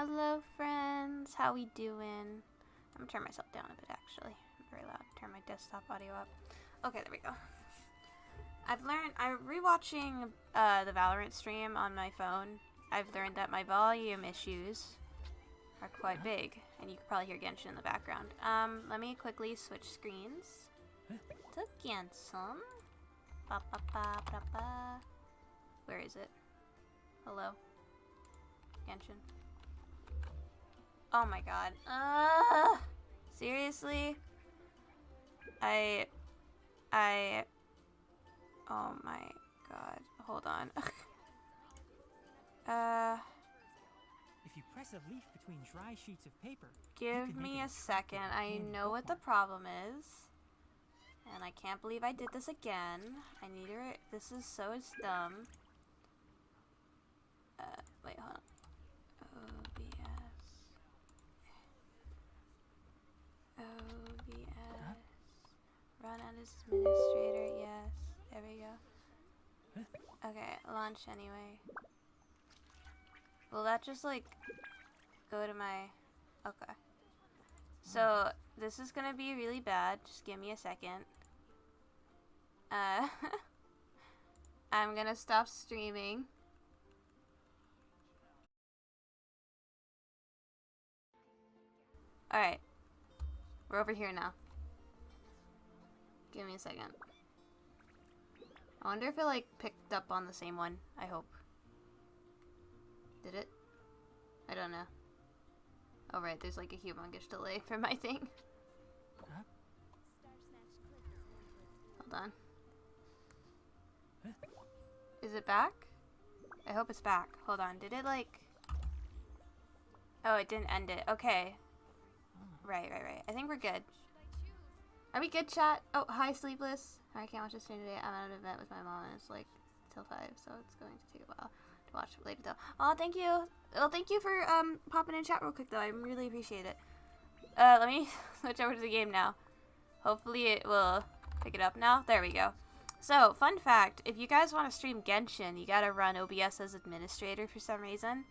Hello, friends. How we doing? I'm gonna turn myself down a bit, actually. I'm very loud. Turn my desktop audio up. Okay, there we go. I'm rewatching the Valorant stream on my phone. I've learned that my volume issues are quite big, and you can probably hear Genshin in the background. Let me quickly switch screens to Genshin. Ba, ba, ba, ba, ba. Where is it? Hello? Genshin. Oh my god. Seriously? Oh my god. Hold on. If you press a leaf between dry sheets of paper, Give me a second. I know what the problem is. And I can't believe I did this again. This is so dumb. Wait, hold on. OBS. Run as administrator. Yes. There we go. Okay, launch anyway. Will that just like go to my... Okay. So this is gonna be really bad. Just give me a second. I'm gonna stop streaming. Alright. We're over here now. Give me a second. I wonder if it like picked up on the same one. I hope. Did it? I don't know. Oh right, there's like a humongous delay for my thing. Huh? Hold on. Is it back? I hope it's back. Hold on. Did it like... Oh, it didn't end it. Okay. Right. I think we're good. Are we good, chat? Oh, hi, Sleepless. I can't watch this stream today. I'm at an event with my mom and it's like till 5, so it's going to take a while to watch later though. Oh, thank you. Well, thank you for popping in chat real quick though. I really appreciate it. Let me switch over to the game now. Hopefully it will pick it up now. There we go. So, fun fact, if you guys want to stream Genshin, you gotta run OBS as administrator for some reason.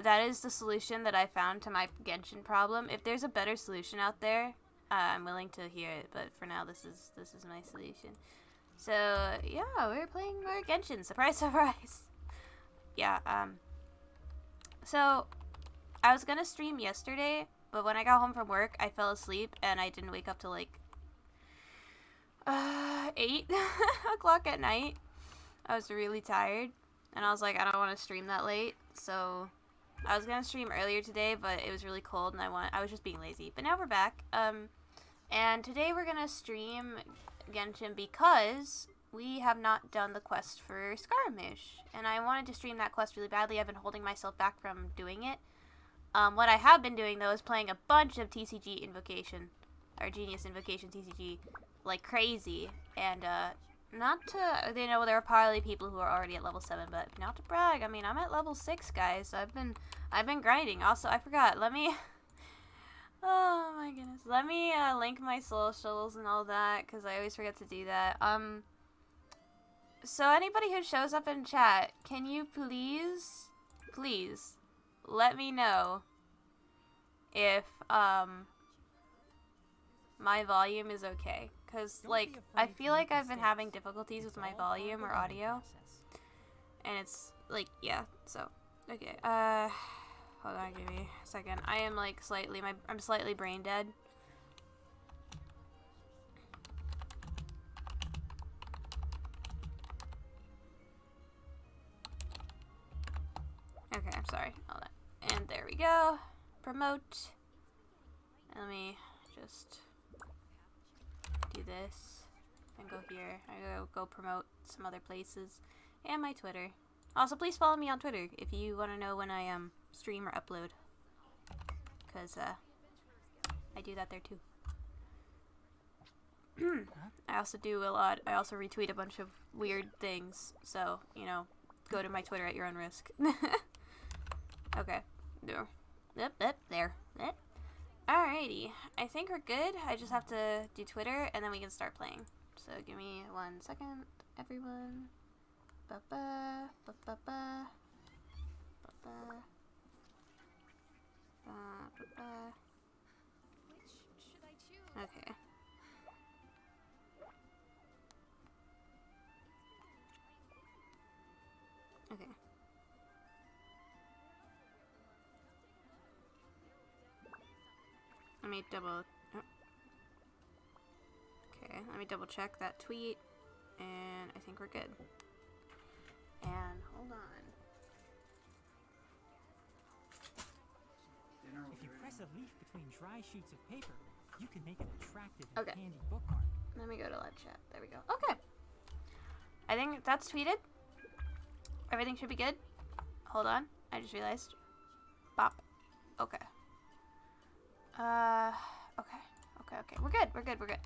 That is the solution that I found to my Genshin problem. If there's a better solution out there, I'm willing to hear it, but for now this is my solution. So, yeah, we're playing more Genshin. Surprise, surprise. Yeah, so I was gonna stream yesterday, but when I got home from work, I fell asleep and I didn't wake up till like 8 o'clock at night. I was really tired and I was like, I don't want to stream that late, so I was gonna stream earlier today, but it was really cold and I was just being lazy. But now we're back. And today we're gonna stream Genshin because we have not done the quest for Scaramouche, and I wanted to stream that quest really badly. I've been holding myself back from doing it. What I have been doing though is playing a bunch of TCG Invocation, or Genius Invocation TCG, like crazy. And not to, you know, there are probably people who are already at level 7, but not to brag. I mean, I'm at level 6, guys. I've been grinding. Also, I forgot. Let me. Oh my goodness. Let me link my socials and all that, because I always forget to do that. So anybody who shows up in chat, can you please let me know if my volume is okay? Because, like, I feel like I've been having difficulties with my volume or audio. And it's, like, yeah, so, okay, hold on, give me a second. I am, like, I'm slightly brain dead. Okay, I'm sorry. Hold on. And there we go. Promote. Let me just do this and go here. I go promote some other places and my Twitter. Also, please follow me on Twitter if you want to know when I stream or upload, because I do that there too. I also do a lot. I also retweet a bunch of weird things, so you know, go to my Twitter at your own risk. Okay, there. Yep, there. Yep. Alrighty, I think we're good. I just have to do Twitter and then we can start playing. So give me 1 second, everyone. Ba-ba, ba-ba-ba, ba-ba. Okay. Okay. Let me double... Oh. Okay, let me double check that tweet. And I think we're good. And hold on. If you press a leaf between dry sheets of paper, you can make an attractive and Okay. handy bookmark. Let me go to live chat. There we go. Okay. I think that's tweeted. Everything should be good. Hold on. I just realized. Bop. Okay. Okay. We're good.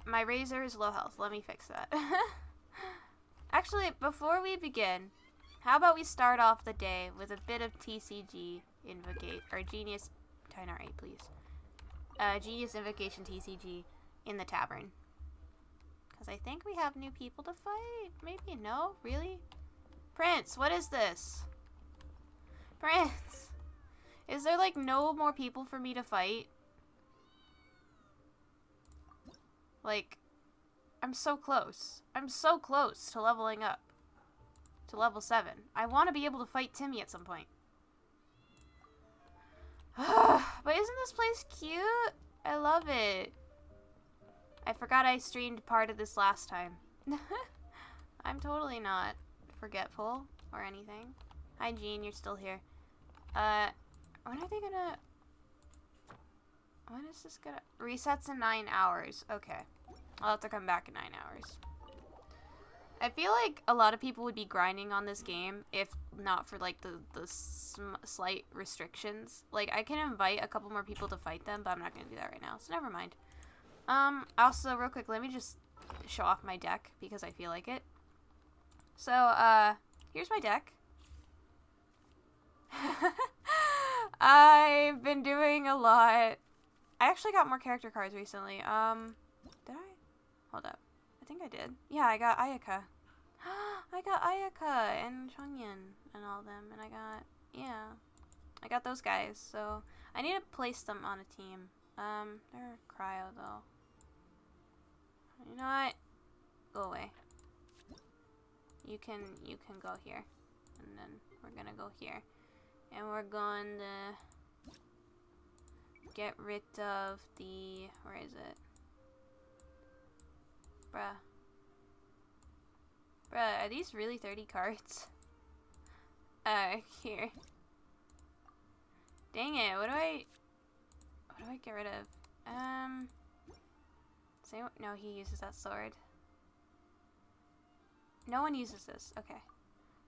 My razor is low health. Let me fix that. Actually, before we begin, how about we start off the day with a bit of TCG Invocate, or Genius, Tynar 8, please. Genius Invocation TCG in the tavern. Because I think we have new people to fight. Maybe, no? Really? Prince, what is this? Prince! Is there, like, no more people for me to fight? Like, I'm so close. I'm so close to leveling up. To level 7. I want to be able to fight Timmy at some point. But isn't this place cute? I love it. I forgot I streamed part of this last time. I'm totally not forgetful or anything. Hi, Jean. You're still here. When are they gonna... When is this gonna... Resets in 9 hours. Okay. I'll have to come back in 9 hours. I feel like a lot of people would be grinding on this game if not for, like, the slight restrictions. Like, I can invite a couple more people to fight them, but I'm not gonna do that right now, so never mind. Also, real quick, let me just show off my deck, because I feel like it. So, here's my deck. I've been doing a lot. I actually got more character cards recently. Did I? Hold up. I think I did. Yeah, I got Ayaka. I got Ayaka and Changyan and all them, and I got those guys, so I need to place them on a team. They're cryo, though. You know what? Go away. You can go here. And then we're gonna go here. And we're going to get rid of the... Where is it? Bruh. Bruh, are these really 30 cards? Here. Dang it, what do I get rid of? No, he uses that sword. No one uses this. Okay.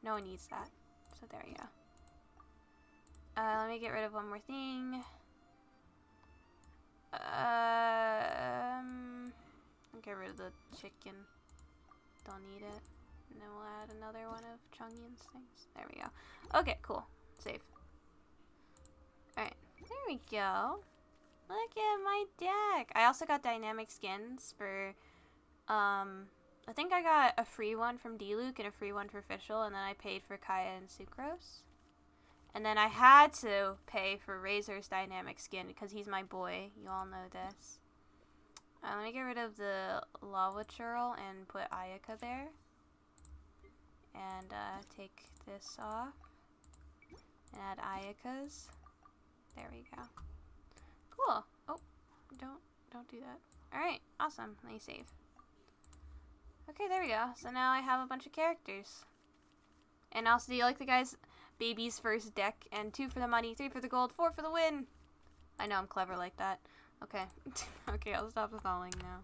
No one needs that. So there you go. Let me get rid of one more thing. I'll get rid of the chicken. Don't need it. And then we'll add another one of Changyan's things. There we go. Okay, cool. Save. Alright. There we go. Look at my deck. I also got dynamic skins for, I think I got a free one from D-Luke and a free one for Fischl, and then I paid for Kaya and Sucrose. And then I had to pay for Razor's dynamic skin because he's my boy. You all know this. Let me get rid of the lava churl and put Ayaka there. And take this off. And add Ayaka's. There we go. Cool. Oh, don't do that. Alright, awesome. Let me save. Okay, there we go. So now I have a bunch of characters. And also, do you like the guys... Baby's first deck, and 2 for the money, 3 for the gold, 4 for the win. I know I'm clever like that. Okay. Okay, I'll stop stalling now.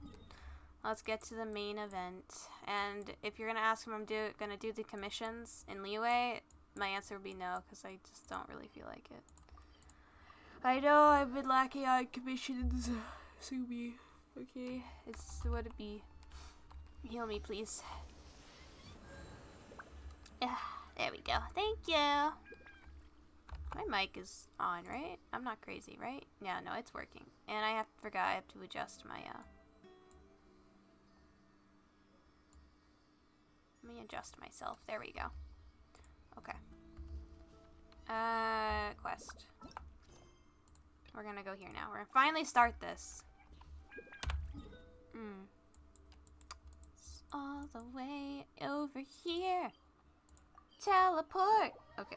Let's get to the main event. And if you're gonna ask if I'm gonna do the commissions in Leeway, my answer would be no, because I just don't really feel like it. I know I've been lacking on commissions. Sue me. Okay, it's what it be. Heal me, please. Yeah. There we go. Thank you. My mic is on, right? I'm not crazy, right? Yeah, no, it's working. And I forgot I have to adjust my, Let me adjust myself. There we go. Okay. Quest. We're gonna go here now. We're gonna finally start this. It's all the way over here. Teleport. Okay.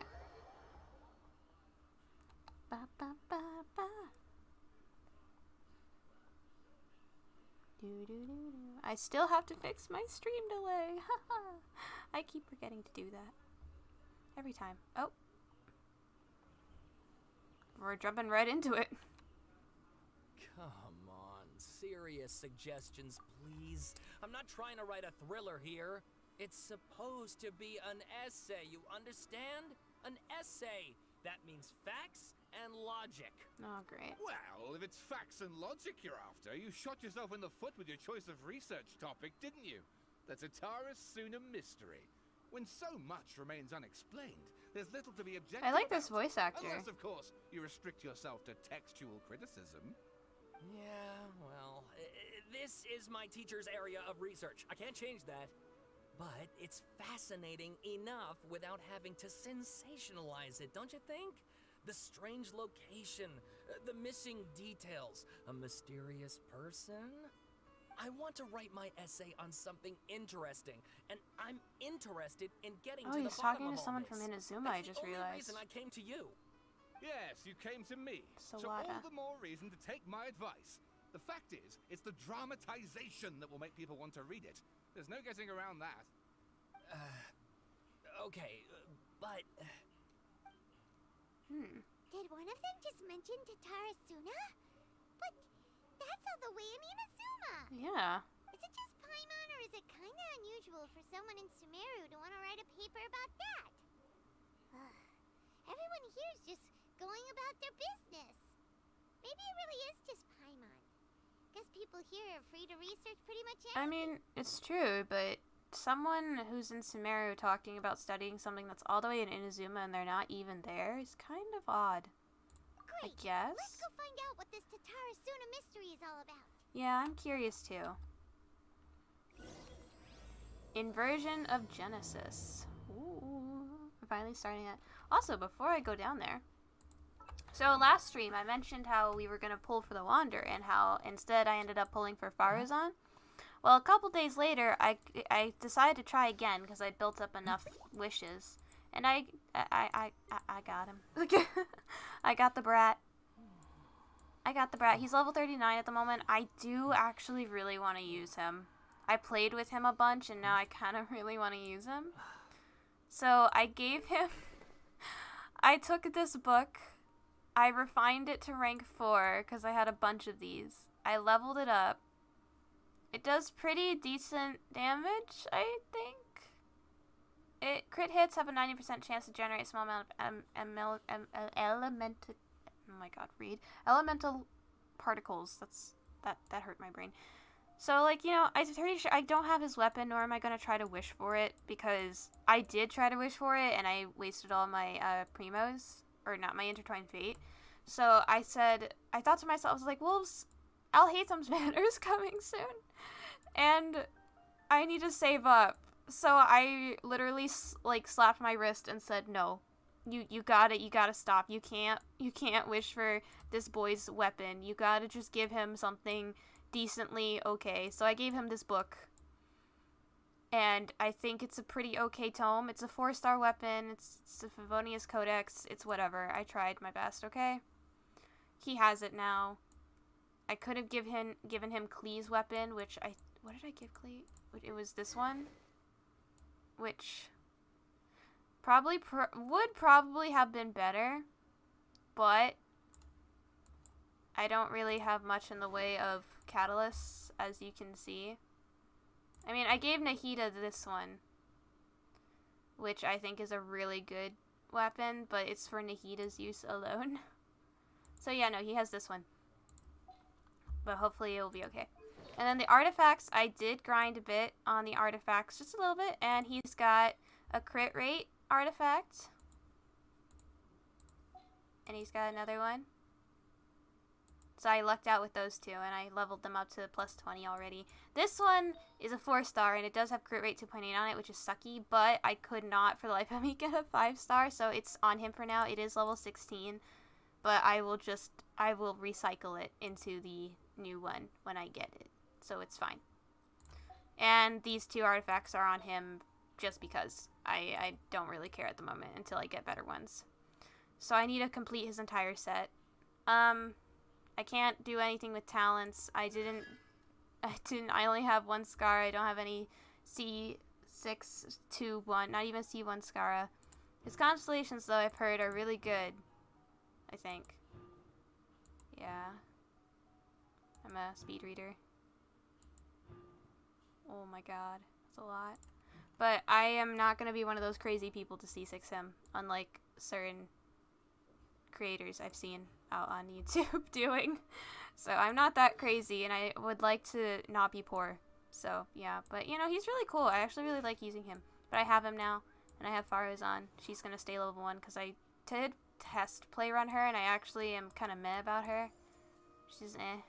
Ba ba ba ba. Do do do do. I still have to fix my stream delay. Haha. I keep forgetting to do that every time. Oh. We're jumping right into it. Come on, serious suggestions, please. I'm not trying to write a thriller here. It's supposed to be an essay, you understand? An essay. That means facts and logic. Oh, great. Well, if it's facts and logic you're after, you shot yourself in the foot with your choice of research topic, didn't you? The Tatara Suna mystery. When so much remains unexplained, there's little to be objective I like this about. voice actor. Unless, of course, you restrict yourself to textual criticism. Yeah, well, this is my teacher's area of research. I can't change that. But it's fascinating enough without having to sensationalize it, don't you think? The strange location, the missing details, a mysterious person. I want to write my essay on something interesting, and I'm interested in getting to the bottom of all this. Oh, he's talking to someone from Inazuma, I just realized. That's the only reason I came to you. Yes, you came to me. So Solace. all the more reason to take my advice. The fact is, it's the dramatization that will make people want to read it. There's no getting around that. Okay, but... Did one of them just mention Tatara Suna? But that's all the way in Inazuma. Yeah. Is it just Paimon, or is it kind of unusual for someone in Sumeru to want to write a paper about that? Everyone here's just going about their business. Maybe it really is just Paimon. Guess people here are free to research pretty much anything. I mean, it's true, but someone who's in Sumeru talking about studying something that's all the way in Inazuma and they're not even there is kind of odd. Great. I guess. Let's go find out what this Tatara Suna mystery is all about. Yeah, I'm curious too. Inversion of Genesis. Ooh, we're finally starting it. Also, before I go down there, so last stream I mentioned how we were going to pull for the Wander and how instead I ended up pulling for Faruzan. Well, a couple days later, I decided to try again because I built up enough wishes, and I got him. I got the brat. He's level 39 at the moment. I do actually really want to use him. I played with him a bunch, and now I kind of really want to use him. So I gave him. I took this book. I refined it to rank 4 because I had a bunch of these. I leveled it up. It does pretty decent damage, I think. Crit hits have a 90% chance to generate a small amount of elemental particles. That hurt my brain. So, like, you know, I'm pretty sure I don't have his weapon, nor am I going to try to wish for it, because I did try to wish for it, and I wasted all my primos, or not, my intertwined fate. So I thought to myself, I was like, wolves, Alhaitham's banner's coming soon, and I need to save up. So I literally slapped my wrist and said, no, you gotta stop. You can't wish for this boy's weapon. You gotta just give him something decently okay. So I gave him this book, and I think it's a pretty okay tome. It's a 4-star weapon. It's a Favonius Codex. It's whatever. I tried my best, okay? He has it now. I could have given him Klee's weapon, what did I give Klee? It was this one, which would probably have been better, but I don't really have much in the way of catalysts, as you can see. I mean, I gave Nahida this one, which I think is a really good weapon, but it's for Nahida's use alone. So yeah, no, he has this one. But hopefully it'll be okay. And then the artifacts, I did grind a bit on the artifacts, just a little bit, and he's got a crit rate artifact. And he's got another one. So I lucked out with those two, and I leveled them up to plus 20 already. This one is a 4-star, and it does have crit rate 2.8 on it, which is sucky, but I could not, for the life of me, get a 5-star, so it's on him for now. It is level 16. but I will recycle it into the new one when I get it. So it's fine. And these 2 artifacts are on him just because I don't really care at the moment until I get better ones. So I need to complete his entire set. I can't do anything with talents. I only have 1 Scara. I don't have any C6 to 1, not even C1 Scara. His constellations, though, I've heard are really good. I think. Yeah. I'm a speed reader. Oh my god. That's a lot. But I am not going to be one of those crazy people to C6 him, unlike certain creators I've seen out on YouTube doing. So I'm not that crazy, and I would like to not be poor. So, yeah. But, you know, he's really cool. I actually really like using him. But I have him now, and I have Faraz on. She's going to stay level 1, because I did test play run her, and I actually am kind of meh about her. She's eh.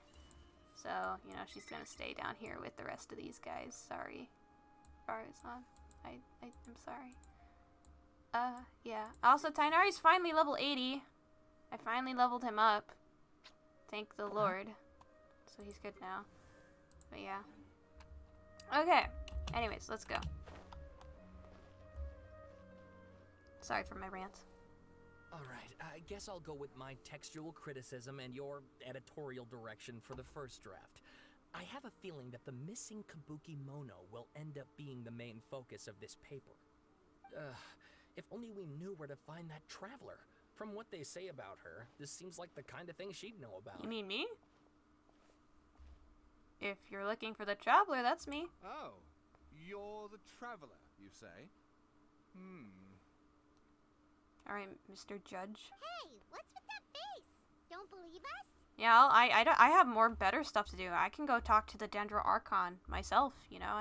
So, you know, she's going to stay down here with the rest of these guys. Sorry. Faraz on. I'm sorry. Yeah. Also, Tainari's finally level 80. I finally leveled him up. Thank the Lord. So he's good now. But yeah. Okay. Anyways, let's go. Sorry for my rant. Alright, I guess I'll go with my textual criticism and your editorial direction for the first draft. I have a feeling that the missing Kabuki Mono will end up being the main focus of this paper. If only we knew where to find that traveler. From what they say about her, this seems like the kind of thing she'd know about. You mean me? If you're looking for the traveler, that's me. Oh, you're the traveler, you say? Alright, Mr. Judge. Hey, what's with that face? Don't believe us? Yeah, I have more better stuff to do. I can go talk to the Dendro Archon myself, you know.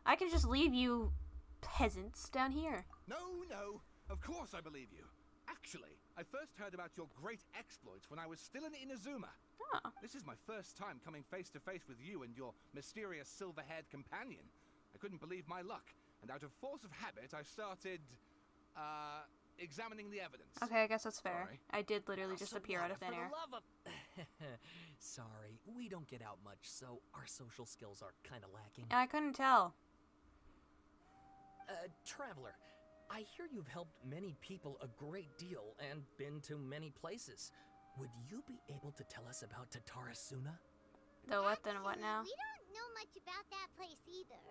I can just leave you peasants down here. No, of course I believe you. Actually, I first heard about your great exploits when I was still in Inazuma. Oh. This is my first time coming face to face with you and your mysterious silver-haired companion. I couldn't believe my luck, and out of force of habit, I started, examining the evidence. Okay, I guess that's fair. Sorry. I did literally just appear out of thin air. For the love of... Sorry, we don't get out much, so our social skills are kind of lacking. I couldn't tell. Traveler, I hear you've helped many people a great deal and been to many places. Would you be able to tell us about Tatarasuna? The what then what now? We don't know much about that place either.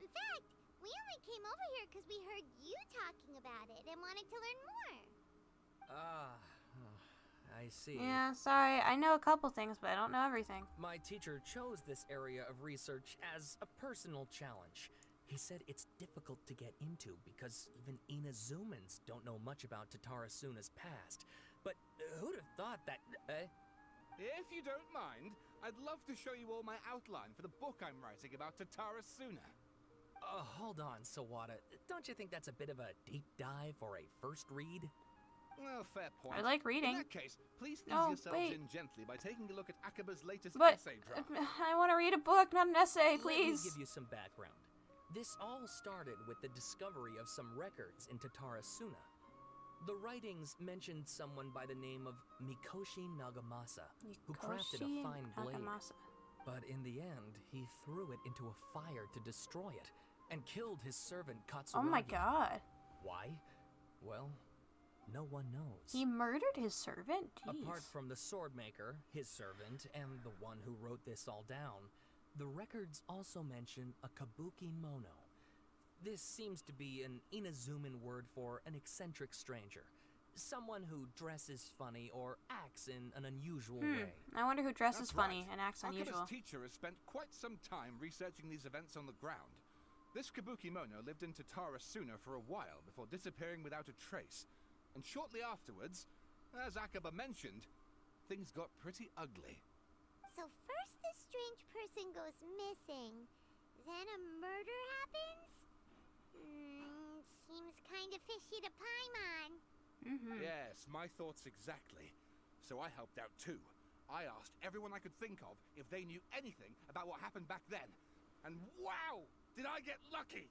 In fact, we only came over here because we heard you talking about it and wanted to learn more. I see. Yeah, sorry. I know a couple things, but I don't know everything. My teacher chose this area of research as a personal challenge. He said it's difficult to get into because even Inazumans don't know much about Tatarasuna's past. But who'd have thought that... If you don't mind, I'd love to show you all my outline for the book I'm writing about Tatarasuna. Hold on, Sawada. Don't you think that's a bit of a deep dive or a first read? Well, fair point. I like reading. In that case, please ease No, yourselves wait. in gently by taking a look at Akaba's latest But essay draft. I want to read a book, not an essay, Let me please. give you some background. This all started with the discovery of some records in Tatarasuna. The writings mentioned someone by the name of Mikoshi Nagamasa, who crafted a fine blade. Nagamasa. But in the end, he threw it into a fire to destroy it, and killed his servant Katsuragi. Oh my god. Why? Well, no one knows. He murdered his servant? Jeez. Apart from the swordmaker, his servant, and the one who wrote this all down, the records also mention a Kabuki Mono. This seems to be an Inazuman word for an eccentric stranger. Someone who dresses funny or acts in an unusual way. I wonder who dresses That's funny right. and acts unusual. Akaba's teacher has spent quite some time researching these events on the ground. This Kabuki Mono lived in Tatarasuna for a while before disappearing without a trace. And shortly afterwards, as Akaba mentioned, things got pretty ugly. So first this strange person goes missing, then a murder happens? Seems kind of fishy to Paimon. Yes, my thoughts exactly. So I helped out too. I asked everyone I could think of if they knew anything about what happened back then. And wow, did I get lucky!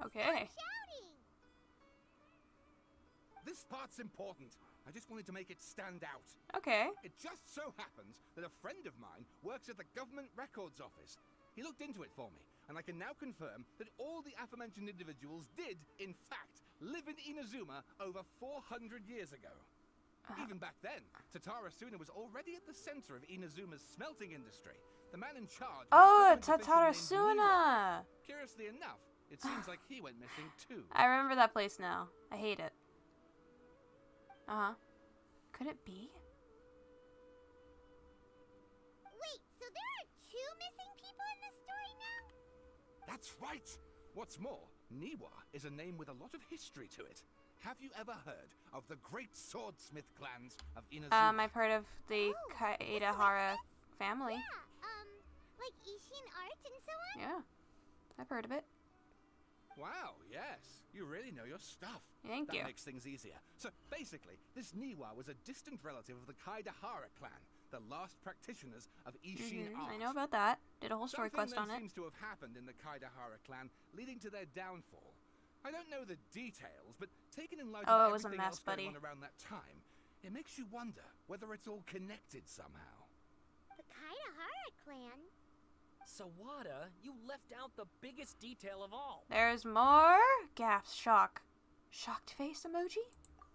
Okay. Shouting! this part's important. I just wanted to make it stand out. Okay. It just so happens that a friend of mine works at the Government Records Office. He looked into it for me, and I can now confirm that all the aforementioned individuals did, in fact, live in Inazuma over 400 years ago. Even back then, Tatara Suna was already at the center of Inazuma's smelting industry. The man in charge... Oh, was a government official Tatara named Niwa. Suna! Curiously enough, it seems like he went missing too. I remember that place now. I hate it. Uh-huh. Could it be? Wait, so there are 2 missing people in the story now? That's right! What's more, Niwa is a name with a lot of history to it. Have you ever heard of the great swordsmith clans of Inazuma? I've heard of the Kaedahara family. Yeah, like Ishin art and so on? Yeah. I've heard of it. Wow, yes. You really know your stuff. Thank you. That makes things easier. So basically, this Niwa was a distant relative of the Kaedahara clan, the last practitioners of Ishin art. I know about that. Did a whole story Something quest on then it. seems to have happened in the Kaedahara clan, leading to their downfall. I don't know the details, but taken in light Oh, of it was a everything mess, else going buddy. on around that time, it makes you wonder whether it's all connected somehow. The Kaedahara clan? Sawada, you left out the biggest detail of all. There's more? Gaps. Shock. Shocked face emoji?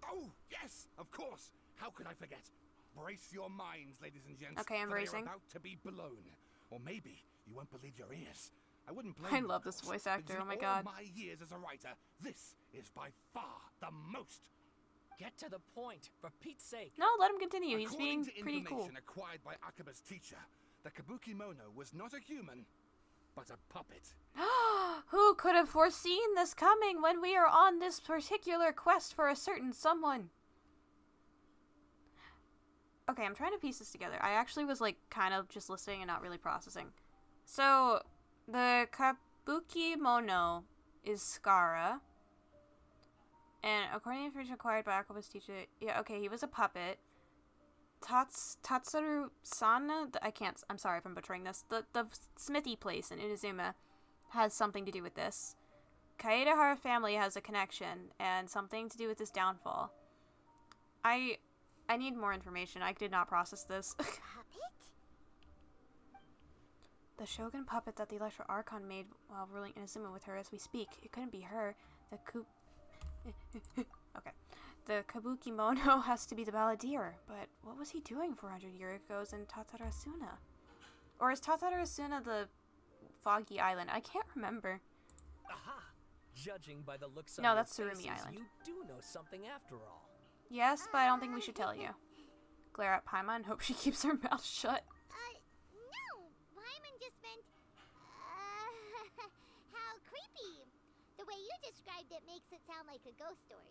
Oh, yes, of course. How could I forget? Brace your minds, ladies and gents. Okay, I'm for they are bracing. about to be blown. Or maybe you won't believe your ears. I wouldn't blame I you, love of this course, voice actor, because oh my in god. all my years as a writer, this is by far the most. Get to the point, for Pete's sake. No, let him continue. He's According being to pretty cool. information acquired by Akaba's teacher, the Kabuki Mono was not a human, but a puppet. Who could have foreseen this coming when we are on this particular quest for a certain someone? Okay, I'm trying to piece this together. I actually was like kind of just listening and not really processing. So, the Kabuki Mono is Skara. And according to information acquired by Akaba's teacher, yeah, okay, he was a puppet. Tatsaru Sana, I'm sorry if I'm butchering this. The smithy place in Inazuma has something to do with this. Kaedahara family has a connection and something to do with this downfall. I need more information. I did not process this. Puppet? The Shogun puppet that the Electro Archon made while ruling Inazuma with her as we speak. It couldn't be her. Okay. The Kabuki Mono has to be the balladeer, but what was he doing 400 years ago in Tatarasuna? Or is Tatarasuna the Foggy Island? I can't remember. Aha! Judging by the looks on No, your that's Surumi faces, Island. you do know something after all. Yes, but I don't think we should tell you. Glare at Paimon and hope she keeps her mouth shut. No. Paimon just meant, how creepy. The way you described it makes it sound like a ghost story.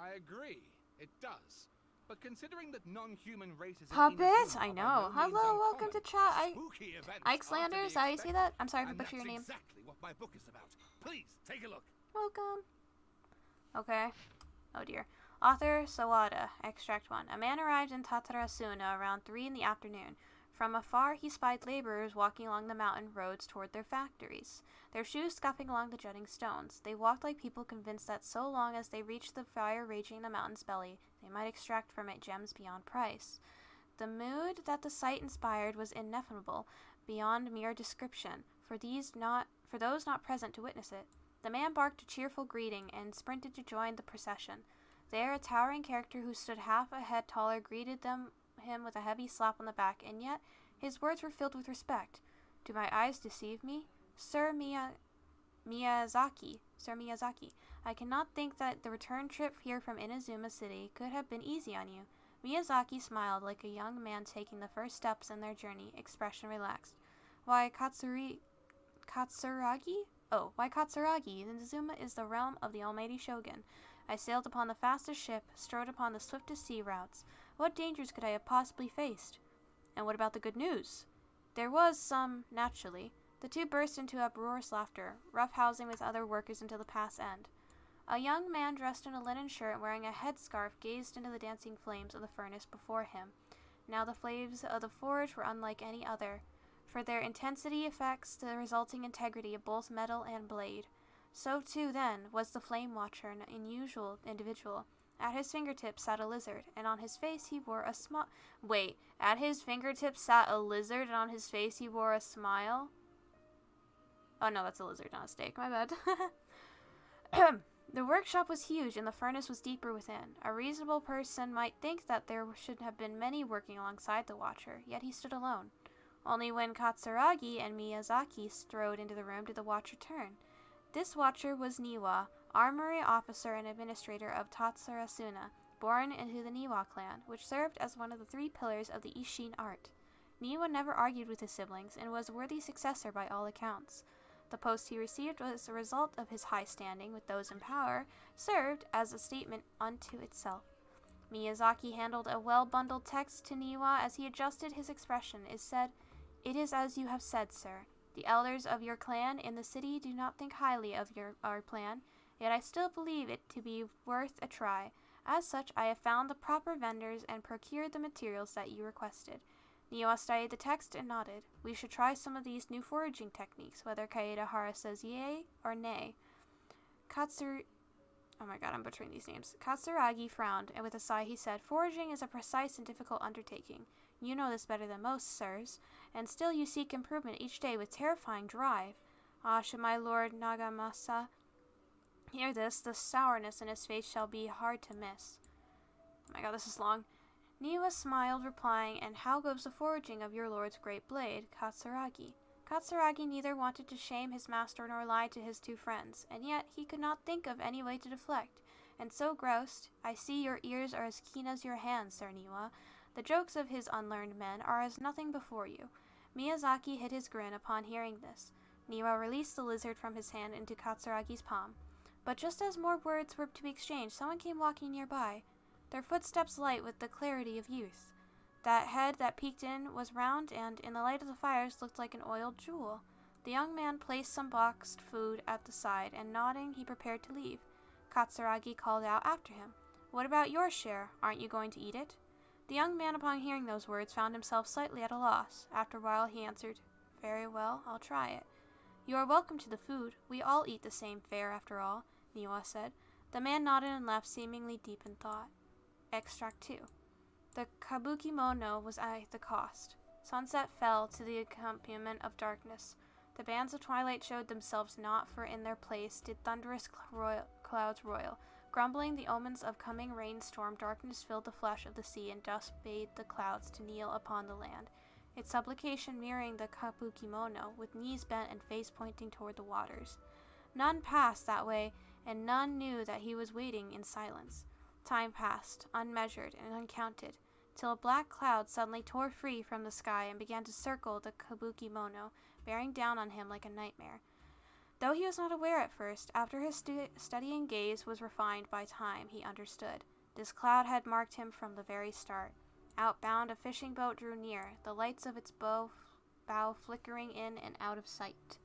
I agree, it does. But considering that non-human races in Puppet? Inazuma I are know. by no means Hello, welcome to uncommon, chat. spooky events Ike are to be Slanders, is that how you say expected. that? I'm sorry if I And butchered your that's name. exactly what my book is about. Please, take a look. Welcome. Okay. Oh dear. Author Sawada, Extract 1. A man arrived in Tatarasuna around 3 in the afternoon. From afar, he spied laborers walking along the mountain roads toward their factories, their shoes scuffing along the jutting stones. They walked like people convinced that so long as they reached the fire raging in the mountain's belly, they might extract from it gems beyond price. The mood that the sight inspired was ineffable, beyond mere description, for those not present to witness it. The man barked a cheerful greeting and sprinted to join the procession. There, a towering character who stood half a head taller greeted him with a heavy slap on the back, and yet his words were filled with respect. Do my eyes deceive me? Sir Miyazaki, I cannot think that the return trip here from Inazuma City could have been easy on you. Miyazaki smiled like a young man taking the first steps in their journey, expression relaxed. Why Katsuragi? Oh, why Katsuragi? Inazuma is the realm of the almighty Shogun. I sailed upon the fastest ship, strode upon the swiftest sea routes. What dangers could I have possibly faced? And what about the good news? There was some, naturally. The two burst into uproarious laughter, roughhousing with other workers until the pass end. A young man dressed in a linen shirt and wearing a headscarf gazed into the dancing flames of the furnace before him. Now the flames of the forge were unlike any other, for their intensity affects the resulting integrity of both metal and blade. So too, then, was the Flame Watcher, an unusual individual. At his fingertips sat a lizard, and on his face he wore a smile. Wait, at his fingertips sat a lizard, and on his face he wore a smile? Oh no, that's a lizard, not a steak. My bad. The workshop was huge, and the furnace was deeper within. A reasonable person might think that there should have been many working alongside the Watcher, yet he stood alone. Only when Katsuragi and Miyazaki strode into the room did the Watcher turn. This Watcher was Niwa, armory officer and administrator of Tatsurasuna, born into the Niwa clan, which served as one of the 3 pillars of the Isshin art. Niwa never argued with his siblings, and was a worthy successor by all accounts. The post he received was a result of his high standing with those in power, served as a statement unto itself. Miyazaki handled a well-bundled text to Niwa as he adjusted his expression. It said, "It is as you have said, sir. The elders of your clan in the city do not think highly of our plan, yet I still believe it to be worth a try. As such, I have found the proper vendors and procured the materials that you requested." Niwa studied the text and nodded. "We should try some of these new foraging techniques, whether Kaedahara says yay or nay." Oh my god, I'm butchering these names. Katsuragi frowned, and with a sigh he said, "Foraging is a precise and difficult undertaking. You know this better than most, sirs, and still you seek improvement each day with terrifying drive. Ah, should my lord Nagamasa hear this, the sourness in his face shall be hard to miss." Oh my god, this is long. Niwa smiled, replying, "And how goes the foraging of your lord's great blade, Katsuragi?" Katsuragi neither wanted to shame his master nor lie to his 2 friends, and yet he could not think of any way to deflect, and so groused, "I see your ears are as keen as your hands, Sir Niwa. The jokes of his unlearned men are as nothing before you." Miyazaki hid his grin upon hearing this. Niwa released the lizard from his hand into Katsuragi's palm. But just as more words were to be exchanged, someone came walking nearby, their footsteps light with the clarity of youth. That head that peeked in was round and, in the light of the fires, looked like an oiled jewel. The young man placed some boxed food at the side, and nodding, he prepared to leave. Katsuragi called out after him, "What about your share? Aren't you going to eat it?" The young man, upon hearing those words, found himself slightly at a loss. After a while he answered, "Very well, I'll try it." "You are welcome to the food. We all eat the same fare, after all," Niwa said. The man nodded and left, seemingly deep in thought. Extract 2. The kabukimono was at the cost. Sunset fell to the accompaniment of darkness. The bands of twilight showed themselves not, for in their place did thunderous clouds roil. Grumbling the omens of coming rainstorm, darkness filled the flesh of the sea, and dusk bade the clouds to kneel upon the land, its supplication mirroring the kabukimono, with knees bent and face pointing toward the waters. None passed that way, and none knew that he was waiting in silence. Time passed, unmeasured and uncounted, till a black cloud suddenly tore free from the sky and began to circle the kabukimono, bearing down on him like a nightmare. Though he was not aware at first, after his studying gaze was refined by time, he understood. This cloud had marked him from the very start. Outbound, a fishing boat drew near, the lights of its bow flickering in and out of sight.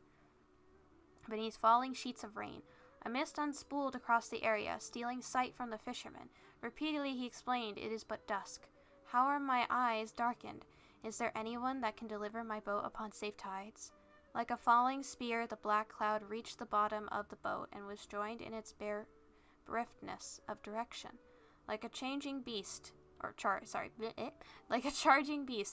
Beneath falling sheets of rain, a mist unspooled across the area, stealing sight from the fisherman. Repeatedly he explained, "It is but dusk. How are my eyes darkened? Is there anyone that can deliver my boat upon safe tides?" Like a falling spear, the black cloud reached the bottom of the boat and was joined in its bereft of direction. Like a charging beast,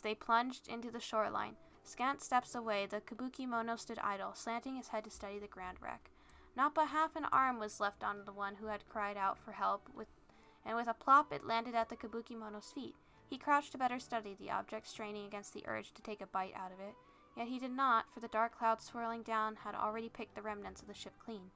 they plunged into the shoreline. Scant steps away, the kabukimono stood idle, slanting his head to study the grand wreck. Not but half an arm was left on the one who had cried out for help, and with a plop it landed at the kabukimono's feet. He crouched to better study the object, straining against the urge to take a bite out of it. Yet he did not, for the dark cloud swirling down had already picked the remnants of the ship clean.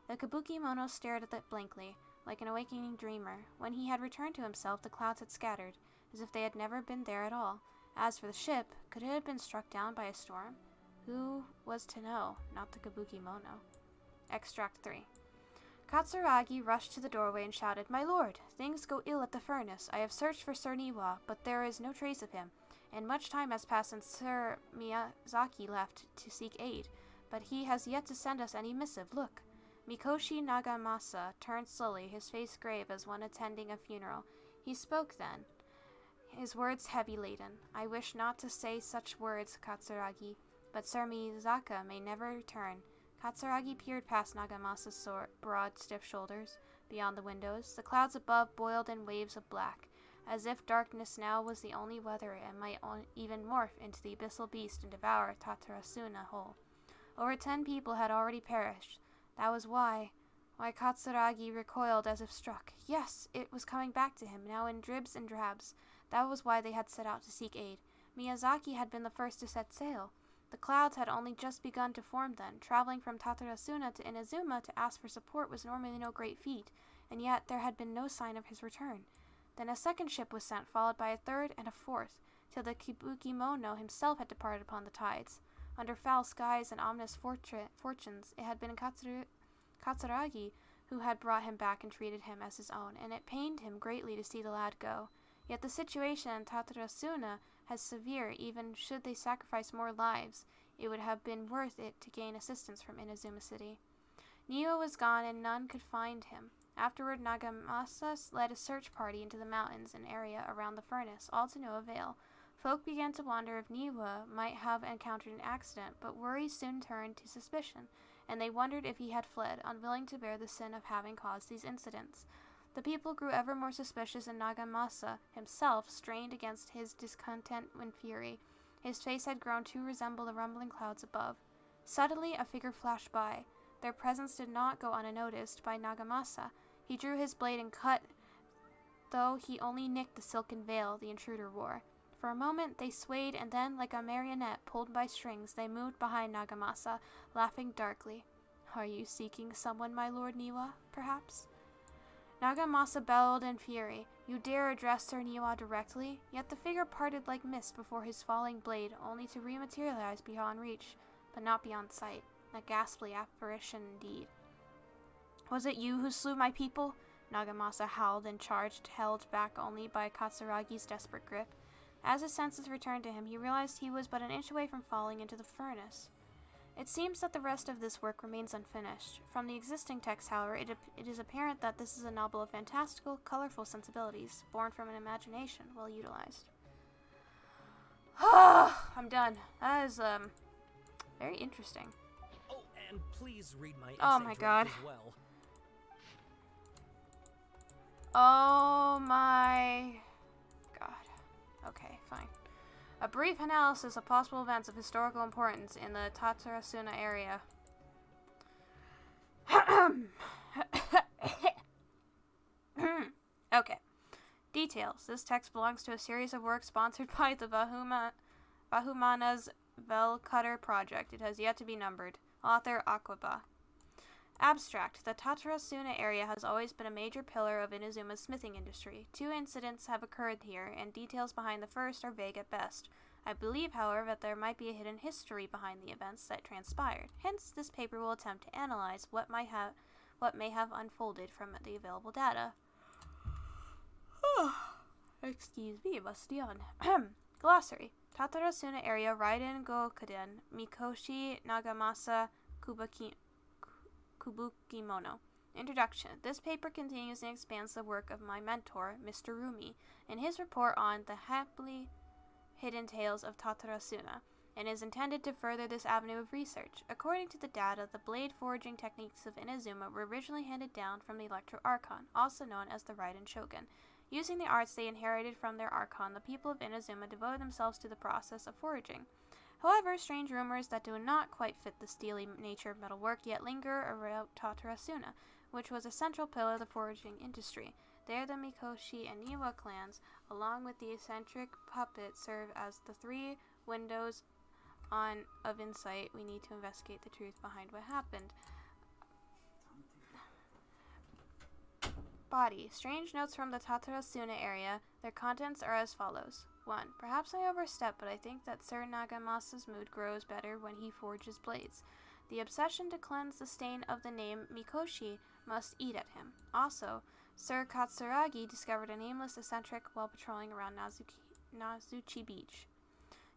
The kabukimono stared at it blankly, like an awakening dreamer. When he had returned to himself, the clouds had scattered, as if they had never been there at all. As for the ship, could it have been struck down by a storm? Who was to know? Not the kabukimono. Extract 3. Katsuragi rushed to the doorway and shouted, "My lord, things go ill at the furnace. I have searched for Sir Niwa, but there is no trace of him, and much time has passed since Sir Miyazaki left to seek aid, but he has yet to send us any missive. Look." Mikoshi Nagamasa turned slowly, his face grave as one attending a funeral. He spoke then, his words heavy-laden. "I wish not to say such words, Katsuragi, but Sir Miyazaki may never return." Katsuragi peered past Nagamasa's broad, stiff shoulders. Beyond the windows, the clouds above boiled in waves of black, as if darkness now was the only weather and might even morph into the abyssal beast and devour Tatarasuna whole. Over 10 people had already perished. That was why Katsuragi recoiled as if struck. Yes, it was coming back to him, now in dribs and drabs. That was why they had set out to seek aid. Miyazaki had been the first to set sail. The clouds had only just begun to form then. Traveling from Tatarasuna to Inazuma to ask for support was normally no great feat, and yet there had been no sign of his return. Then a second ship was sent, followed by a third and a fourth, till the Kibukimono himself had departed upon the tides. Under foul skies and ominous fortunes, it had been Katsuragi who had brought him back and treated him as his own, and it pained him greatly to see the lad go. Yet the situation in Tatarasuna was severe. Even should they sacrifice more lives, it would have been worth it to gain assistance from Inazuma City. Niwa was gone, and none could find him. Afterward, Nagamasa led a search party into the mountains and area around the furnace, all to no avail. Folk began to wonder if Niwa might have encountered an accident, but worry soon turned to suspicion, and they wondered if he had fled, unwilling to bear the sin of having caused these incidents. The people grew ever more suspicious, and Nagamasa himself strained against his discontent and fury. His face had grown to resemble the rumbling clouds above. Suddenly, a figure flashed by. Their presence did not go unnoticed by Nagamasa. He drew his blade and cut, though he only nicked the silken veil the intruder wore. For a moment they swayed, and then, like a marionette pulled by strings, they moved behind Nagamasa, laughing darkly. "Are you seeking someone, my lord Niwa, perhaps?" Nagamasa bellowed in fury. "You dare address Sir Niwa directly?" Yet the figure parted like mist before his falling blade, only to rematerialize beyond reach, but not beyond sight. A ghastly apparition indeed. "Was it you who slew my people?" Nagamasa howled and charged, held back only by Katsuragi's desperate grip. As his senses returned to him, he realized he was but an inch away from falling into the furnace. It seems that the rest of this work remains unfinished. From the existing text, however, it is apparent that this is a novel of fantastical, colorful sensibilities, born from an imagination well utilized. I'm done. That is, very interesting. Oh, and please read my essay Oh my God. as well. Oh my God. Okay, fine. A brief analysis of possible events of historical importance in the Tatarasuna area. Okay. Details. This text belongs to a series of works sponsored by the Bahumana's Bell Cutter Project. It has yet to be numbered. Author Aquaba. Abstract. The Tatarasuna area has always been a major pillar of Inazuma's smithing industry. 2 incidents have occurred here, and details behind the first are vague at best. I believe, however, that there might be a hidden history behind the events that transpired. Hence, this paper will attempt to analyze what may have unfolded from the available data. Excuse me, must yawn. Glossary. Tatarasuna area, Raiden Gokuden, Mikoshi Nagamasa Kubukimono. Introduction. This paper continues and expands the work of my mentor, Mr. Rumi, in his report on the happily hidden tales of Tatarasuna, and is intended to further this avenue of research. According to the data, the blade forging techniques of Inazuma were originally handed down from the Electro Archon, also known as the Raiden Shogun. Using the arts they inherited from their Archon, the people of Inazuma devoted themselves to the process of forging. However, strange rumors that do not quite fit the steely nature of metalwork yet linger around Tatarasuna, which was a central pillar of the forging industry. There, the Mikoshi and Niwa clans, along with the eccentric puppet, serve as the 3 windows of insight. We need to investigate the truth behind what happened. Body. Strange notes from the Tatarasuna area. Their contents are as follows. 1. Perhaps I overstep, but I think that Sir Nagamasa's mood grows better when he forges blades. The obsession to cleanse the stain of the name Mikoshi must eat at him. Also, Sir Katsuragi discovered a nameless eccentric while patrolling around Nazuchi Beach.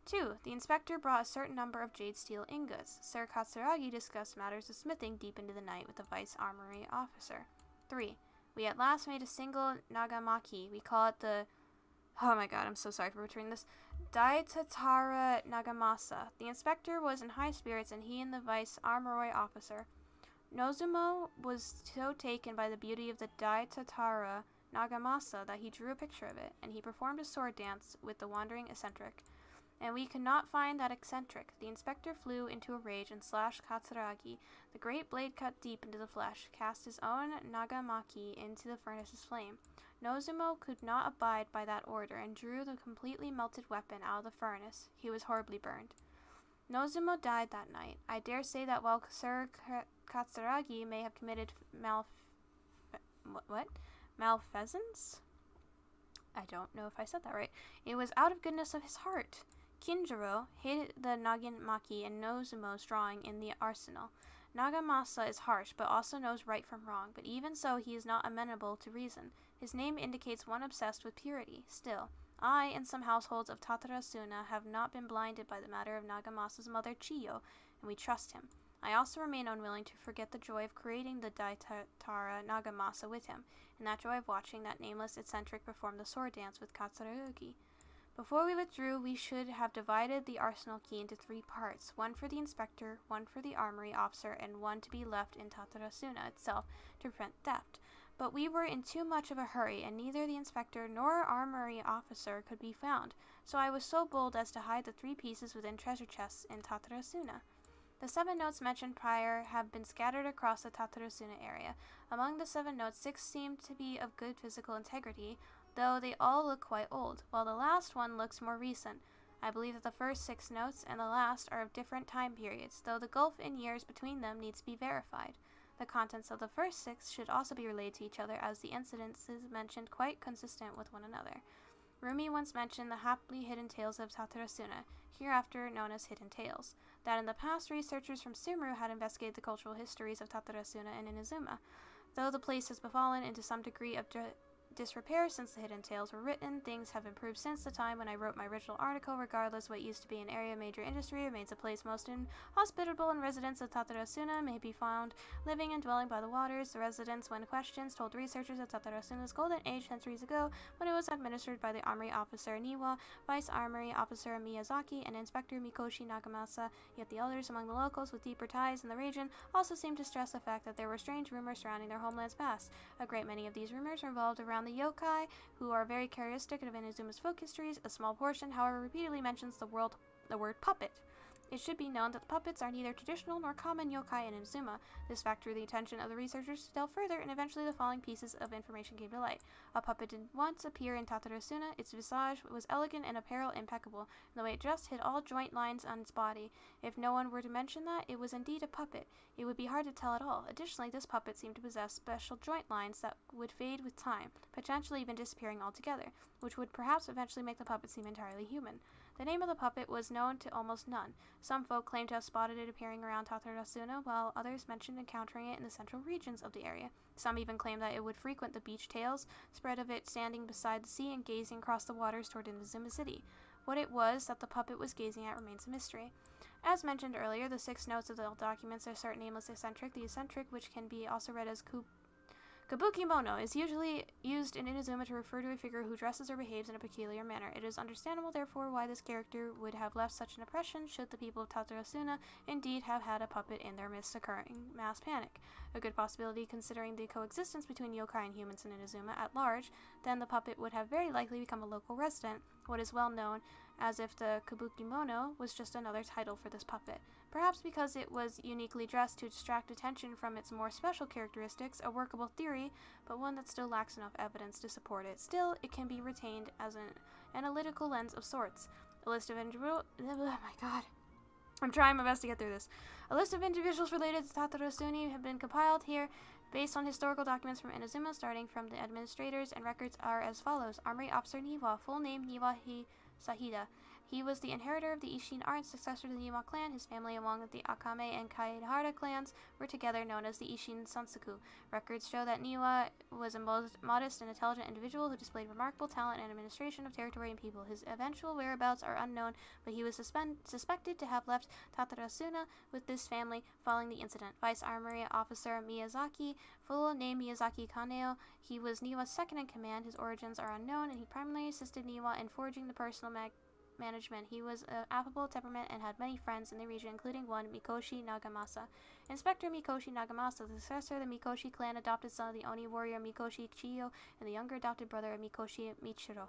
2. The inspector brought a certain number of jade steel ingots. Sir Katsuragi discussed matters of smithing deep into the night with the vice armory officer. 3. We at last made a single nagamaki. We call it the... Oh my god, I'm so sorry for butchering this. Daitatara Nagamasa. The inspector was in high spirits, and he and the vice armory officer Nozumo was so taken by the beauty of the Daitatara Nagamasa that he drew a picture of it, and he performed a sword dance with the wandering eccentric. And we could not find that eccentric. The inspector flew into a rage and slashed Katsuragi. The great blade cut deep into the flesh, cast his own Nagamaki into the furnace's flame. Nozumo could not abide by that order and drew the completely melted weapon out of the furnace. He was horribly burned. Nozumo died that night. I dare say that while Sir Katsuragi may have committed malfeasance? I don't know if I said that right. It was out of goodness of his heart. Kinjiro hid the Nagamaki in Nozumo's drawing in the arsenal. Nagamasa is harsh, but also knows right from wrong, but even so he is not amenable to reason. His name indicates one obsessed with purity. Still, I, in some households of Tatarasuna, have not been blinded by the matter of Nagamasa's mother Chiyo, and we trust him. I also remain unwilling to forget the joy of creating the Daitatara Nagamasa with him, and that joy of watching that nameless eccentric perform the sword dance with Katsuragi. Before we withdrew, we should have divided the arsenal key into 3 parts, one for the inspector, one for the armory officer, and one to be left in Tatarasuna itself to prevent theft. But we were in too much of a hurry, and neither the inspector nor armory officer could be found, so I was so bold as to hide the 3 pieces within treasure chests in Tatarasuna. The 7 notes mentioned prior have been scattered across the Tatarasuna area. Among the 7 notes, 6 seem to be of good physical integrity, though they all look quite old, while the last one looks more recent. I believe that the first 6 notes and the last are of different time periods, though the gulf in years between them needs to be verified. The contents of the first 6 should also be related to each other, as the incidences mentioned quite consistent with one another. Rumi once mentioned the happily hidden tales of Tatarasuna, hereafter known as Hidden Tales, that in the past researchers from Sumeru had investigated the cultural histories of Tatarasuna and Inazuma. Though the place has fallen into some degree of disrepair since the Hidden Tales were written, things have improved since the time when I wrote my original article. Regardless, what used to be an area of major industry remains a place most inhospitable, and residents of Tatarasuna may be found living and dwelling by the waters. The residents, when questioned, told researchers of Tatarasuna's golden age centuries ago, when it was administered by the armory officer Niwa, vice armory officer Miyazaki, and inspector Mikoshi Nagamasa. Yet the elders among the locals with deeper ties in the region also seemed to stress the fact that there were strange rumors surrounding their homeland's past. A great many of these rumors revolved around the yokai, who are very characteristic of Inazuma's folk histories. A small portion, however, repeatedly mentions the word puppet. It should be known that the puppets are neither traditional nor common yokai in Inazuma. This fact drew the attention of the researchers to delve further, and eventually the following pieces of information came to light. A puppet did once appear in Tatarasuna. Its visage was elegant and apparel impeccable, and the way it just hid all joint lines on its body. If no one were to mention that it was indeed a puppet, it would be hard to tell at all. Additionally, this puppet seemed to possess special joint lines that would fade with time, potentially even disappearing altogether, which would perhaps eventually make the puppet seem entirely human. The name of the puppet was known to almost none. Some folk claimed to have spotted it appearing around Tatarasuna, while others mentioned encountering it in the central regions of the area. Some even claimed that it would frequent the beach tales, spread of it standing beside the sea and gazing across the waters toward Inazuma City. What it was that the puppet was gazing at remains a mystery. As mentioned earlier, the 6 notes of the documents assert nameless eccentric. The eccentric, which can be also read as Kabukimono, is usually used in Inazuma to refer to a figure who dresses or behaves in a peculiar manner. It is understandable, therefore, why this character would have left such an impression should the people of Tatarasuna indeed have had a puppet in their midst occurring mass panic. A good possibility, considering the coexistence between yokai and humans in Inazuma at large. Then the puppet would have very likely become a local resident, what is well known as if the Kabukimono was just another title for this puppet. Perhaps because it was uniquely dressed to distract attention from its more special characteristics, a workable theory, but one that still lacks enough evidence to support it. Still, it can be retained as an analytical lens of sorts. A list of individuals... Oh my god. I'm trying my best to get through this. A list of individuals related to Tatarasuni have been compiled here based on historical documents from Inazuma, starting from the administrators, and records are as follows. Armory Officer Niwa, full name Niwa Sahida. He was the inheritor of the Ishin art, successor to the Niwa clan. His family, along with the Akame and Kaihara clans, were together known as the Ishin Sansaku. Records show that Niwa was a modest and intelligent individual who displayed remarkable talent in administration of territory and people. His eventual whereabouts are unknown, but he was suspected to have left Tatarasuna with this family following the incident. Vice Armory Officer Miyazaki, full name Miyazaki Kaneo. He was Niwa's second in command. His origins are unknown, and he primarily assisted Niwa in forging the personal management. He was an affable temperament and had many friends in the region, including one, Mikoshi Nagamasa. Inspector Mikoshi Nagamasa, the successor of the Mikoshi clan, adopted son of the Oni warrior Mikoshi Chiyo and the younger adopted brother of Mikoshi Michiro,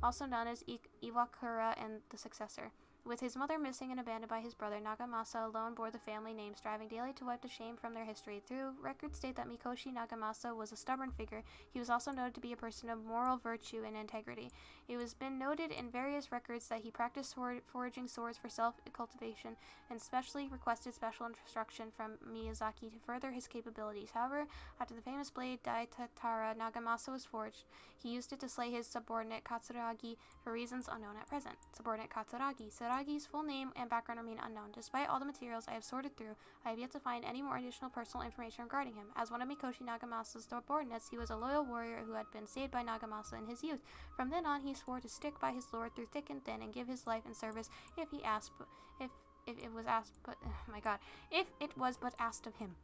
also known as Iwakura, and the successor. With his mother missing and abandoned by his brother, Nagamasa alone bore the family name, striving daily to wipe the shame from their history. Through records state that Mikoshi Nagamasa was a stubborn figure. He was also noted to be a person of moral virtue and integrity. It has been noted in various records that he practiced foraging swords for self-cultivation and specially requested special instruction from Miyazaki to further his capabilities. However, after the famous blade Daitatara Nagamasa was forged, he used it to slay his subordinate Katsuragi for reasons unknown at present. Subordinate Katsuragi. Saragi's full name and background remain unknown. Despite all the materials I have sorted through, I have yet to find any more additional personal information regarding him. As one of Mikoshi Nagamasa's subordinates, he was a loyal warrior who had been saved by Nagamasa in his youth. From then on, he swore to stick by his lord through thick and thin and give his life in service if he asked, if it was asked, but, oh my god, if it was but asked of him.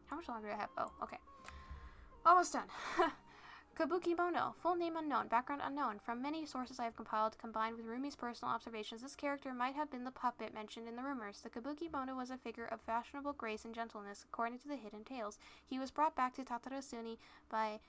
How much longer do I have? Oh, okay. Almost done. Kabuki Mono, full name unknown, background unknown. From many sources I have compiled, combined with Rumi's personal observations, this character might have been the puppet mentioned in the rumors. The Kabuki Mono was a figure of fashionable grace and gentleness, according to the hidden tales. He was brought back to Tatarasuna by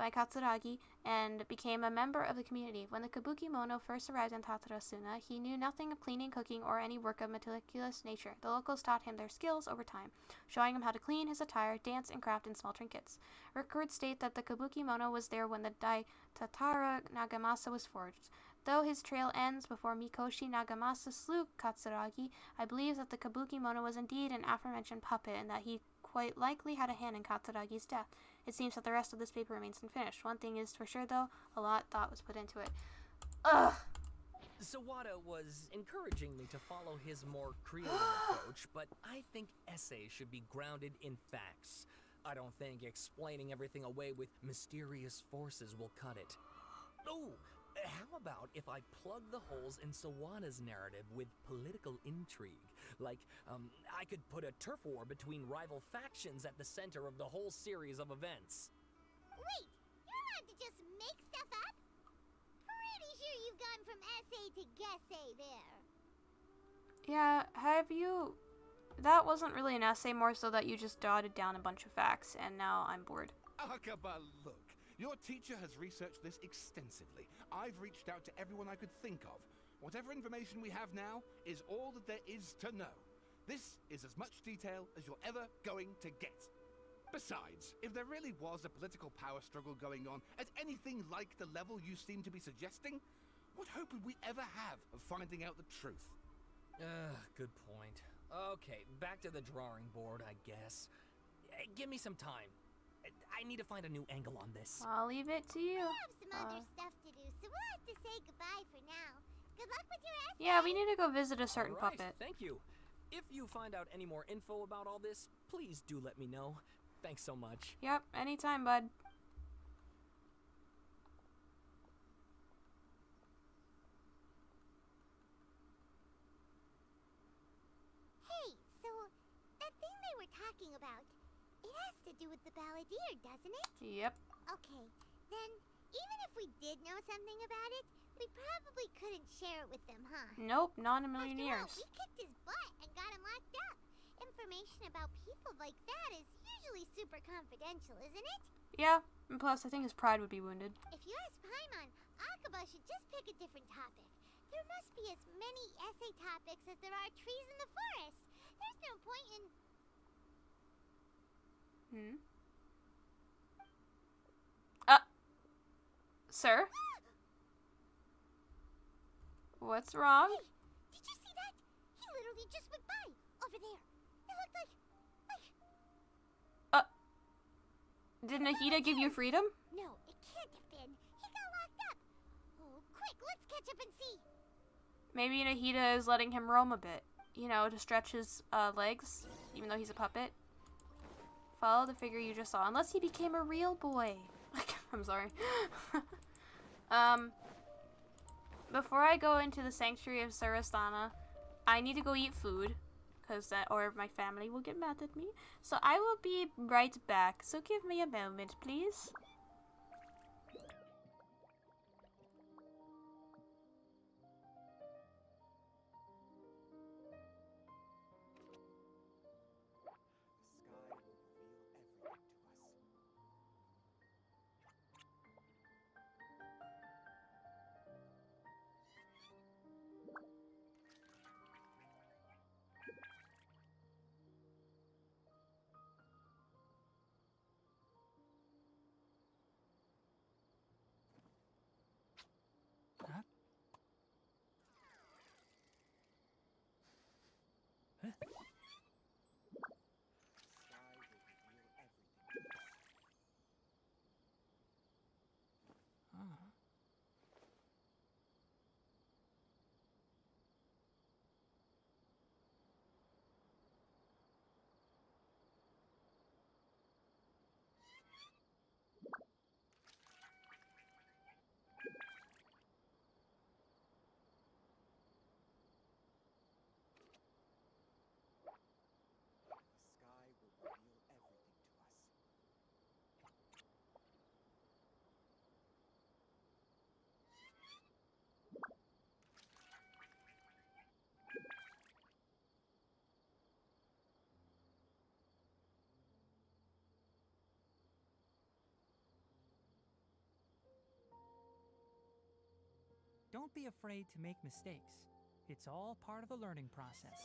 Katsuragi and became a member of the community. When the Kabuki Mono first arrived in Tatarasuna, he knew nothing of cleaning, cooking, or any work of meticulous nature. The locals taught him their skills over time, showing him how to clean his attire, dance, and craft in small trinkets. Records state that the Kabuki Mono was there when the Daitatara Nagamasa was forged. Though his trail ends before Mikoshi Nagamasa slew Katsuragi, I believe that the Kabuki Mono was indeed an aforementioned puppet and that he quite likely had a hand in Katsuragi's death. It seems that the rest of this paper remains unfinished. One thing is for sure, though, a lot of thought was put into it. Ugh! Sawada was encouraging me to follow his more creative approach, but I think essays should be grounded in facts. I don't think explaining everything away with mysterious forces will cut it. Oh, how about if I plug the holes in Sawada's narrative with political intrigue? Like, I could put a turf war between rival factions at the center of the whole series of events. Wait, you're allowed to just make stuff up? Pretty sure you've gone from essay to guessay there. Yeah, have you... That wasn't really an essay, more so that you just dotted down a bunch of facts, and now I'm bored. Akaba, look. Your teacher has researched this extensively. I've reached out to everyone I could think of. Whatever information we have now is all that there is to know. This is as much detail as you're ever going to get. Besides, if there really was a political power struggle going on at anything like the level you seem to be suggesting, what hope would we ever have of finding out the truth? Good point. Okay, back to the drawing board, I guess. Give me some time. I need to find a new angle on this. I'll leave it to you. We have some other stuff to do, so we'll have to say goodbye for now. Good luck with your essay. Yeah, we need to go visit a certain All right, puppet. Thank you. If you find out any more info about all this, please do let me know. Thanks so much. Yep, anytime, bud. Hey, so that thing they were talking about, it has to do with the balladeer, doesn't it? Yep. Okay, then even if we did know something about it, we probably couldn't share it with them, huh? Nope, not in a million After all, years. we kicked his butt and got him locked up. Information about people like that is usually super confidential, isn't it? Yeah, and plus I think his pride would be wounded. If you ask Paimon, Akaba should just pick a different topic. There must be as many essay topics as there are trees in the forest. There's no point in... Sir? What's wrong? Hey, did you see that? He literally just went by, over there. It looked like... Did Nahida give you freedom? No, it can't have been. He got locked up. Oh, quick, let's catch up and see. Maybe Nahida is letting him roam a bit. You know, to stretch his legs, even though he's a puppet. Follow the figure you just saw, unless he became a real boy. I'm sorry. Before I go into the sanctuary of Sarasthana, I need to go eat food, or my family will get mad at me. So I will be right back. So give me a moment, please. Don't be afraid to make mistakes. It's all part of the learning process.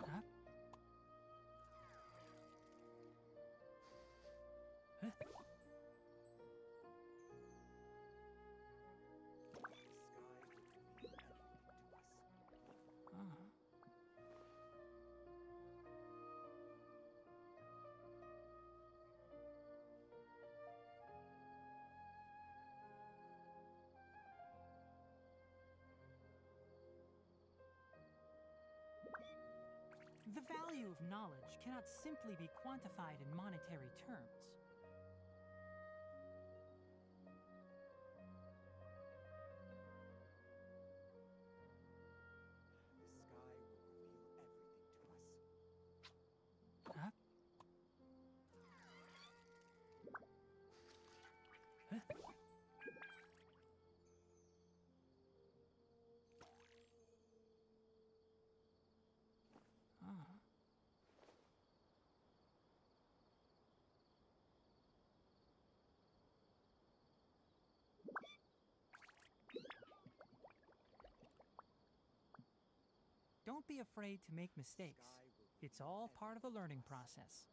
Huh? Huh? The value of knowledge cannot simply be quantified in monetary terms. Huh? Huh? Don't be afraid to make mistakes. It's all part of the learning process.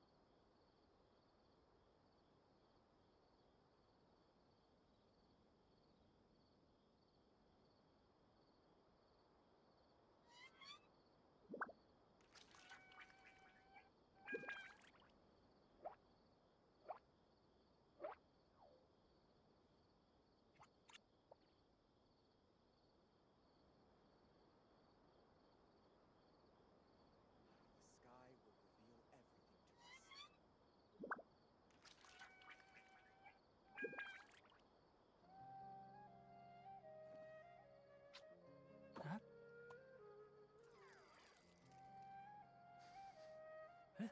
Huh? Huh?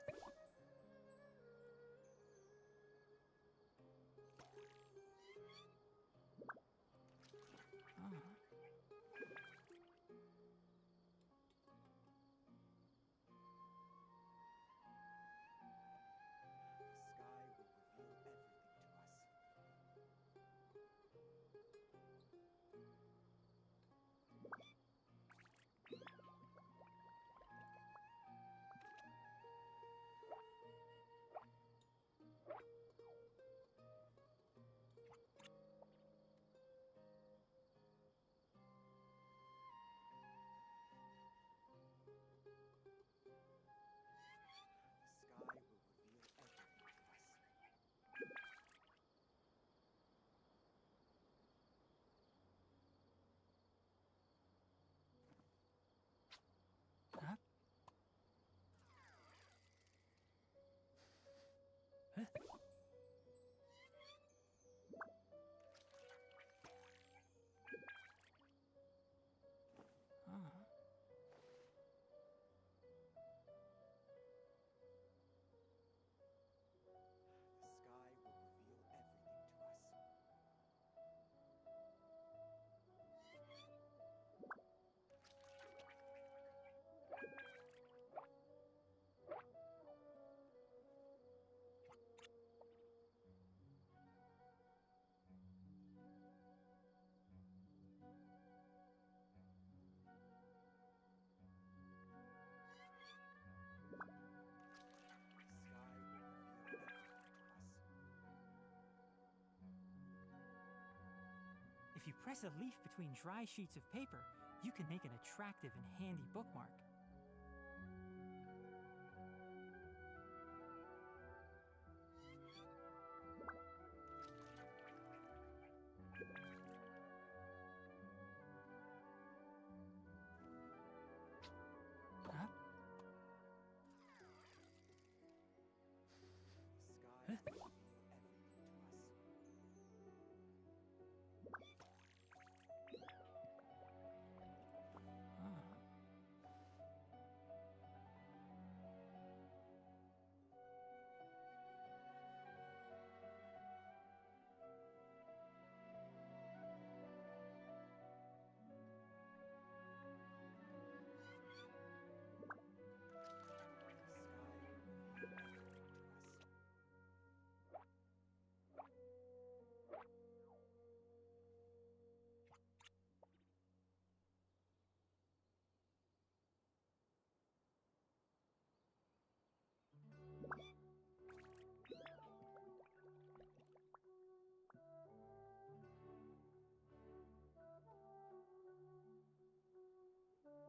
Huh? Huh? If you press a leaf between dry sheets of paper, you can make an attractive and handy bookmark.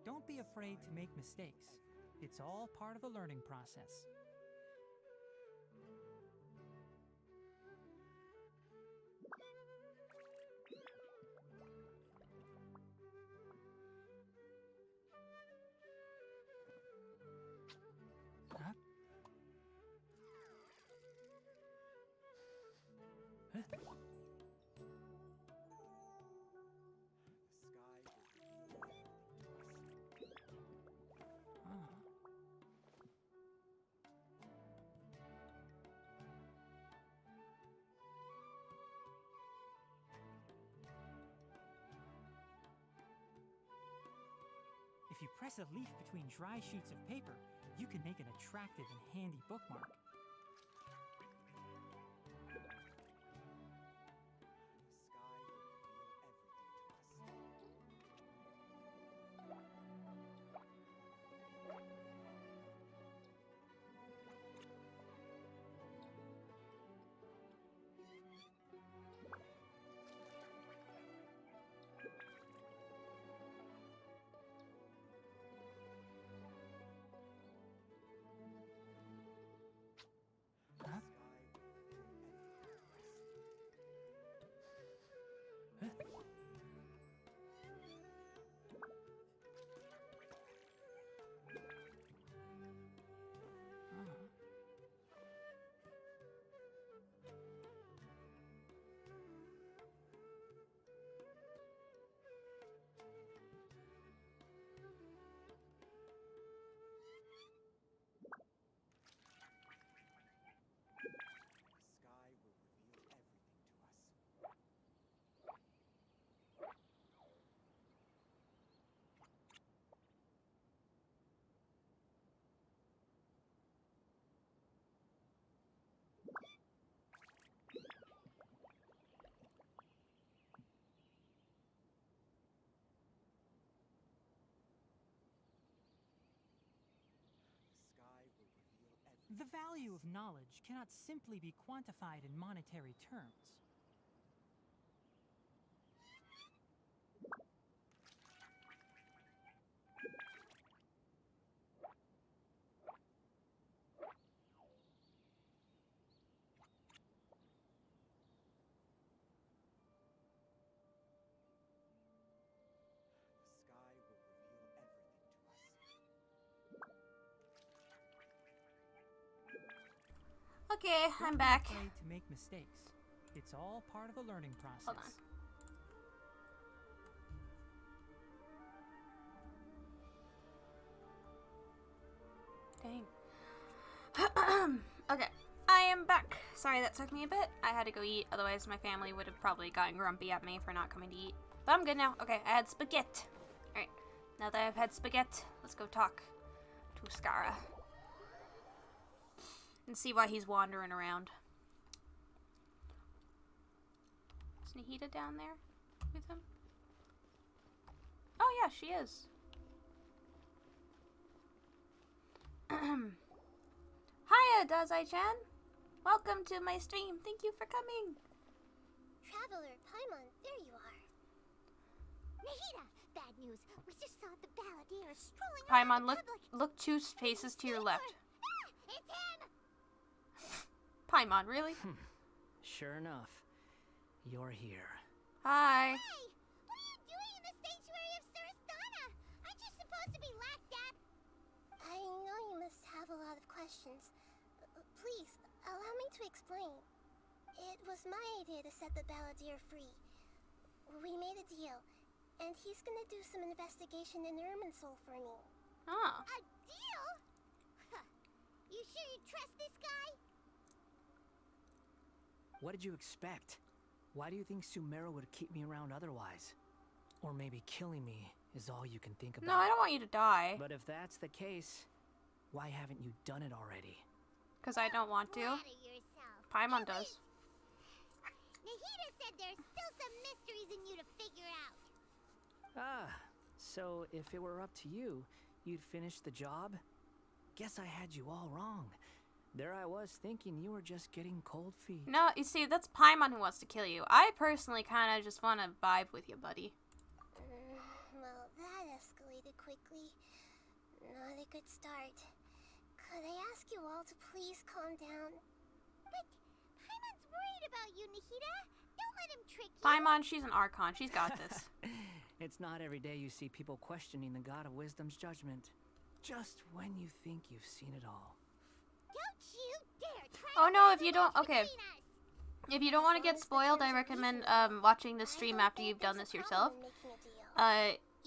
Don't be afraid to make mistakes. It's all part of the learning process. Huh? Huh? If you press a leaf between dry sheets of paper, you can make an attractive and handy bookmark. Huh? Huh? The value of knowledge cannot simply be quantified in monetary terms. Okay, I'm Don't be back. afraid to make mistakes. It's all part of the learning process. Hold on. Dang. Okay, I am back. Sorry that took me a bit. I had to go eat, otherwise my family would have probably gotten grumpy at me for not coming to eat. But I'm good now. Okay, I had spaghetti. Alright, now that I've had spaghetti, let's go talk to Scara. And see why he's wandering around. Is Nahida down there with him? Oh yeah, she is. Hiya, Dazai-chan. Welcome to my stream. Thank you for coming. Traveler, Paimon, there you are. Nahida, bad news. We just saw the balladeer strolling around Paimon, the look public. 2 spaces to your left. Ah, it's him! Paimon, really? Sure enough, you're here. Hi. Hey, what are you doing in the sanctuary of Surasthana? Aren't you supposed to be laughed at? I know you must have a lot of questions. Please, allow me to explain. It was my idea to set the balladeer free. We made a deal, and he's gonna do some investigation in Irminsul for me. Oh. A deal? Huh. You sure you trust this guy? What did you expect? Why do you think Sumero would keep me around otherwise? Or maybe killing me is all you can think about. No, I don't want you to die. But if that's the case, why haven't you done it already? Because I don't want to. Flatter yourself. Paimon Anyways, does. Nahida said there's still some mysteries in you to figure out. Ah, so if it were up to you, you'd finish the job? Guess I had you all wrong. There I was thinking you were just getting cold feet. No, you see, that's Paimon who wants to kill you. I personally kind of just want to vibe with you, buddy. Well, that escalated started quickly. Not a good start. Could I ask you all to please calm down? But Paimon's worried about you, Nahida. Don't let him trick you. Paimon, she's an Archon. She's got this. It's not every day you see people questioning the God of Wisdom's judgment. Just when you think you've seen it all. Don't you dare try Oh to no, put if you the don't... wedge Okay. between us. If you don't want to get spoiled, I recommend watching the stream after you've done this yourself.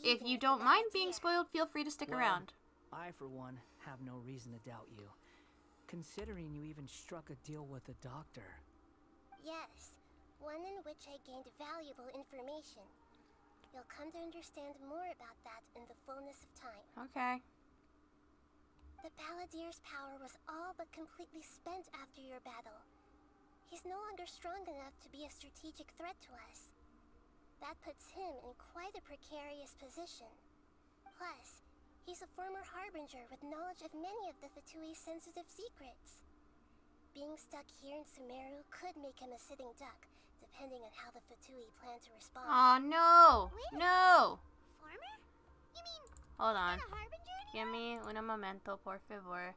If you don't mind being spoiled, feel free to stick Well, around. I, for one, have no reason to doubt you. Considering you even struck a deal with the doctor. Yes, one in which I gained valuable information. You'll come to understand more about that in the fullness of time. Okay. The Balladeer's power was all but completely spent after your battle. He's no longer strong enough to be a strategic threat to us. That puts him in quite a precarious position. Plus, he's a former Harbinger with knowledge of many of the Fatui's sensitive secrets. Being stuck here in Sumeru could make him a sitting duck, depending on how the Fatui plan to respond. Oh no! No! Farmer? You mean Hold on. a harbinger? Give me un momento, por favor.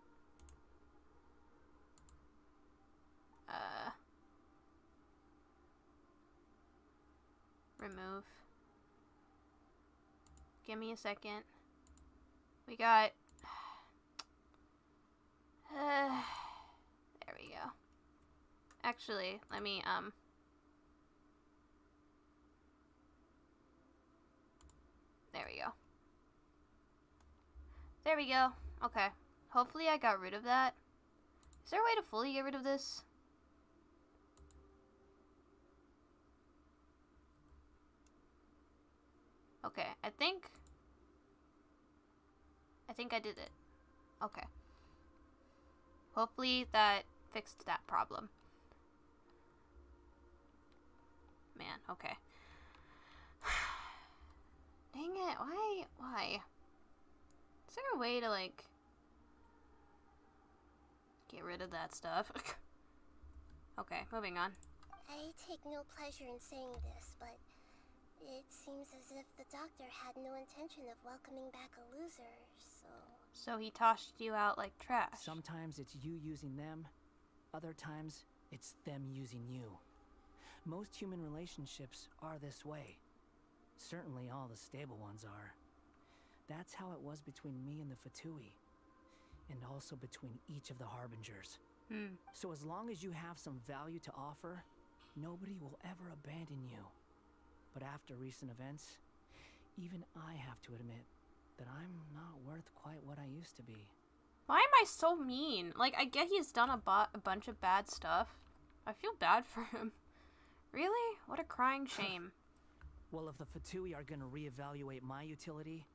Remove. Give me a second. We got... there we go. Actually, let me, there we go. There we go. Okay. Hopefully I got rid of that. Is there a way to fully get rid of this? Okay, I think I did it. Okay. Hopefully that fixed that problem. Man, okay. Dang it, why? Is there a way to, like, get rid of that stuff? Okay, moving on. I take no pleasure in saying this, but it seems as if the doctor had no intention of welcoming back a loser, so... So he tossed you out like trash. Sometimes it's you using them, other times it's them using you. Most human relationships are this way. Certainly all the stable ones are. That's how it was between me and the Fatui, and also between each of the Harbingers. So as long as you have some value to offer, nobody will ever abandon you. But after recent events, even I have to admit that I'm not worth quite what I used to be. Why am I so mean? Like, I get he's done a bunch of bad stuff. I feel bad for him. Really? What a crying shame. Well, if the Fatui are gonna reevaluate my utility,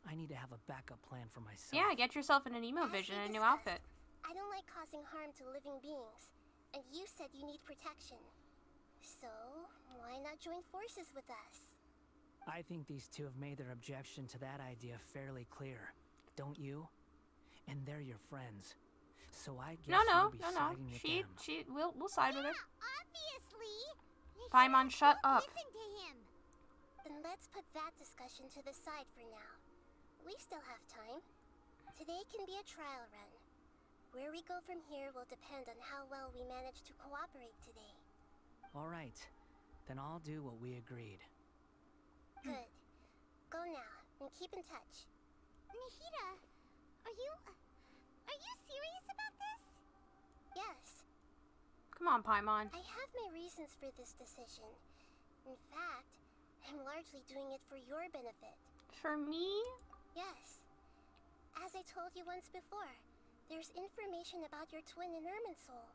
I need to have a backup plan for myself. Yeah, get yourself an emo As vision we and a new discussed, outfit. I don't like causing harm to living beings, and you said you need protection. So, why not join forces with us? I think these two have made their objection to that idea fairly clear, don't you? And they're your friends, so I guess you'll be siding with them. We'll side with her. Obviously. Paimon, shut Don't up. Listen to him. Then let's put that discussion to the side for now. We still have time. Today can be a trial run. Where we go from here will depend on how well we manage to cooperate today. All right, then I'll do what we agreed. Good. Go now, and keep in touch. Nahida, are you serious about this? Yes, Come on, Paimon. I have my reasons for this decision. In fact, I'm largely doing it for your benefit. For me? Yes. As I told you once before, there's information about your twin in Irminsul.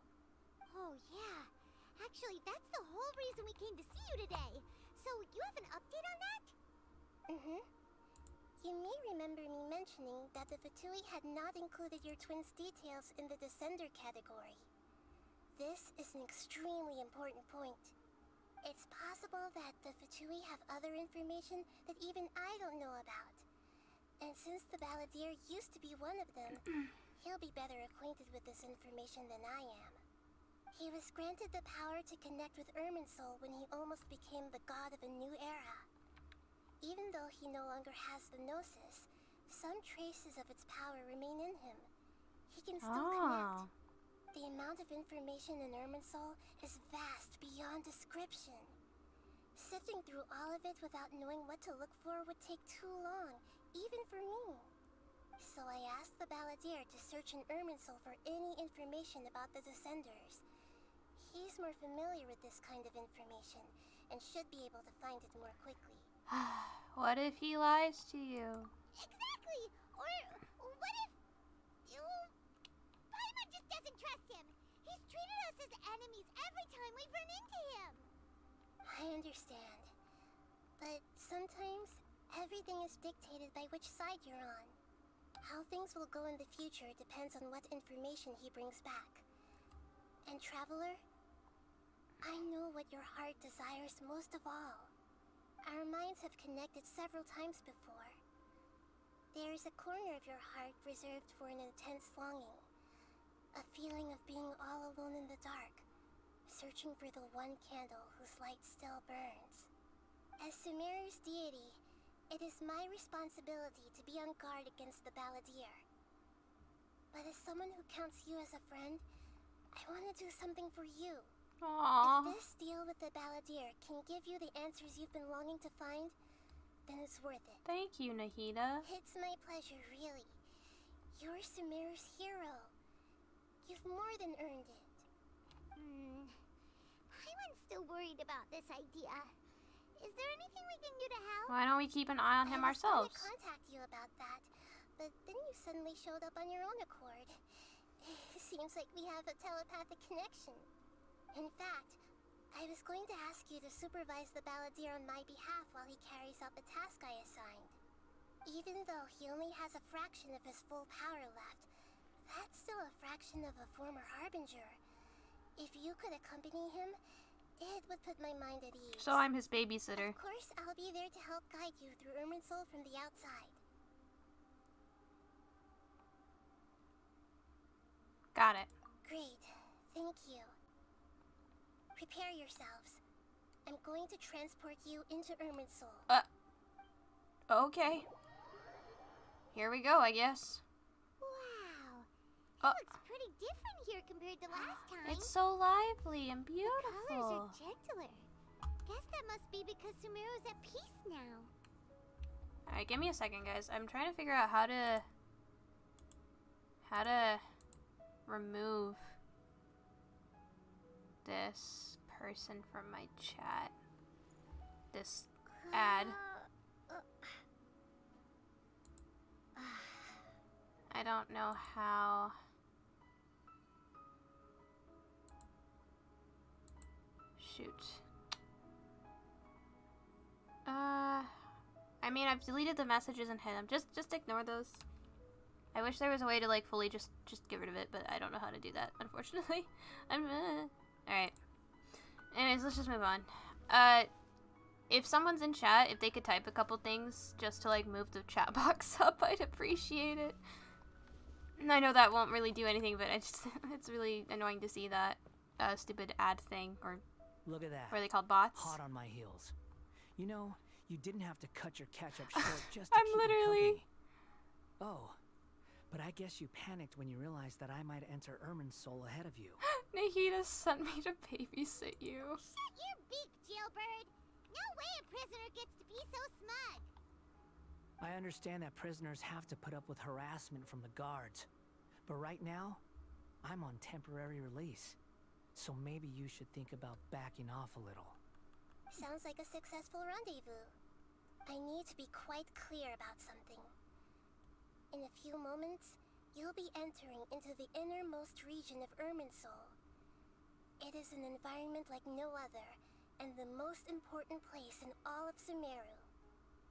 Oh yeah. Actually, that's the whole reason we came to see you today. So, you have an update on that? Mm-hmm. You may remember me mentioning that the Fatui had not included your twin's details in the Descender category. This is an extremely important point. It's possible that the Fatui have other information that even I don't know about. And since the Balladeer used to be one of them, he'll be better acquainted with this information than I am. He was granted the power to connect with Irminsul when he almost became the god of a new era. Even though he no longer has the Gnosis, some traces of its power remain in him. He can still connect. The amount of information in Irminsul is vast beyond description. Sifting through all of it without knowing what to look for would take too long, even for me. So I asked the Balladeer to search in Irminsul for any information about the Descenders. He's more familiar with this kind of information, and should be able to find it more quickly. What if he lies to you? Exactly! Or what if... Paimon just doesn't trust him. He's treated us as enemies every time we've run into him. I understand. But sometimes, everything is dictated by which side you're on. How things will go in the future depends on what information he brings back. And Traveler, I know what your heart desires most of all. Our minds have connected several times before. There is a corner of your heart reserved for an intense longing. A feeling of being all alone in the dark, searching for the one candle whose light still burns. As Sumeru's deity, it is my responsibility to be on guard against the Balladeer. But as someone who counts you as a friend, I want to do something for you. Aww. If this deal with the Balladeer can give you the answers you've been longing to find, then it's worth it. Thank you, Nahida. It's my pleasure, really. You're Sumeru's hero. You've more than earned it. Paimon's still worried about this idea. Is there anything we can do to help? Why don't we keep an eye on him I was going ourselves? to contact you about that, but then you suddenly showed up on your own accord. Seems like we have a telepathic connection. In fact, I was going to ask you to supervise the Balladeer on my behalf while he carries out the task I assigned. Even though he only has a fraction of his full power left, that's still a fraction of a former Harbinger. If you could accompany him, it would put my mind at ease. So I'm his babysitter. Of course, I'll be there to help guide you through Irminsul from the outside. Got it. Great. Thank you. Prepare yourselves. I'm going to transport you into Irminsul. Okay. Here we go, I guess. Wow. It looks pretty different here compared to last time. It's so lively and The beautiful. colors are gentler. Guess that must be because Sumeru's at peace now. Alright, give me a second, guys. I'm trying to figure out how to remove this person from my chat. This ad. I don't know how. Shoot. I mean, I've deleted the messages and hid them. Just ignore those. I wish there was a way to like fully just get rid of it, but I don't know how to do that, unfortunately. Alright. Anyways, let's just move on. If someone's in chat, if they could type a couple things just to like move the chat box up, I'd appreciate it. I know that won't really do anything, but it's really annoying to see that stupid ad thing, or Look at that. what are they called, bots? Hot on my heels. You know, you didn't have to cut your catch-up short just to I'm keep me literally- company. Oh, but I guess you panicked when you realized that I might enter Irminsul ahead of you. Nahida sent me to babysit you. Shut your beak, jailbird. No way a prisoner gets to be so smug. I understand that prisoners have to put up with harassment from the guards, but right now, I'm on temporary release. So maybe you should think about backing off a little. Sounds like a successful rendezvous. I need to be quite clear about something. In a few moments, you'll be entering into the innermost region of Irminsul. It is an environment like no other, and the most important place in all of Sumeru.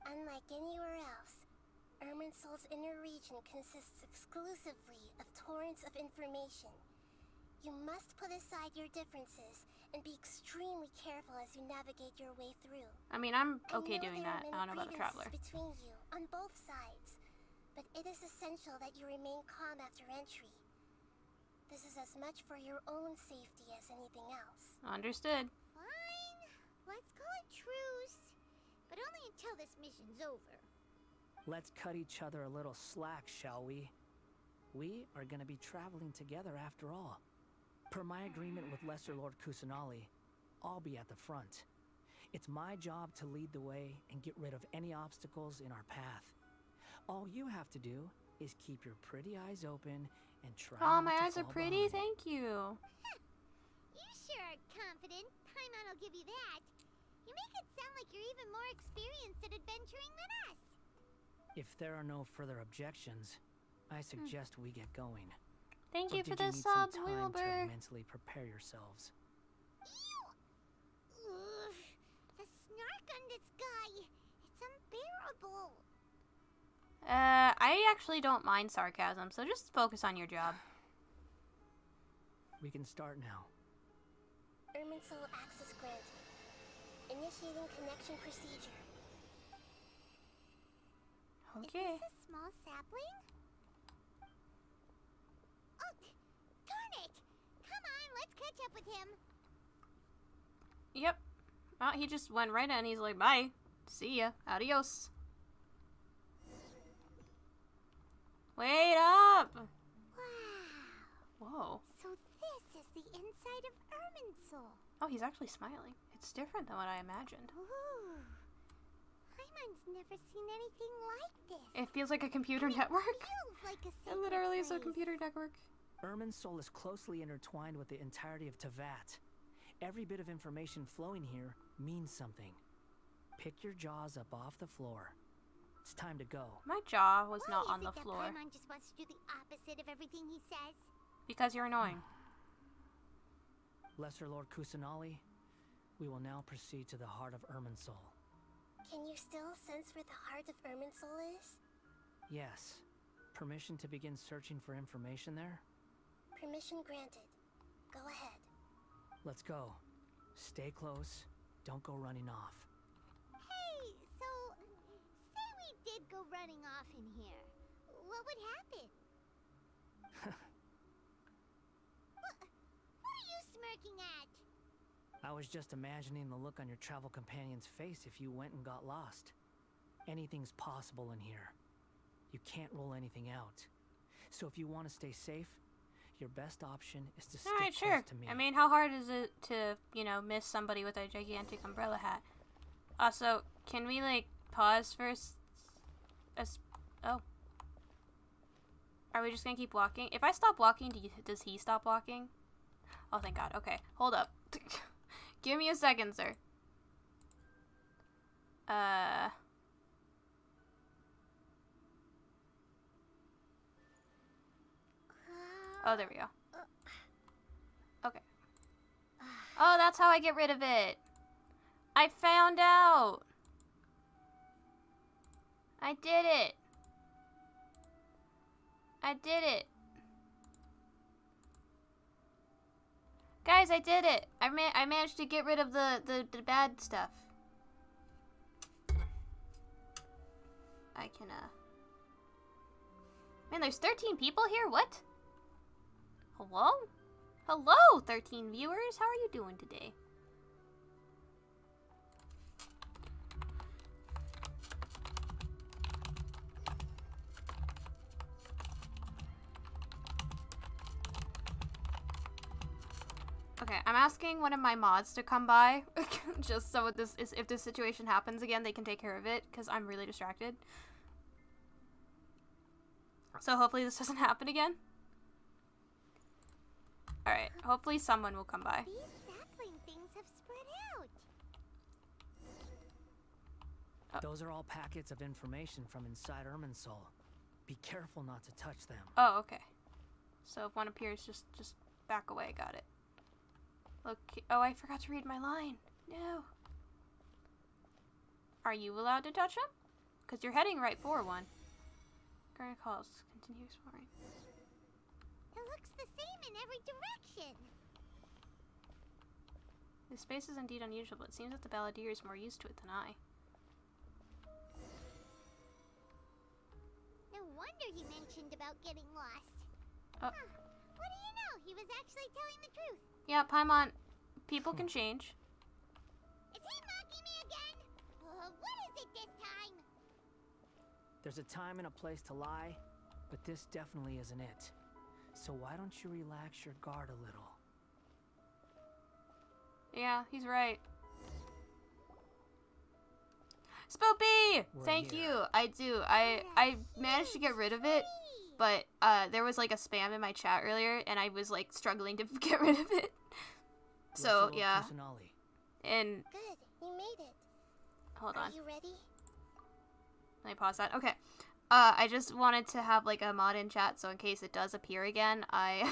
Unlike anywhere else, Irminsul's inner region consists exclusively of torrents of information. You must put aside your differences and be extremely careful as you navigate your way through. I mean, I'm okay I know doing there that. are I don't know about a many traveler. grievances between you on both sides, but it is essential that you remain calm after entry. This is as much for your own safety as anything else. Understood. Fine. Let's call it truce. But but only until this mission's over. Let's cut each other a little slack, shall we? We are gonna be traveling together after all. Per my agreement with Lesser Lord Kusanali, I'll be at the front. It's my job to lead the way and get rid of any obstacles in our path. All you have to do is keep your pretty eyes open and try Oh, not my to eyes are fall pretty. behind. Thank you. You sure are confident. Paimon will give you that. You make it sound like you're even more experienced at adventuring than us. If there are no further objections, I suggest we get going. Thank Or you for did the need subs, some time Wilbur. to mentally prepare yourselves? Ew! Ugh, the snark on this guy. It's unbearable. I actually don't mind sarcasm, so just focus on your job. We can start now. Irminsul access granted. Initiating connection procedure. Okay. Is this a small sapling? Oh, darn it! Come on, let's catch up with him. Yep. Well, he just went right in. He's like, bye. See ya. Adios. Wait up! Wow. Whoa. So this is the inside of Irminsul. Oh, he's actually smiling. It's different than what I imagined. Ooh. Paimon's never seen anything like this. It feels like a computer And network. It feels like a It sacred literally is a place. computer network. Irminsul is closely intertwined with the entirety of Tevat. Every bit of information flowing here means something. Pick your jaws up off the floor. It's time to go. My jaw was Why not is on it the that floor. Paimon just wants to do the opposite of everything he says? Because you're annoying. Lesser Lord Kusanali, we will now proceed to the heart of Irminsul. Can you still sense where the heart of Irminsul is? Yes. Permission to begin searching for information there? Permission granted. Go ahead. Let's go. Stay close. Don't go running off. Hey, so say we did go running off in here. What would happen? What are you smirking at? I was just imagining the look on your travel companion's face if you went and got lost. Anything's possible in here. You can't rule anything out. So if you want to stay safe, your best option is to stick Alright, close sure. to me. I mean, how hard is it to, you know, miss somebody with a gigantic umbrella hat? Also, can we, like, pause first? Oh. Are we just gonna keep walking? If I stop walking, does he stop walking? Oh, thank God. Okay, hold up. Give me a second, sir. Oh, there we go. Okay. Oh, that's how I get rid of it. I found out. I did it. I did it. Guys, I did it. I managed to get rid of the bad stuff. I can, Man, there's 13 people here? What? Hello? Hello, 13 viewers. How are you doing today? Okay, I'm asking one of my mods to come by, just so if this situation happens again, they can take care of it, because I'm really distracted. So hopefully this doesn't happen again. Alright, hopefully someone will come by. These sapling things have spread out. Oh. Those are all packets of information from inside Irminsul. Be careful not to touch them. Oh, okay. So if one appears, just back away. Got it. Okay. Oh, I forgot to read my line. No. Are you allowed to touch them? Because you're heading right for one. Current calls. Continue exploring. It looks the same in every direction. This space is indeed unusual, but it seems that the balladeer is more used to it than I. No wonder he mentioned about getting lost. Oh. Huh. What do you know? He was actually telling the truth. Yeah, Paimon, people can change. Is he mocking me again? Well, what is it this time? There's a time and a place to lie, but this definitely isn't it. So why don't you relax your guard a little? Yeah, he's right. Spoopy! We're Thank here. you. I do. I managed to get rid of it, but there was like a spam in my chat earlier, and I was like struggling to get rid of it. So Russell yeah, Kusanali. and Good, you made it. hold Are on. you ready? Let me pause that. Okay. I just wanted to have like a mod in chat, so in case it does appear again, I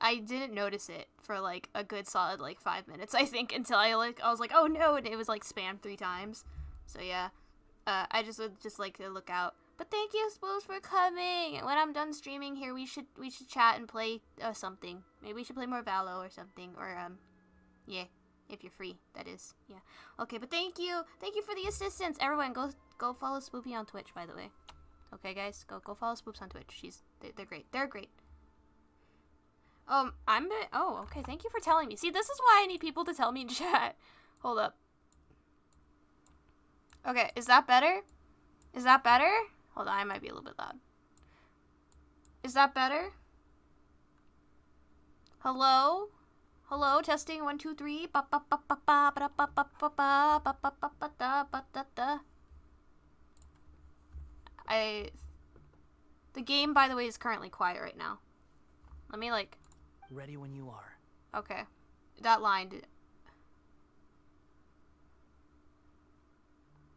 didn't notice it for like a good solid like 5 minutes, I think, until I was like, oh no, and it was like spammed 3 times. So yeah, I just would just like to look out. But thank you, Spoops, for coming. When I'm done streaming here, we should chat and play something. Maybe we should play more Valo or something, or yeah. If you're free, that is. Yeah. Okay, but thank you. Thank you for the assistance. Everyone, go follow Spoopy on Twitch, by the way. Okay, guys? Go follow Spoops on Twitch. They're great. They're great. Oh, okay. Thank you for telling me. See, this is why I need people to tell me in chat. Hold up. Okay, is that better? Is that better? Hold on, I might be a little bit loud. Is that better? Hello? Hello, testing 1 2 3. The game, by the way, is currently quiet right now. Let me like. Ready when you are. Okay, that line.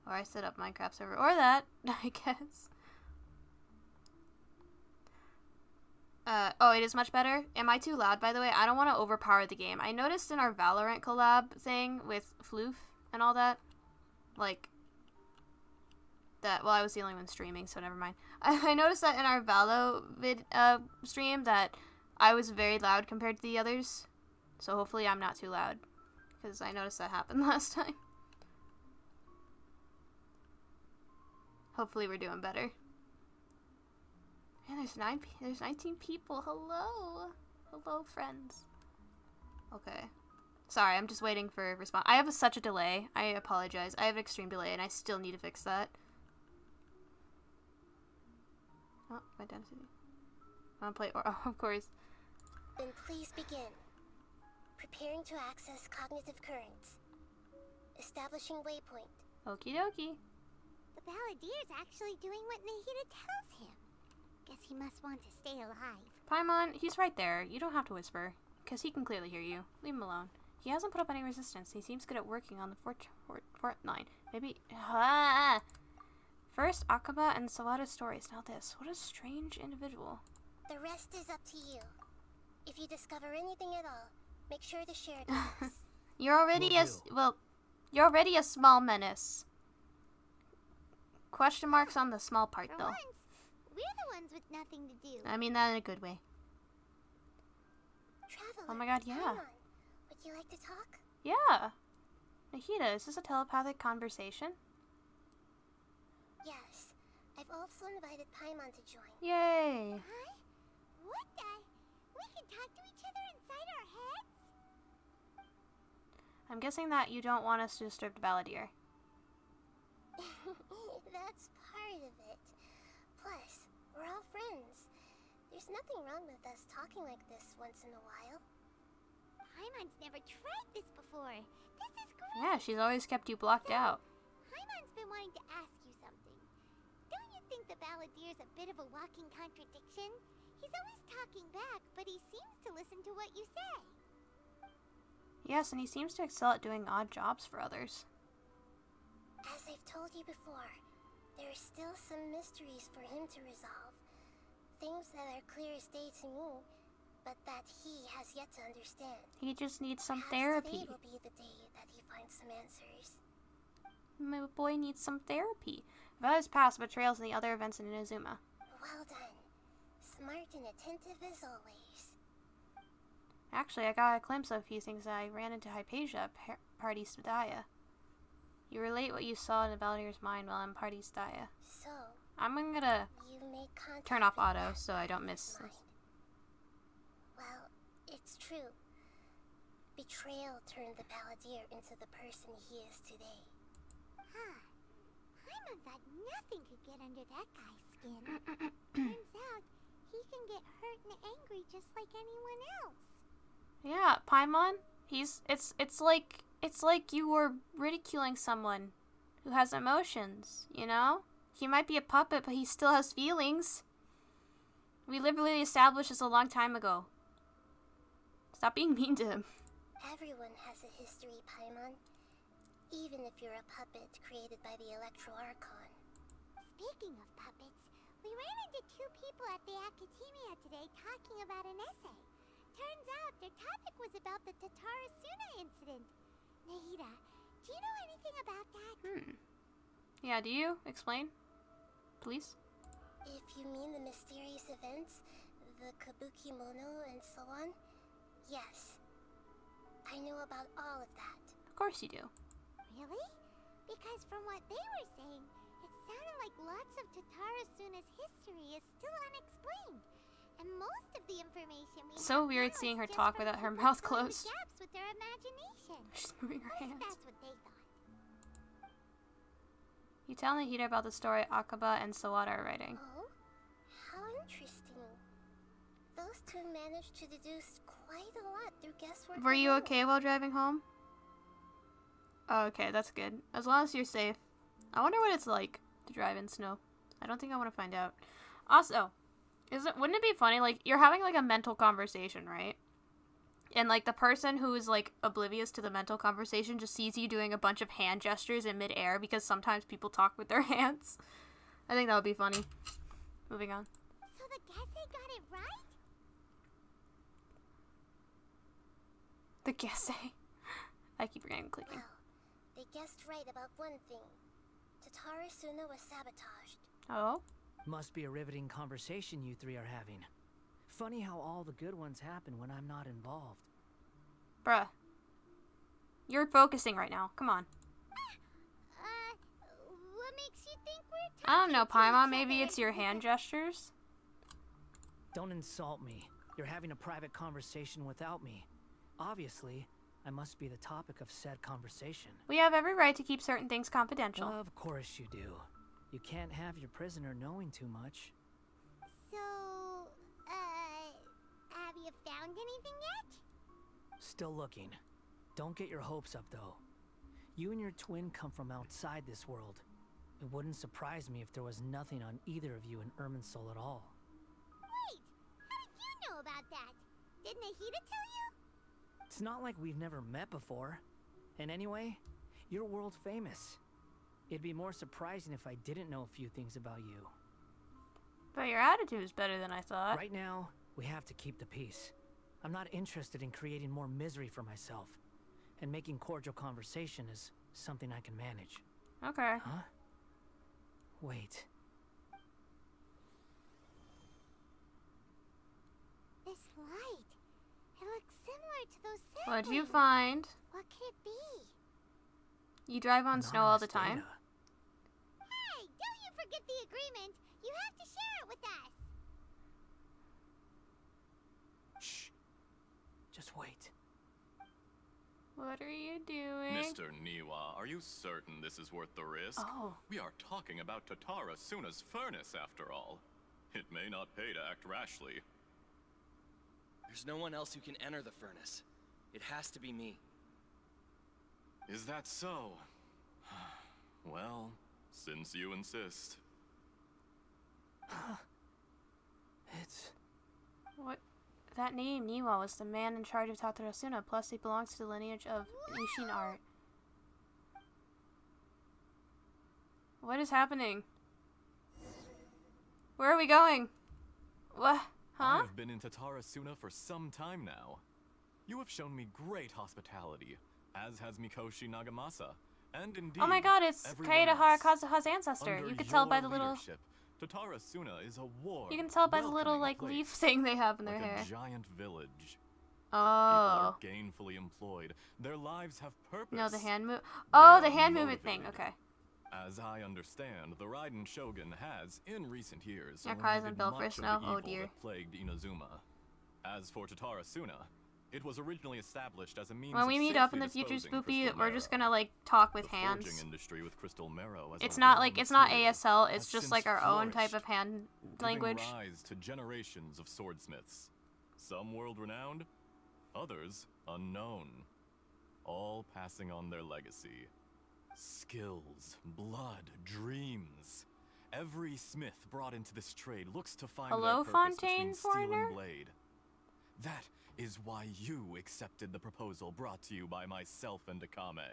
Or I set up Minecraft server, or that I guess. Oh, it is much better? Am I too loud, by the way? I don't want to overpower the game. I noticed in our Valorant collab thing with Floof and all that, like, that, well, I was the only one streaming, so never mind. I noticed that in our Valo stream that I was very loud compared to the others, so hopefully I'm not too loud, because I noticed that happened last time. Hopefully we're doing better. Man, there's 19 people. Hello. Hello, friends. Okay. Sorry, I'm just waiting for a response. I have such a delay. I apologize. I have an extreme delay, and I still need to fix that. Oh, my density. I want to play, oh, of course. Then please begin. Preparing to access cognitive currents. Establishing waypoint. Okie dokie. The Balladeer's actually doing what Nahida tells him. Guess he must want to stay alive. Paimon, he's right there. You don't have to whisper, because he can clearly hear you. Leave him alone. He hasn't put up any resistance. He seems good at working on the fort line. Maybe... First, Akaba and Sawada's stories. Now this. What a strange individual. The rest is up to you. If you discover anything at all, make sure to share it with us. You're already you're already a small menace. Question marks on the small part, For though. once, we're the ones with nothing to do. I mean that in a good way. Traveler, Oh my god, yeah. come on. Would you like to talk? Yeah. Nahida, is this a telepathic conversation? Yes. I've also invited Paimon to join. Yay. Huh? What the? We can talk to each other inside our heads? I'm guessing that you don't want us to disturb the Balladeer. That's part of it. Plus, we're all friends. There's nothing wrong with us talking like this once in a while. Paimon's never tried this before. This is great. Yeah, she's always kept you blocked out. Paimon's been wanting to ask you something. Don't you think the Balladeer's a bit of a walking contradiction? He's always talking back, but he seems to listen to what you say. Yes, and he seems to excel at doing odd jobs for others. As I've told you before, there are still some mysteries for him to resolve. Things that are clear as day to me, but that he has yet to understand. He just needs some Perhaps therapy. today will be the day that he finds some answers. My boy needs some therapy. Valley's past betrayals and the other events in Inazuma. Well done. Smart and attentive as always. Actually, I got a glimpse of a few things that I ran into Hypatia at Party Staya. You relate what you saw in the Balladeer's mind while in Party Staya. So, I'm gonna you made contact turn off with auto that so I don't miss mind. this. Well, it's true. Betrayal turned the Balladeer into the person he is today. Huh. Paimon thought nothing could get under that guy's skin. Turns out, he can get hurt and angry just like anyone else. Yeah, Paimon, it's like you were ridiculing someone who has emotions, you know? He might be a puppet, but he still has feelings. We literally established this a long time ago. Stop being mean to him. Everyone has a history, Paimon. Even if you're a puppet created by the Electro Archon. Speaking of puppets, we ran into two people at the Academia today talking about an essay. Turns out their topic was about the Tatarasuna incident. Nahida, do you know anything about that? Yeah, do you? Explain. Please? If you mean the mysterious events, the Kabuki Mono and so on, yes. I know about all of that. Of course you do. Really? Because from what they were saying, it sounded like lots of Tatarasuna's history is still unexplained. And most of the information we So have weird now seeing is her just talk from without her people mouth filling the closed. gaps with their imagination. She's moving her At least hands. that's what they thought. You tell Nahida about the story Akaba and Sawada are writing. Oh? How interesting. Those two managed to deduce quite a lot through guesswork. Were you alone. okay while driving home? Oh, okay, that's good. As long as you're safe. I wonder what it's like to drive in snow. I don't think I want to find out. Also, wouldn't it be funny, like, you're having, like, a mental conversation, right? And, like, the person who is, like, oblivious to the mental conversation just sees you doing a bunch of hand gestures in midair because sometimes people talk with their hands. I think that would be funny. Moving on. So the Gese got it right? The Gese. I keep forgetting clicking. Well, they guessed right about one thing. Tatarasuna was sabotaged. Oh? Must be a riveting conversation you three are having. Funny how all the good ones happen when I'm not involved. Bruh. You're focusing right now. Come on. What makes you think we're I don't know, talking to Paimon. each Maybe other? it's your hand gestures? Don't insult me. You're having a private conversation without me. Obviously, I must be the topic of said conversation. We have every right to keep certain things confidential. Of course you do. You can't have your prisoner knowing too much. So, have you found anything yet? Still looking. Don't get your hopes up, though. You and your twin come from outside this world. It wouldn't surprise me if there was nothing on either of you in Irminsul at all. Wait, how did you know about that? Did Nahida tell you? It's not like we've never met before. And anyway, you're world famous. It'd be more surprising if I didn't know a few things about you. But your attitude is better than I thought. Right now, we have to keep the peace. I'm not interested in creating more misery for myself. And making cordial conversation is something I can manage. Okay. Huh? Wait. This light. It looks similar to those saplings. What'd you find? What could it be? You drive on snow all the Anonymous time? data. Hey, don't you forget the agreement. You have to share it with us. Shh. Just wait. What are you doing? Mr. Niwa, are you certain this is worth the risk? Oh. We are talking about Tatarasuna's furnace, after all. It may not pay to act rashly. There's no one else who can enter the furnace. It has to be me. Is that so? Well, since you insist. It's... What? That name, Niwa, was the man in charge of Tatarasuna, plus he belongs to the lineage of Ishin art. What is happening? Where are we going? What? I Huh? have been in Tatarasuna for some time now. You have shown me great hospitality, as has Mikoshi Nagamasa, and indeed Oh my god, it's everyone Kaeda else. Harakazuha's ancestor. Under You can tell by your the little... leadership, Tatarasuna is a warm, You can tell by the little, welcoming like, place, leaf thing they have in their like hair. a giant village. People Oh. are gainfully employed. Their lives have purpose. No, the hand move... They Oh, the are hand movement thing. motivated. Okay. As I understand, the Raiden Shogun has, in recent years, Yeah, Kai's and eliminated Bill much first of now. the Oh, evil dear. that plagued Inazuma. As for Tatarasuna, It was originally established as a means When of we meet up in safely the future, disposing Spoopy, crystal we're just marrow. gonna like talk with The hands. forging industry with crystal marrow as It's a not raw like it's not material ASL. has It's just since like our own type of flourished, hand language. giving rise to generations of swordsmiths. Some world-renowned, others unknown, all passing on their legacy. Skills, blood, dreams. Every smith brought into this trade looks to find Hello, their purpose Fontaine between steel foreigner? and blade. That is why you accepted the proposal brought to you by myself and Akame.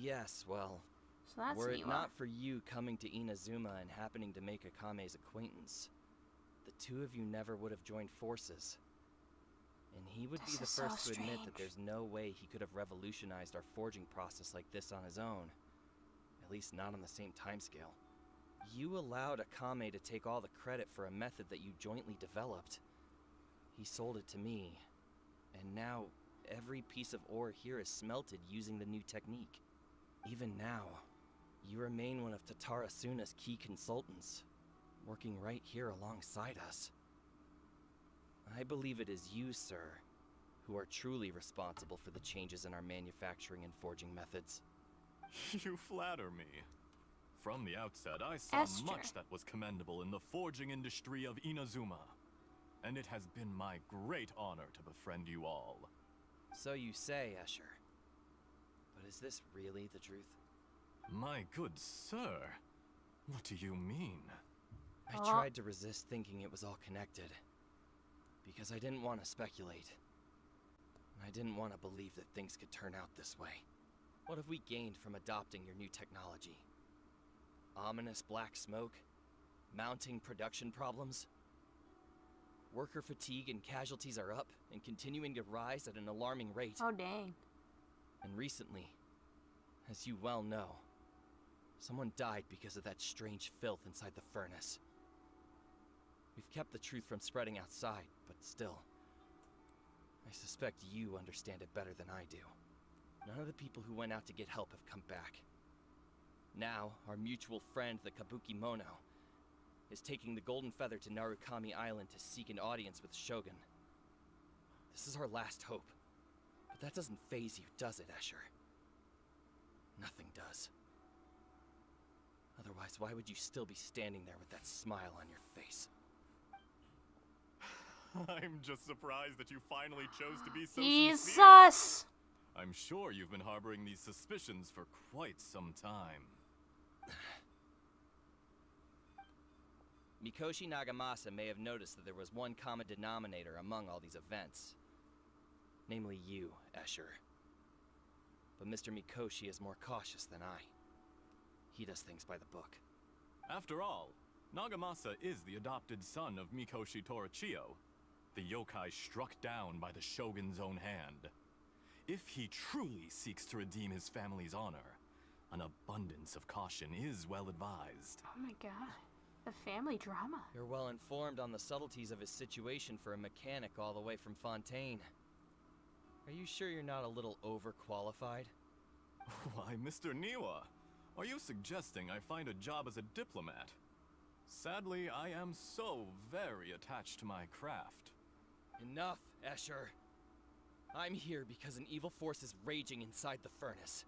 Yes, well, So that's were it Niwa. not for you coming to Inazuma and happening to make Akame's acquaintance, the two of you never would have joined forces. And he would be This the is so first to admit that strange. there's no way he could have revolutionized our forging process like this on his own. At least not on the same timescale. You allowed Akame to take all the credit for a method that you jointly developed. He sold it to me, and now every piece of ore here is smelted using the new technique. Even now, you remain one of Tatara Suna's key consultants, working right here alongside us. I believe it is you, sir, who are truly responsible for the changes in our manufacturing and forging methods. You flatter me. From the outset, I saw Esther. much that was commendable in the forging industry of Inazuma. And it has been my great honor to befriend you all. So you say, Escher. But is this really the truth? My good sir, what do you mean? I tried to resist thinking it was all connected. Because I didn't want to speculate. And I didn't want to believe that things could turn out this way. What have we gained from adopting your new technology? Ominous black smoke? Mounting production problems? Worker fatigue and casualties are up and continuing to rise at an alarming rate. Oh dang. And recently, as you well know, someone died because of that strange filth inside the furnace. We've kept the truth from spreading outside, but still, I suspect you understand it better than I do. None of the people who went out to get help have come back. Now, our mutual friend, the Kabuki Mono, is taking the Golden Feather to Narukami Island to seek an audience with Shogun. This is our last hope. But that doesn't faze you, does it, Escher? Nothing does. Otherwise, why would you still be standing there with that smile on your face? I'm just surprised that you finally chose to be so He's sincere. sus. I'm sure you've been harboring these suspicions for quite some time. Mikoshi Nagamasa may have noticed that there was one common denominator among all these events. Namely you, Escher. But Mr. Mikoshi is more cautious than I. He does things by the book. After all, Nagamasa is the adopted son of Mikoshi Torichio, the yokai struck down by the Shogun's own hand. If he truly seeks to redeem his family's honor, an abundance of caution is well advised. Oh my god. The family drama. You're well informed on the subtleties of his situation for a mechanic all the way from Fontaine. Are you sure you're not a little overqualified? Why, Mr. Niwa, are you suggesting I find a job as a diplomat? Sadly, I am so very attached to my craft. Enough, Escher. I'm here because an evil force is raging inside the furnace.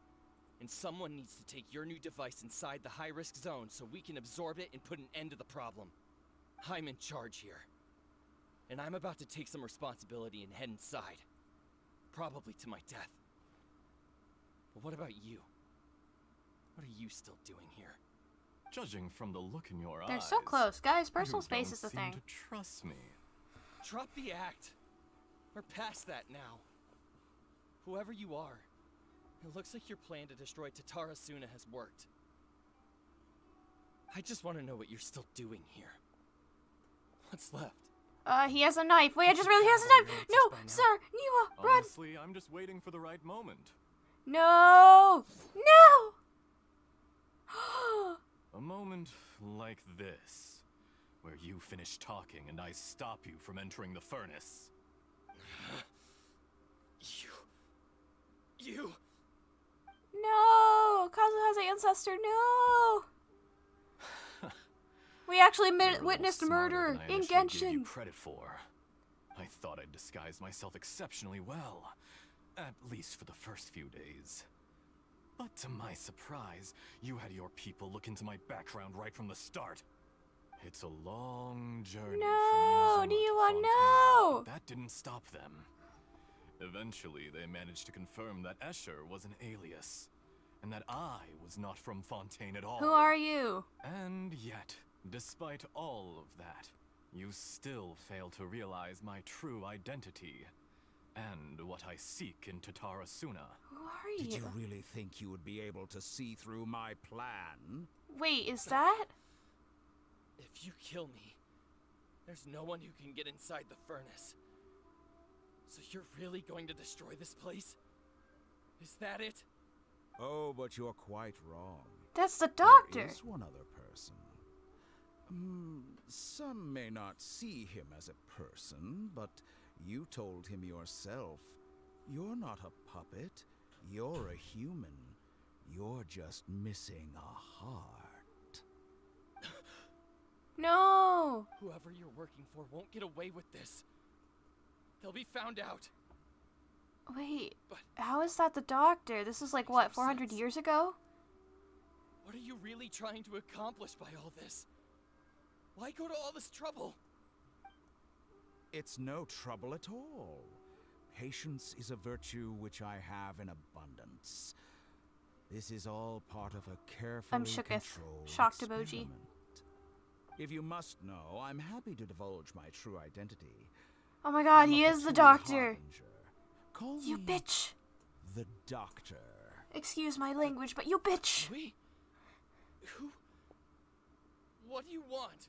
And someone needs to take your new device inside the high-risk zone so we can absorb it and put an end to the problem. I'm in charge here. And I'm about to take some responsibility and head inside. Probably to my death. But what about you? What are you still doing here? Judging from the look in your eyes, They're so close. Guys, personal you space don't is the seem thing. to trust me. Drop the act. We're past that now. Whoever you are, it looks like your plan to destroy Tatara Suna has worked. I just want to know what you're still doing here. What's left? He has a knife. Wait, I just realized he has a knife. No, sir, Niwa, run. Honestly, I'm just waiting for the right moment. No, no. A moment like this, where you finish talking and I stop you from entering the furnace. You... No, Kazu has an ancestor. No. We actually You're a little witnessed smarter murder than I in initially gave you Genshin. credit for. I thought I'd disguised myself exceptionally well, at least for the first few days. But to my surprise, you had your people look into my background right from the start. It's a long journey No, from Inazuma to Niwa, Fontaine, no! but that didn't stop them. Eventually, they managed to confirm that Escher was an alias, and that I was not from Fontaine at all. Who are you? And yet, despite all of that, you still fail to realize my true identity, and what I seek in Tatarasuna. Who are you? Did you really think you would be able to see through my plan? Wait, is that? If you kill me, there's no one who can get inside the furnace. So you're really going to destroy this place? Is that it? Oh, but you're quite wrong. That's the doctor. There is one other person. Some may not see him as a person, but you told him yourself. You're not a puppet. You're a human. You're just missing a heart. No. Whoever you're working for won't get away with this. They'll be found out. Wait, But how is that the doctor? This is like, what, Makes no 400 sense. years ago? what are you really trying to accomplish by all this? Why go to all this trouble? It's no trouble at all. Patience is a virtue which I have in abundance. This is all part of a carefully I'm shooketh. controlled Shocked emoji. experiment. If you must know, I'm happy to divulge my true identity. Oh my god, I'm he a is the paternal doctor. harbinger. Call You me bitch. the Doctor. Excuse my language, but you bitch. We? Who? What do you want?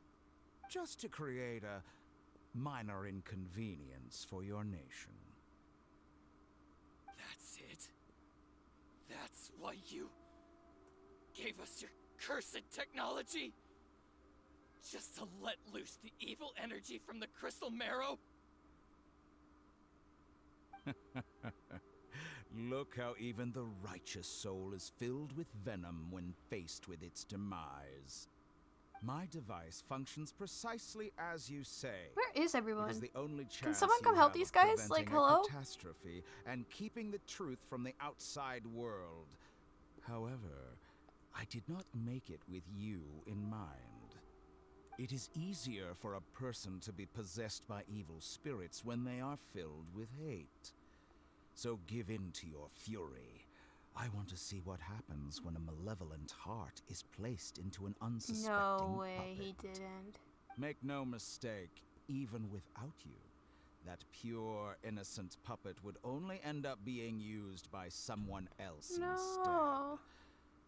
Just to create a minor inconvenience for your nation. That's it? That's why you gave us your cursed technology? Just to let loose the evil energy from the crystal marrow? Look how even the righteous soul is filled with venom when faced with its demise. My device functions precisely as you say. Where is It everyone? is the only chance someone you come help have these of guys? Like, preventing a hello? catastrophe and keeping the truth from the outside world. However, I did not make it with you in mind. It is easier for a person to be possessed by evil spirits when they are filled with hate. So give in to your fury. I want to see what happens when a malevolent heart is placed into an unsuspecting No way, puppet. he didn't. Make no mistake, even without you, that pure, innocent puppet would only end up being used by someone else instead. No.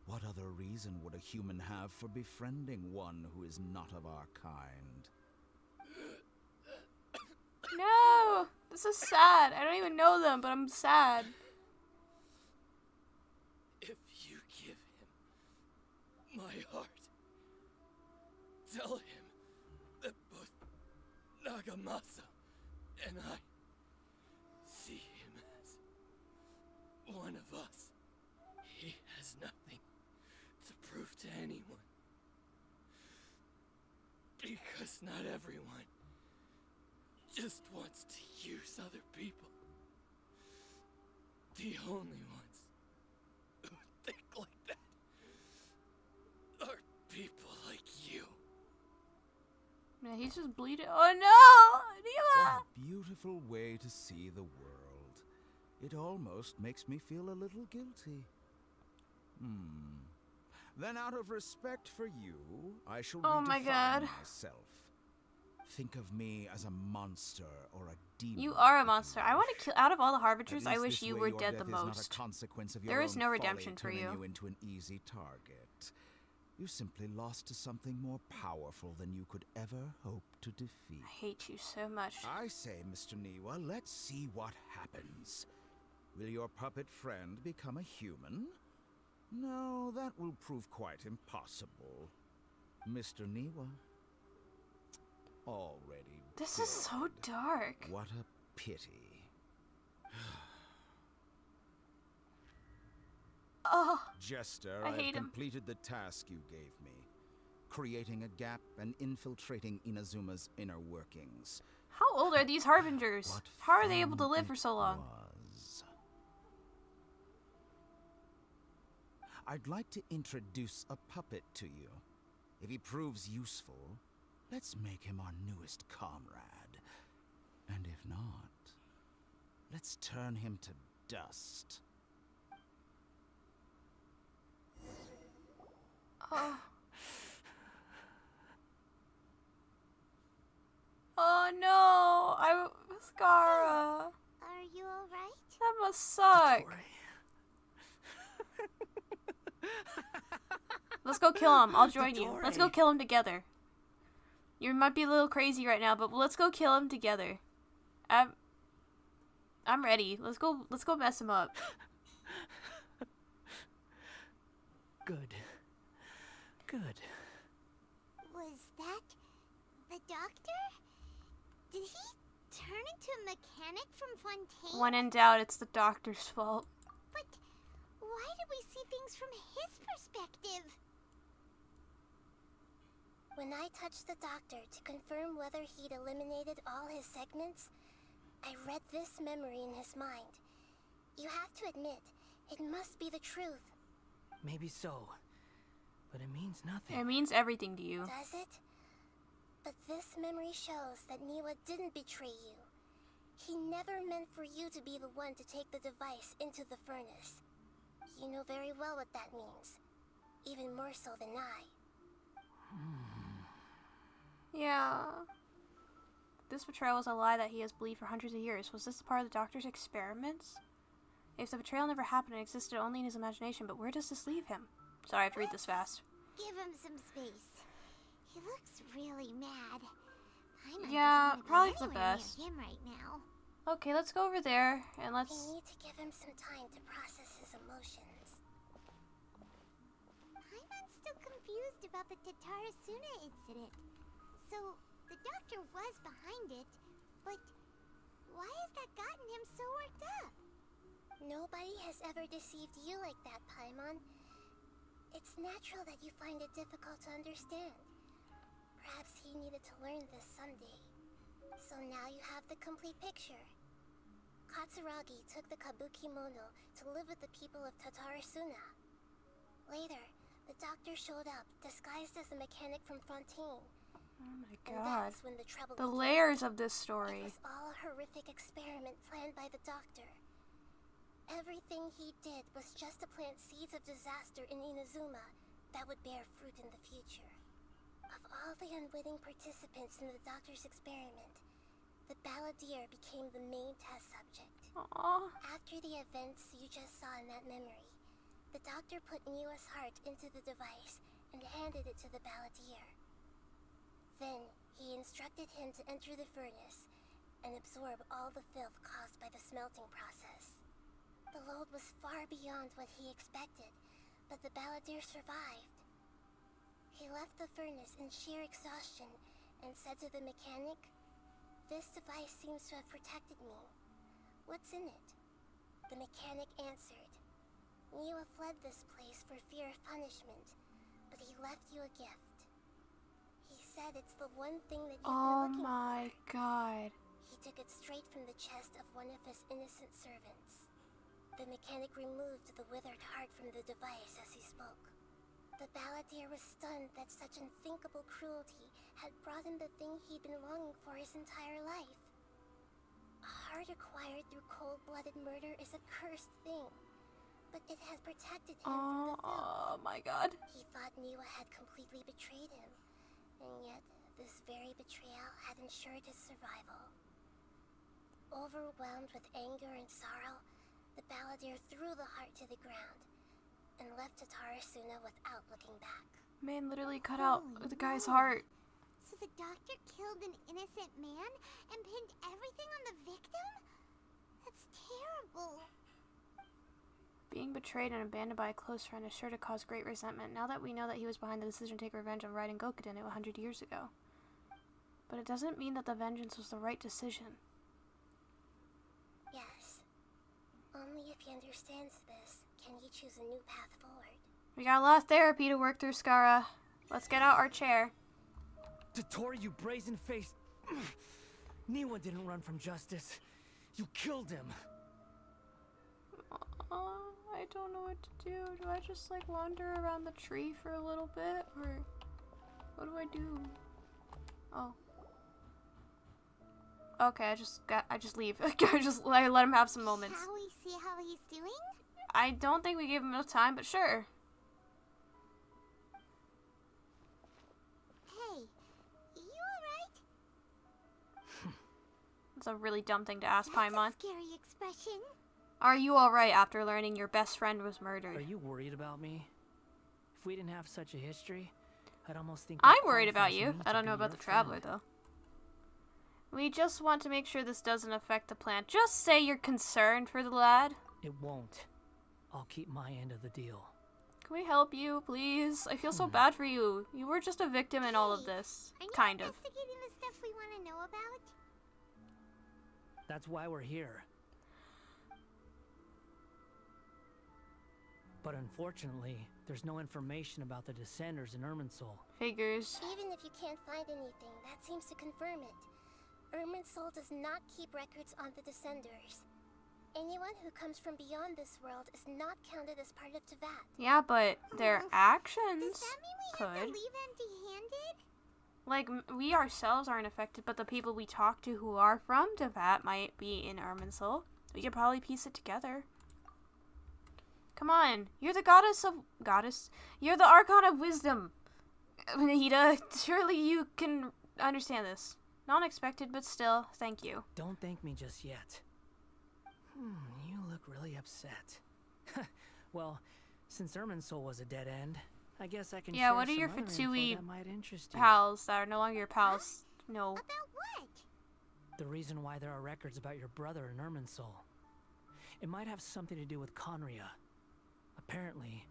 What other reason would a human have for befriending one who is not of our kind? No. This is sad. I don't even know them, but I'm sad. If you give him my heart, tell him that both Nagamasa and I see him as one of us. He has nothing to prove to anyone. Because not everyone just wants to use other people. The only ones who think like that are people like you. Man, he's just bleeding. Oh no! Niwa! What a beautiful way to see the world. It almost makes me feel a little guilty. Then out of respect for you, I shall Oh my redefine God. myself. Think of me as a monster or a demon. You are a if you monster. I wish. want to kill. Out of all the At harbingers, I least wish this you way were your dead the death is not a most. consequence of There your is own no folly redemption for turning you. you into an easy target. You simply lost to something more powerful than you could ever hope to defeat. I hate you so much. I say, Mr. Niwa, let's see what happens. Will your puppet friend become a human? No, that will prove quite impossible. Mr. Niwa, already This is so dead. dark. What a pity. Oh, Jester, I I've hate him. completed the task you gave me. Creating a gap and infiltrating Inazuma's inner workings. How old are these harbingers? What How are they able to fun live for so long? was. I'd like to introduce a puppet to you. If he proves useful, let's make him our newest comrade. And if not, let's turn him to dust. Oh. Oh no! Scara. Are you alright? That must suck. Let's go kill him. I'll join you. Let's go kill him together. You might be a little crazy right now, but let's go kill him together. I'm ready. Let's go mess him up. Good. Good. Was that the doctor? Did he turn into a mechanic from Fontaine? When in doubt, it's the doctor's fault. But why did we see things from his perspective? When I touched the doctor to confirm whether he'd eliminated all his segments, I read this memory in his mind. You have to admit, it must be the truth. Maybe so. But it means nothing. It means everything to you. Does it? But this memory shows that Niwa didn't betray you. He never meant for you to be the one to take the device into the furnace. You know very well what that means. Even more so than I. Yeah. This betrayal was a lie that he has believed for hundreds of years. Was this a part of the doctor's experiments? If the betrayal never happened and existed only in his imagination, but where does this leave him? Sorry, I have to read this fast. Give him some space. He looks really mad. Yeah, probably for the anywhere best. near him right now. Okay, let's go over there and I let's... need to give him some time to process his emotions. Paimon's still confused about the Tatarasuna incident. So, the doctor was behind it, but why has that gotten him so worked up? Nobody has ever deceived you like that, Paimon. It's natural that you find it difficult to understand. Perhaps he needed to learn this someday. So now you have the complete picture. Katsuragi took the Kabuki Mono to live with the people of Tatarasuna. Later, the doctor showed up, disguised as a mechanic from Fontaine. Oh my And god. that's when the trouble The began. layers of this It story. was all a horrific experiment planned by the doctor. Everything he did was just to plant seeds of disaster in Inazuma that would bear fruit in the future. Of all the unwitting participants in the doctor's experiment, the balladeer became the main test subject. Aww. After the events you just saw in that memory, the doctor put Niwa's heart into the device and handed it to the balladeer. Then, he instructed him to enter the furnace and absorb all the filth caused by the smelting process. The load was far beyond what he expected, but the balladeer survived. He left the furnace in sheer exhaustion and said to the mechanic, "This device seems to have protected me. What's in it?" The mechanic answered, "Niwa fled this place for fear of punishment, but he left you a gift. He said it's the one thing that you've Oh been looking my for." god. He took it straight from the chest of one of his innocent servants. The mechanic removed the withered heart from the device as he spoke. The balladeer was stunned that such unthinkable cruelty had brought him the thing he'd been longing for his entire life. A heart acquired through cold-blooded murder is a cursed thing, but it has protected him from the filth. Oh my god. He thought Niwa had completely betrayed him, and yet this very betrayal had ensured his survival. Overwhelmed with anger and sorrow, the balladeer threw the heart to the ground and left Tatarasuna without looking back. Man literally cut out Holy the guy's no. heart. So the doctor killed an innocent man and pinned everything on the victim? That's terrible. Being betrayed and abandoned by a close friend is sure to cause great resentment now that we know that he was behind the decision to take revenge on Raiden Gokuden 100 years ago. But it doesn't mean that the vengeance was the right decision. Yes. Only if he understands this can he choose a new path forward. We got a lot of therapy to work through, Scara. Let's get out our chair. Tottori, you brazen-faced... Niwa didn't run from justice. You killed him. I don't know what to do. Do I just like wander around the tree for a little bit, or what do I do? Oh. Okay, I just leave. I let him have some moments. Shall we see how he's doing? I don't think we gave him enough time, but sure. Hey, you alright? It's a really dumb thing to ask That's Paimon. a scary expression. Are you alright after learning your best friend was Are murdered? you worried about me? If we didn't have such a history, I'd almost think I'm that worried about qualifies you. me I to don't know be about your the Traveler, friend. though. We just want to make sure this doesn't affect the plan. Just say you're concerned for the lad. It won't. I'll keep my end of the deal. Can we help you, please? I feel so bad for you. You were just a victim in all of this. Are you Kind of. investigating the stuff we want to know about? That's why we're here. But unfortunately, there's no information about the Descenders in Irminsul. Figures. Even if you can't find anything, that seems to confirm it. Irminsul does not keep records on the Descenders. Anyone who comes from beyond this world is not counted as part of Teyvat. Yeah, but their Does actions that mean we have could. to leave empty-handed? Like, we ourselves aren't affected, but the people we talk to who are from Teyvat might be in Irminsul. We could probably piece it together. Come on, you're the goddess. You're the Archon of Wisdom. Nahida, surely you can understand this. Not unexpected, but still, thank you. Don't thank me just yet. You look really upset. Well, since Irminsul was a dead end, I guess I can Yeah, share what are some your other info Fatui that might interest you. Pals that are no longer your pals. No. About what? The reason why there are records about your brother in Irminsul. It might have something to do with Conria. Apparently,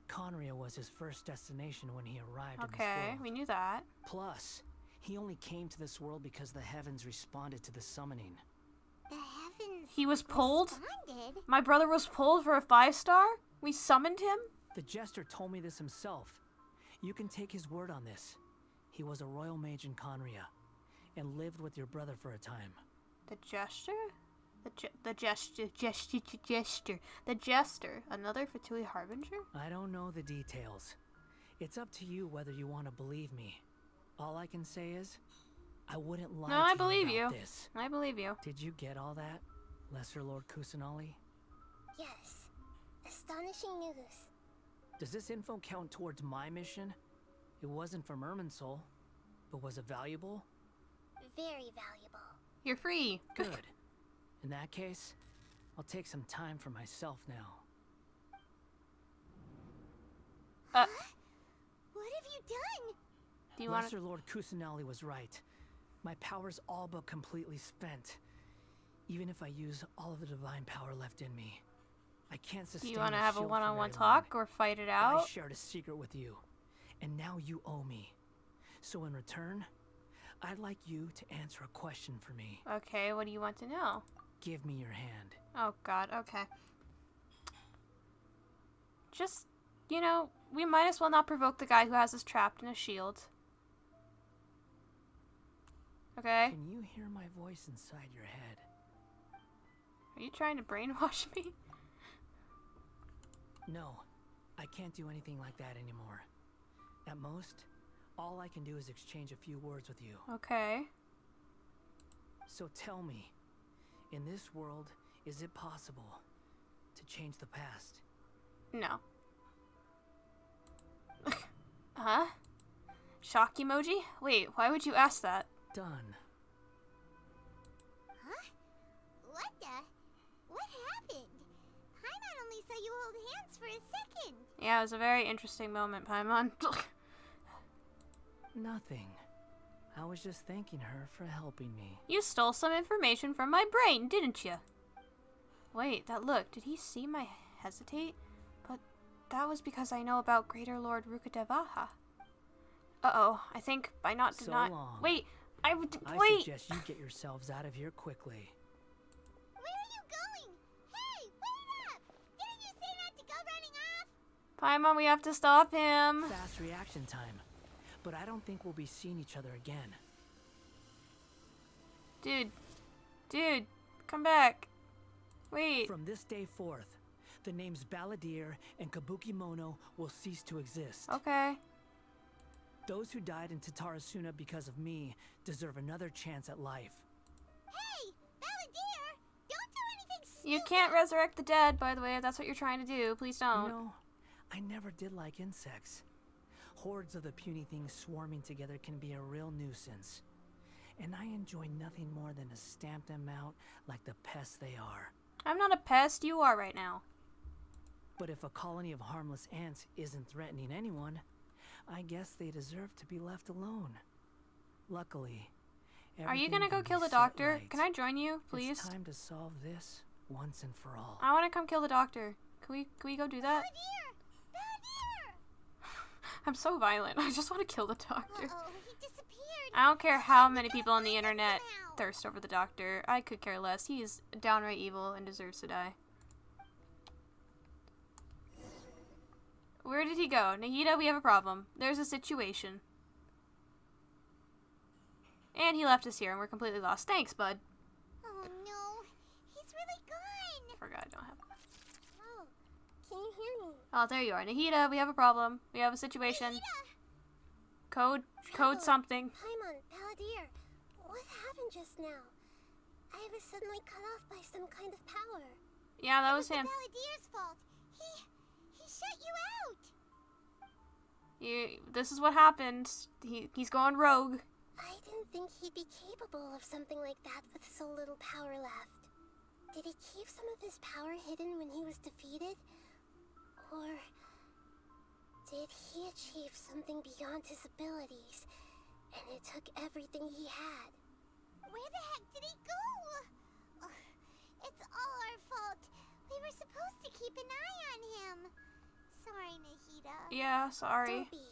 Conria was his first destination when he arrived in this Okay, world. we knew that. Plus, he only came to this world because the heavens responded to the summoning. The heavens He was pulled? responded? My brother was pulled for a 5-star? We summoned him? The Jester told me this himself. You can take his word on this. He was a royal mage in Conria, and lived with your brother for a time. The Jester? The Jester. Another Fatui Harbinger? I don't know the details. It's up to you whether you want to believe me. All I can say is, I wouldn't lie No, to I you believe about you. this. I believe you. Did you get all that, Lesser Lord Kusanali? Yes. Astonishing news. Does this info count towards my mission? It wasn't from Irminsul, but was it valuable? Very valuable. You're free. Good. In that case, I'll take some time for myself now. What have you done? Do you want Lesser Lord Kusanali was right. My power's all but completely spent. Even if I use all of the divine power left in me, I can't Do sustain you want to the have a shield for one-on-one very long. talk or fight it I out? shared a secret with you, and now you owe me. So in return, I'd like you to answer a question for me. Okay, what do you want to know? Give me your hand. Oh god, okay. Just, you know, we might as well not provoke the guy who has us trapped in a shield. Okay? Can you hear my voice inside your head? Are you trying to brainwash me? No, I can't do anything like that anymore. At most, all I can do is exchange a few words with you. Okay. So tell me, in this world, is it possible to change the past? No. Huh? Shock emoji? Wait, why would you ask that? Done. Huh? What the? What happened? Paimon only saw you hold hands for a second. Yeah, it was a very interesting moment, Paimon. Nothing. I was just thanking her for helping me. You stole some information from my brain, didn't you? Wait, that look. Did he see my hesitate? But that was because I know about Greater Lord Rukadevaha. Uh-oh. I think by not So deny... long. Wait. I Wait. suggest you get yourselves out of here quickly. Where are you going? Hey, wait up! Didn't you say not to go running off? Paimon, we have to stop him. Fast reaction time. But I don't think we'll be seeing each other again. Dude. Dude. Come back. Wait. From this day forth, the names Balladeer and Kabukimono will cease to exist. Okay. Those who died in Tatarasuna because of me deserve another chance at life. Hey, Balladeer! Don't do anything stupid! You can't resurrect the dead, by the way, if that's what you're trying to do. Please don't. You know, I never did like insects. Hordes of the puny things swarming together can be a real nuisance. And I enjoy nothing more than to stamp them out like the pests they are. I'm not a pest. You are right now. But if a colony of harmless ants isn't threatening anyone, I guess they deserve to be left alone. Luckily, Are you everything gonna go can be kill the set doctor? right. Can I join you, please? It's time to solve this once and for all. I want to come kill the doctor. Can we go do that? Balladeer! Balladeer! I'm so violent. I just want to kill the doctor. Uh-oh, he disappeared. I don't care how We many gotta people on the find him internet somehow. thirst over the doctor. I could care less. He's downright evil and deserves to die. Where did he go? Nahida, we have a problem. There's a situation. And he left us here and we're completely lost. Thanks, bud. Oh no, he's really gone. Forgot I don't have... Oh, can you hear me? Oh, there you are. Nahida, we have a problem. We have a situation. Nahida! Code Traveler, something. Paimon, Balladeer, what happened just now? I was suddenly cut off by some kind of power. Yeah, that It was him. Balladeer's fault. He shut you out. This is what happened. He's going rogue. I didn't think he'd be capable of something like that with so little power left. Did he keep some of his power hidden when he was defeated? Or did he achieve something beyond his abilities, and it took everything he had? Where the heck did he go? Ugh, it's all our fault. We were supposed to keep an eye on him. Sorry, Nahida. Yeah, sorry. Don't be.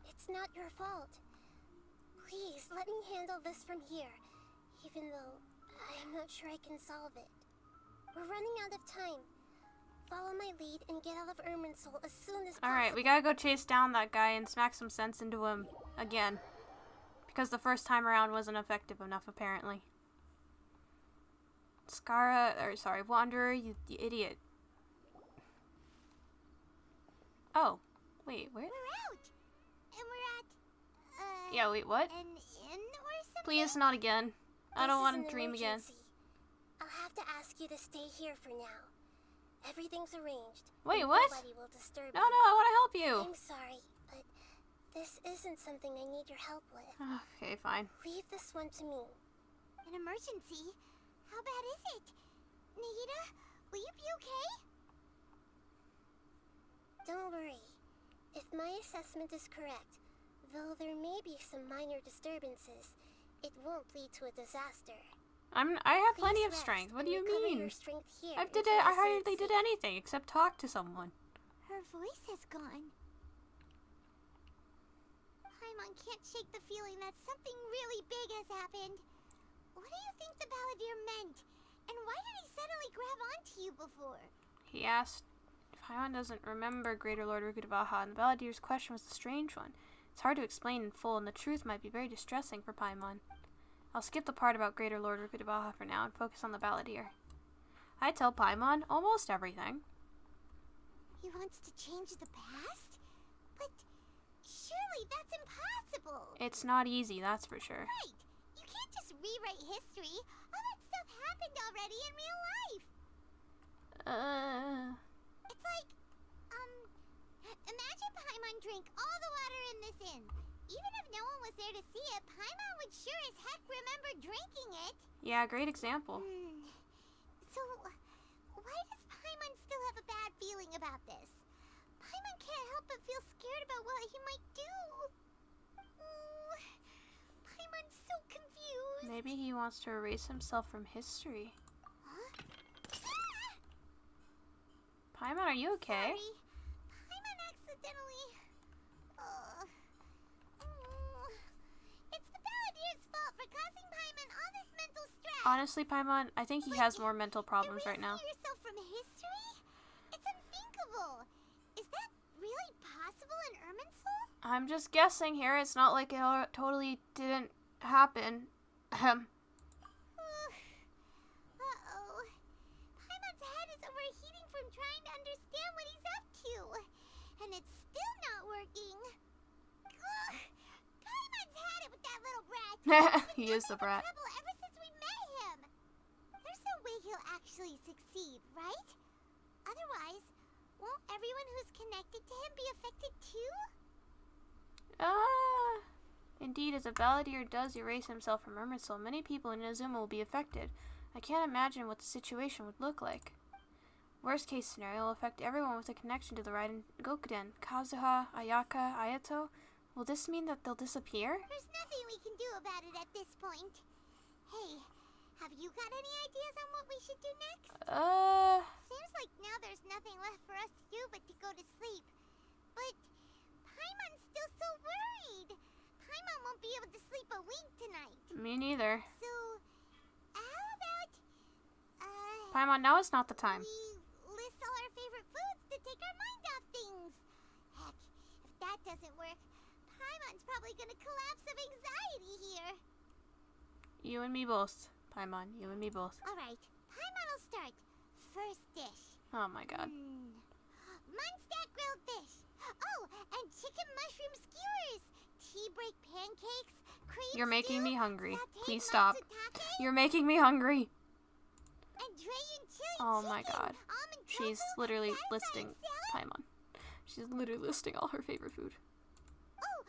It's not your fault. Please, let me handle this from here, even though I'm not sure I can solve it. We're running out of time. Follow my lead and get out of Irminsul as soon as possible. Alright, we gotta go chase down that guy and smack some sense into him again. Because the first time around wasn't effective enough, apparently. Wanderer, you idiot. Oh, wait, where? We're out. And we're at, Yeah, wait, what? an inn or something? Please, not again. I don't This want is to an dream again. emergency. I'll have to ask you to stay here for now. Everything's arranged. Wait, and what? Nobody will disturb No, you. no, I want to help you. I'm sorry, but this isn't something I need your help with. Okay, fine. Leave this one to me. An emergency? How bad is it? Nahida, will you be okay? Don't worry. If my assessment is correct, though there may be some minor disturbances, it won't lead to a disaster. I have plenty Please of rest strength. What and do you recover mean? your strength here I until I say hardly it's did safe. anything except talk to someone. Her voice has gone. Paimon can't shake the feeling that something really big has happened. What do you think the Balladeer meant? And why did he suddenly grab onto you before? He asked if Paimon doesn't remember Greater Lord Rukudavaha, and the Balladeer's question was the strange one. It's hard to explain in full, and the truth might be very distressing for Paimon. I'll skip the part about Greater Lord Rukudavaha for now and focus on the Balladeer. I tell Paimon almost everything. He wants to change the past? But surely that's impossible. It's not easy, that's for sure. Right. You can't just rewrite history. All that stuff happened already in real life. It's like, imagine Paimon drank all the water in this inn. Even if no one was there to see it, Paimon would sure as heck remember drinking it. Yeah, great example. So, why does Paimon still have a bad feeling about this? Paimon can't help but feel scared about what he might do. Ooh, Paimon's so confused. Maybe he wants to erase himself from history. Huh? Paimon, are you okay? Sorry. Paimon accidentally... It's the Balladeer's fault for causing Paimon all this mental stress. Honestly, Paimon, I think he has more mental problems right now. Erasing yourself from history? It's unthinkable. Is that really possible in Irminsul? I'm just guessing here. It's not like it totally didn't happen. trying to understand what he's up to. And it's still not working. Ugh. Paimon's had it with that little brat. He is the brat. Trouble ever since we met him. There's no way he'll actually succeed, right? Otherwise, won't everyone who's connected to him be affected too? Indeed, as a balladeer does erase himself from Emerald, many people in Inazuma will be affected. I can't imagine what the situation would look like. Worst case scenario will affect everyone with a connection to the Raiden Gokuden. Kazuha, Ayaka, Ayato. Will this mean that they'll disappear? There's nothing we can do about it at this point. Hey, have you got any ideas on what we should do next? Seems like now there's nothing left for us to do but to go to sleep. But Paimon's still so worried. Paimon won't be able to sleep a wink tonight. Me neither. So, how about, Paimon, now is not the time. we list all our favorite foods to take our mind off things? Heck, if that doesn't work, Paimon's probably gonna collapse of anxiety here. You and me both. Paimon, you and me both. Alright, Paimon will start. First dish. Oh my god. Munstack grilled fish. Oh, and chicken mushroom skewers. Tea break pancakes. Cream You're making stew, me hungry. sauteed Please stop. matsutake, You're making me hungry. and Dragon chili Oh my chicken, god. almond She's tofu, literally satisfying listing salad. Paimon. She's literally listing all her favorite food. Oh,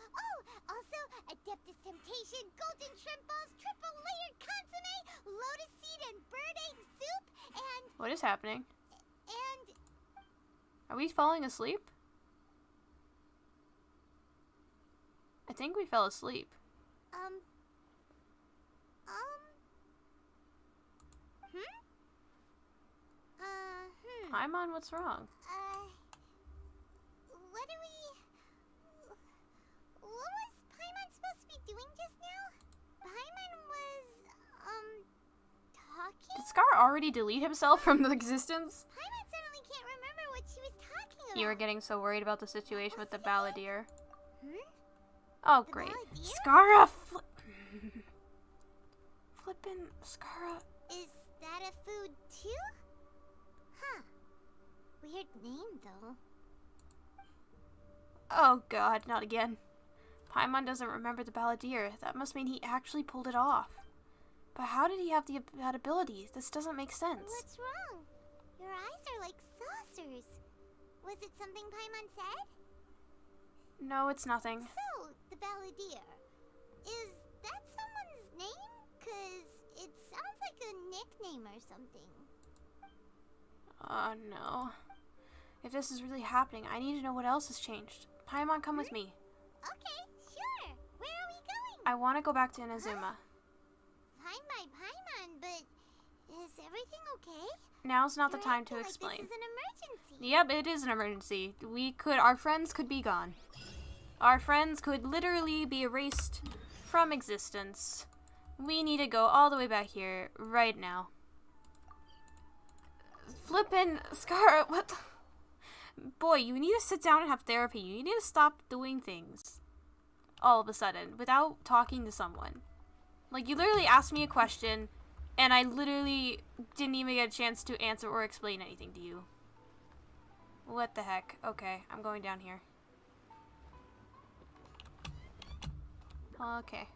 also Adeptus Temptation, golden shrimp balls, triple layered consomme, lotus seed and bird egg soup, and What is happening? Are we falling asleep? I think we fell asleep. Paimon, what's wrong? What was Paimon supposed to be doing just now? Paimon was, talking? Did Scar already delete himself from the existence? Paimon suddenly can't remember what she was talking about. You were getting so worried about the situation with the balladeer. Hmm? Oh, The great. balladeer? Scara! Flippin' Scara. Is that a food too? Huh. Weird name though. Oh god, not again. Paimon doesn't remember the balladeer. That must mean he actually pulled it off. But how did he have that ability? This doesn't make sense. What's wrong? Your eyes are like saucers. Was it something Paimon said? No, it's nothing. So, the balladeer. Is that someone's name? 'Cause it sounds like a nickname or something. Oh no. If this is really happening, I need to know what else has changed. Paimon, come with me. Okay, sure. Where are we going? I want to go back to Inazuma. Fine by Paimon, but is everything okay? Now's not the You're time to acting explain. Like this is an emergency. Yep, it is an emergency. Our friends could be gone. Our friends could literally be erased from existence. We need to go all the way back here right now. Flippin' Scar, what the... Boy, you need to sit down and have therapy. You need to stop doing things all of a sudden without talking to someone. Like, you literally asked me a question and I literally didn't even get a chance to answer or explain anything to you. What the heck? Okay, I'm going down here. Okay.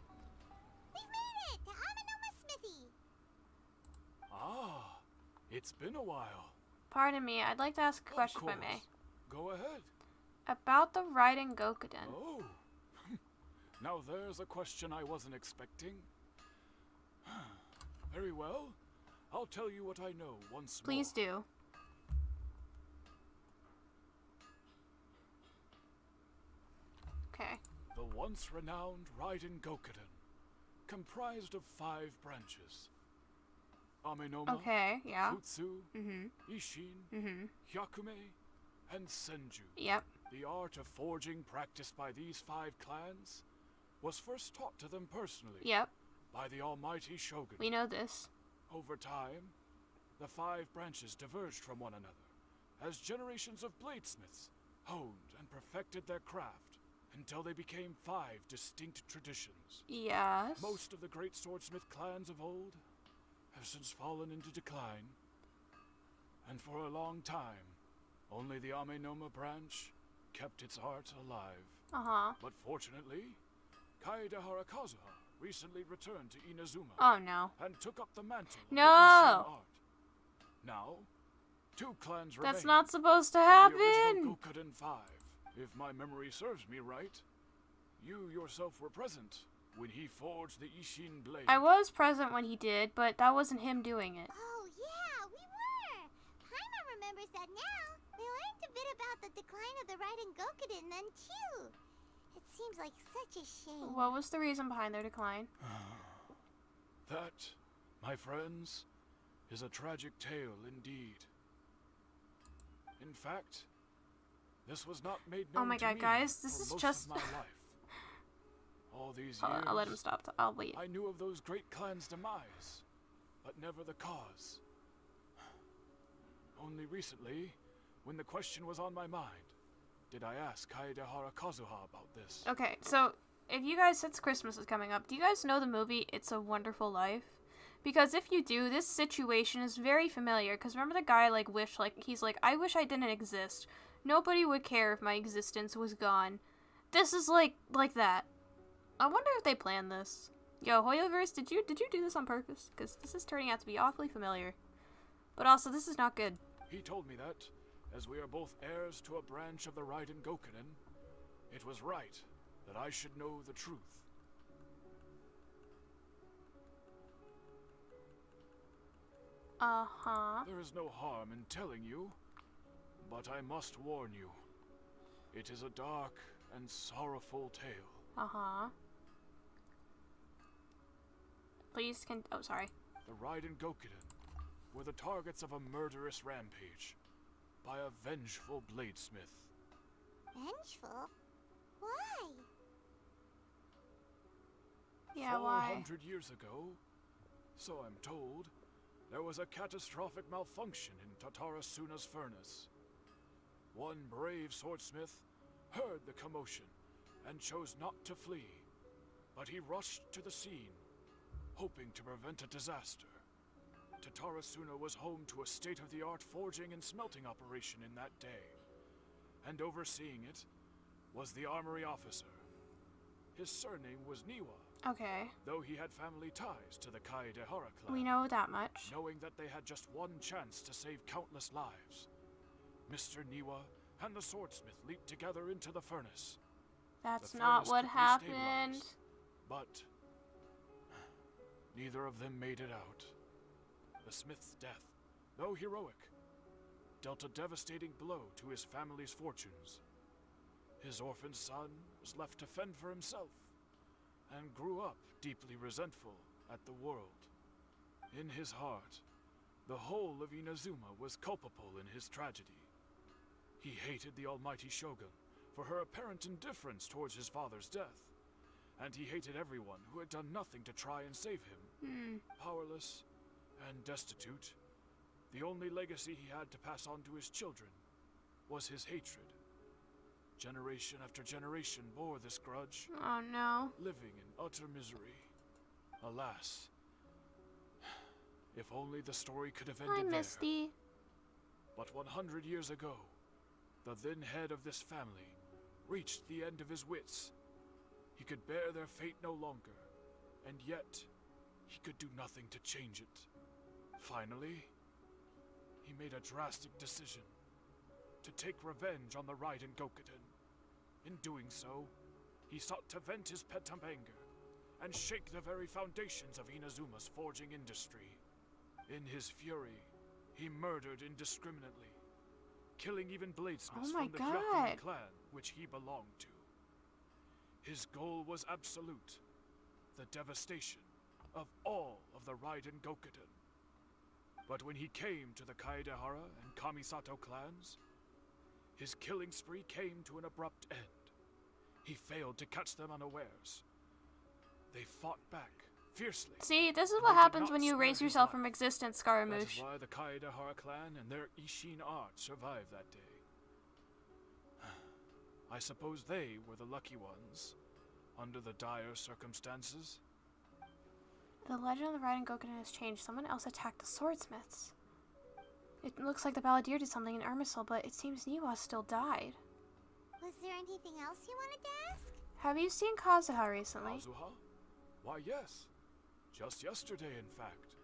We've made it to Amanoma Smithy. Ah, it's been a while. Pardon me, I'd like to ask a question if I Of may. course. Go ahead. About the Raiden Gokuden. Oh, now there's a question I wasn't expecting. Very well. I'll tell you what I know once more. Please do. Okay. The once renowned Raiden Gokuden, comprised of 5 branches. Amenoma, Okay, yeah. Futsu, Mm-hmm. Ishin, Hyakume, and Senju. Yep. The art of forging practiced by these 5 clans was first taught to them personally Yep. by the almighty Shogun. We know this. Over time, the 5 branches diverged from one another as generations of bladesmiths honed and perfected their craft until they became 5 distinct traditions. Yes. Most of the great swordsmith clans of old have since fallen into decline, and for a long time, Only the Amenoma branch kept its art alive. Uh-huh. But fortunately, Kaede Harakazuha recently returned to Inazuma Oh, no. and took up the mantle of No! the Ishin art. Now, 2 clans remain. That's not supposed to The happen! original Gokuden 5. If my memory serves me right, you yourself were present when he forged the Ishin blade. I was present when he did, but that wasn't him doing it. Oh, yeah, we were. Paimon remembers that now. They learned a bit about the decline of the Raiden Gokuden then, too. It seems like such a shame. What was the reason behind their decline? That, my friends, is a tragic tale indeed. In fact, this was not made known Oh my to god, me guys, this for is most just... of my life. All these Hold years, on, I'll let him stop. I'll wait. I knew of those great clans' demise, but never the cause. Only recently, when the question was on my mind, did I ask Kaede Harakazuha about this. Okay, so if you guys, since Christmas is coming up, do you guys know the movie It's a Wonderful Life? Because if you do, this situation is very familiar. Because remember the guy, like, wished, like, he's like, I wish I didn't exist. Nobody would care if my existence was gone. This is like that. I wonder if they planned this. Yo, Hoyoverse, did you do this on purpose? Because this is turning out to be awfully familiar. But also, this is not good. He told me that, as we are both heirs to a branch of the Raiden Gokunen, it was right that I should know the truth. Uh-huh. There is no harm in telling you, but I must warn you. It is a dark and sorrowful tale. Uh-huh. Please oh, sorry. The Raiden Gokunen were the targets of a murderous rampage by a vengeful bladesmith. Vengeful? Why? Yeah, why? 400 years ago, so I'm told, there was a catastrophic malfunction in Tatarasuna's furnace. One brave swordsmith heard the commotion and chose not to flee, but he rushed to the scene, hoping to prevent a disaster. Tatarasuna was home to a state-of-the-art forging and smelting operation in that day, and overseeing it was the armory officer. His surname was Niwa, Okay. though he had family ties to the Kaede Hara clan. We know that much. Knowing that they had just one chance to save countless lives, Mr. Niwa and the swordsmith leaped together into the furnace. That's The not furnace what quickly happened. stabilized, but neither of them made it out. The smith's death, though heroic, dealt a devastating blow to his family's fortunes. His orphan son was left to fend for himself, and grew up deeply resentful at the world. In his heart, the whole of Inazuma was culpable in his tragedy. He hated the almighty Shogun for her apparent indifference towards his father's death, and he hated everyone who had done nothing to try and save him. Powerless and destitute, the only legacy he had to pass on to his children was his hatred. Generation after generation bore this grudge, Oh no. living in utter misery. Alas, if only the story could have Hi, ended there. Misty. But 100 years ago, the then head of this family reached the end of his wits. He could bear their fate no longer, and yet he could do nothing to change it. Finally, he made a drastic decision to take revenge on the Raiden Gokuden. In doing so, he sought to vent his pent-up anger and shake the very foundations of Inazuma's forging industry. In his fury, he murdered indiscriminately, killing even bladesmiths Oh my from the God. Hyakunin clan which he belonged to. His goal was absolute, the devastation of all of the Raiden Gokuden. But when he came to the Kaedehara and Kamisato clans, his killing spree came to an abrupt end. He failed to catch them unawares. They fought back fiercely. See, this is and what they did happens not when you spare erase his yourself life. from existence, That is Scaramouche. why the Kaedehara clan and their Ishin art survived that day. I suppose they were the lucky ones, under the dire circumstances. The legend of the Raiden Gokuden has changed. Someone else attacked the swordsmiths. It looks like the balladeer did something in Ermisel, but it seems Niwa still died. Was there anything else you wanted to ask? Have you seen Kazuha recently? Kazuha? Why, yes. Just yesterday, in fact.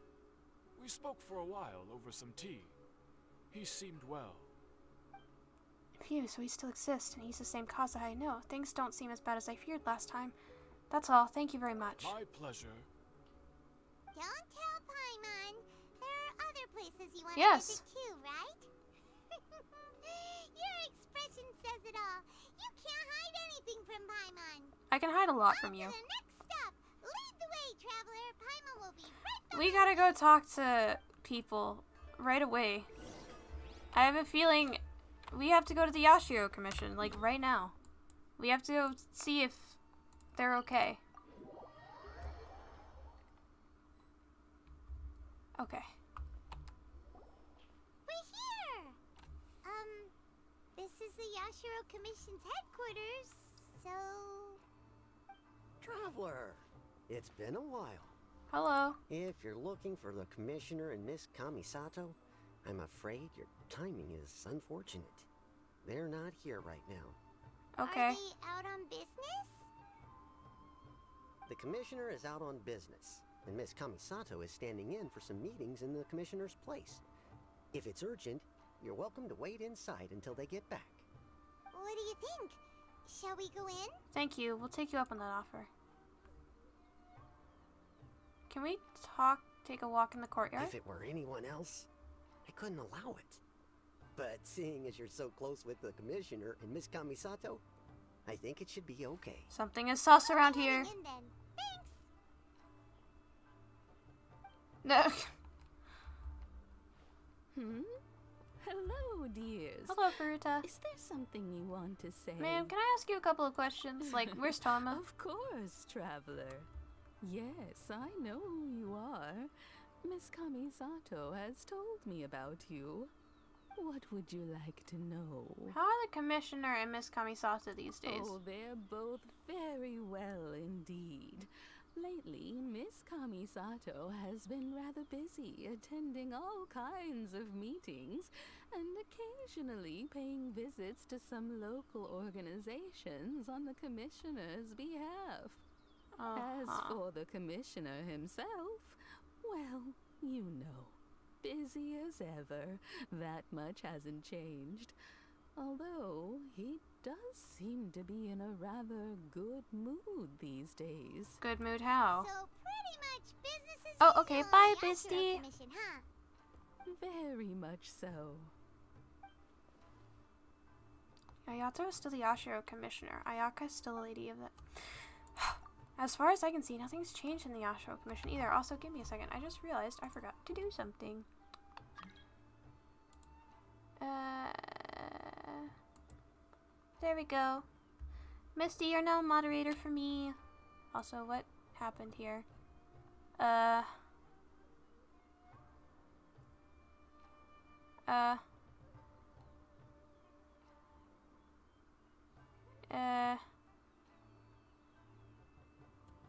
We spoke for a while over some tea. He seemed well. Phew, so he still exists, and he's the same Kazuha I know. Things don't seem as bad as I feared last time. That's all. Thank you very much. My pleasure. Don't tell Paimon. There are other places you want Yes. to visit too, right? Your expression says it all. You can't hide anything from Paimon. I can hide a lot from you. On to the next stop. Lead the way, traveler. Paimon will be right back. We gotta go talk to people right away. I have a feeling we have to go to the Yashiro Commission, like right now. We have to go see if they're okay. Okay. We're here. This is the Yashiro Commission's headquarters, so... Traveler, it's been a while. Hello. If you're looking for the Commissioner and Miss Kamisato, I'm afraid your timing is unfortunate. They're not here right now. Okay. Are they out on business? The Commissioner is out on business, and Miss Kamisato is standing in for some meetings in the Commissioner's place. If it's urgent, you're welcome to wait inside until they get back. What do you think? Shall we go in? Thank you. We'll take you up on that offer. Can we take a walk in the courtyard? If it were anyone else, I couldn't allow it. But seeing as you're so close with the Commissioner and Miss Kamisato, I think it should be okay. Something is sus around here. In then. Thanks. No. Hello, dears. Hello, Furuta. Is there something you want to say? Ma'am, can I ask you a couple of questions? Like, where's Tama? Of course, traveler. Yes, I know who you are. Miss Kamisato has told me about you. What would you like to know? How are the Commissioner and Miss Kamisato these days? Oh, they're both very well indeed. Lately, Miss Kamisato has been rather busy attending all kinds of meetings and occasionally paying visits to some local organizations on the Commissioner's behalf. As for the Commissioner himself, well, you know, busy as ever. That much hasn't changed. Although, he does seem to be in a rather good mood these days. Good mood how? So pretty much business as Oh, okay, usual bye, at the Yashiro bestie. Commission, huh? Very much so. Ayato is still the Yashiro Commissioner. Ayaka is still a lady of the... As far as I can see, nothing's changed in the Yashiro Commission either. Also, give me a second. I just realized I forgot to do something. There we go. Misty, you're now moderator for me. Also, what happened here?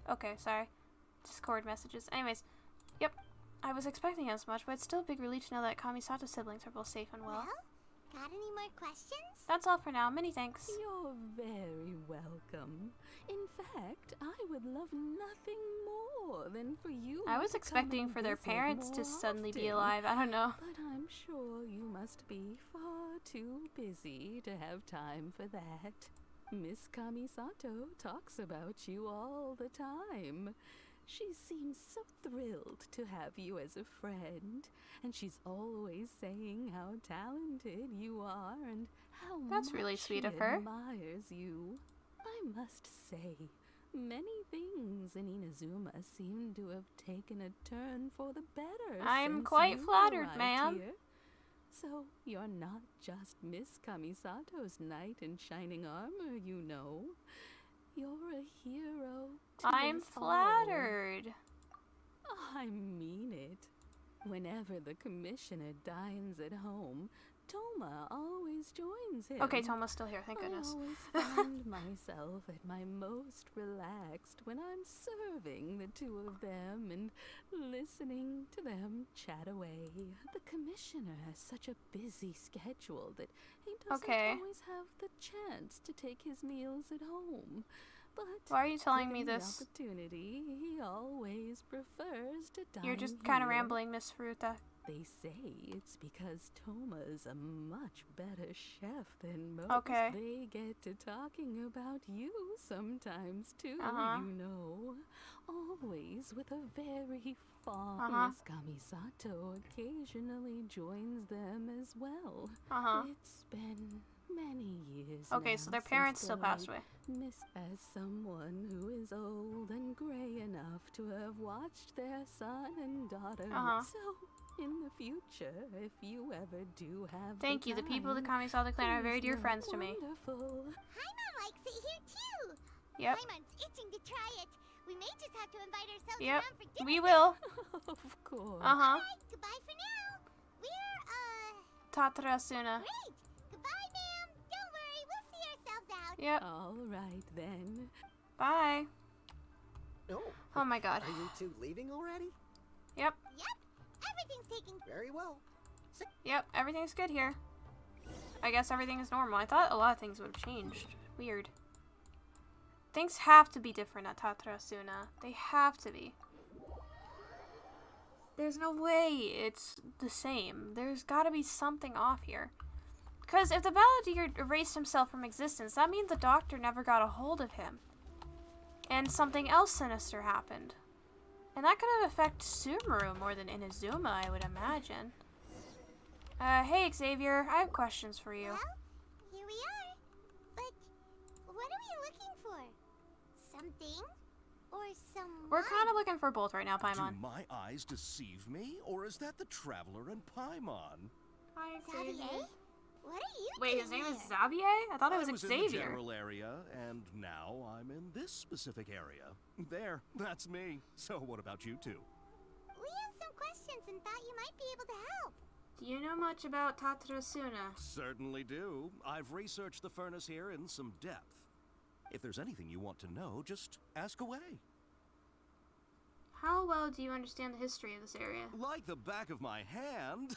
Okay, sorry. Discord messages. Anyways, yep. I was expecting as much, but it's still a big relief to know that Kamisato siblings are both safe and well. Well, got any more questions? That's all for now. Many thanks. You're very welcome. In fact, I would love nothing more than for you I was to expecting come and for their visit parents to more suddenly be often. alive. I don't know. But I'm sure you must be far too busy to have time for that. Miss Kamisato talks about you all the time. She seems so thrilled to have you as a friend, and she's always saying how talented you are and how That's really much sweet she of her. admires you. I must say, many things in Inazuma seem to have taken a turn for the better. I'm since quite you flattered, arrived ma'am. here. So you're not just Miss Kamisato's knight in shining armor, you know. You're a hero to I'm us all. flattered. I mean it. Whenever the commissioner dines at home, Toma always joins him. Okay, Toma's still here, thank goodness. I always find myself at my most relaxed when I'm serving the two of them and listening to them chat away. The commissioner has such a busy schedule that he doesn't always have the chance to take his meals at home. But why are you telling me given this? The opportunity, he always prefers to dine You're just kind of here. rambling, Miss Fruta. They say it's because Toma's a much better chef than most. Okay. They get to talking about you sometimes too, Uh-huh. you know. Always with a very fond Miss Kamisato occasionally joins them as well. It's been many years Okay, now so their since parents still they passed away. Miss as someone who is old and gray enough to have watched their son and daughter. So, in the future, if you ever do have Thank you. The people of the Kamisato clan are very dear friends to me. Wonderful. Paimon likes it here too. Yep. Paimon's itching to try it. We may just have to invite ourselves Yep. around for dinner. We will. Of course. Uh-huh. Alright, goodbye for now. We're, Tatarasuna. great. Goodbye, ma'am. Don't worry, we'll see ourselves out. Yep. All right, then. Bye. Oh my god. Are you two leaving already? Yep. Yep. Everything's taken Very well. Yep, everything's good here. I guess everything is normal. I thought a lot of things would have changed. Weird. Things have to be different at Tatarasuna. They have to be. There's no way it's the same. There's gotta be something off here. Because if the Balladeer erased himself from existence, that means the doctor never got a hold of him. And something else sinister happened. And that could have affected Sumeru more than Inazuma, I would imagine. Hey Xavier, I have questions for you. Well, here we are. But what are we looking for? Something? Or someone? We're kind of looking for both right now, Do Paimon. my eyes deceive me, or is that the Traveler and Paimon? Hi, Xavier? What are you Wait, doing his name is here? Xavier? I thought it was I was in Xavier. the general area, and now I'm in this specific area. There, that's me. So what about you two? We have some questions and thought you might be able to help. Do you know much about Tatarasuna? Certainly do. I've researched the furnace here in some depth. If there's anything you want to know, just ask away. How well do you understand the history of this area? Like the back of my hand.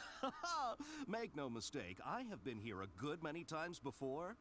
Make no mistake, I have been here a good many times before.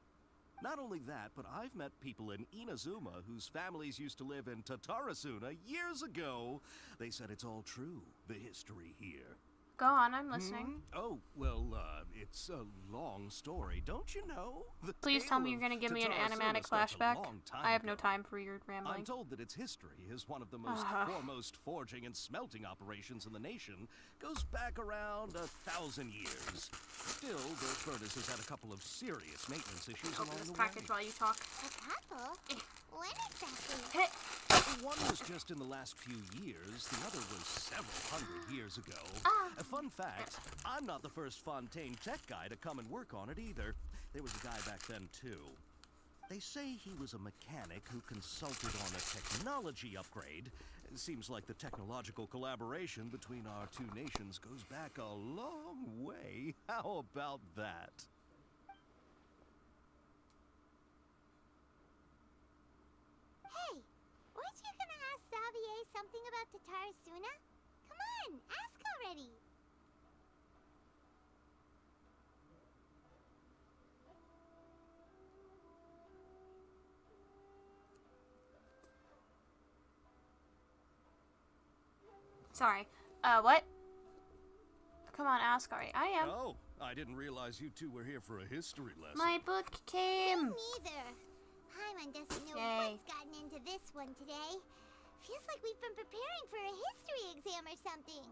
Not only that, but I've met people in Inazuma whose families used to live in Tatarasuna years ago. They said it's all true, the history here. Go on, I'm listening. Oh, well, it's a long story, don't you know? The Please tell me tale you're going to give me an of animatic Tatarasuna starts a flashback. long time I have no ago. time for your rambling. I'm told that its history is one of the most foremost forging and smelting operations in the nation. Goes back around 1,000 years. Still, the furnace has had a couple of serious maintenance issues Open along this the package way. while you talk. A couple? When exactly? Hey. One was just in the last few years, the other was several hundred years ago. A fun fact, I'm not the first Fontaine tech guy to come and work on it either. There was a guy back then too. They say he was a mechanic who consulted on a technology upgrade. It seems like the technological collaboration between our two nations goes back a long way. How about that? Hey, weren't you gonna ask Xavier something about Tatarasuna? Come on, ask already. Sorry. What? Come on, ask already. I am. Oh, I didn't realize you two were here for a history lesson. My book came. Me neither. Paimon doesn't know Yay. what's gotten into this one today. Feels like we've been preparing for a history exam or something.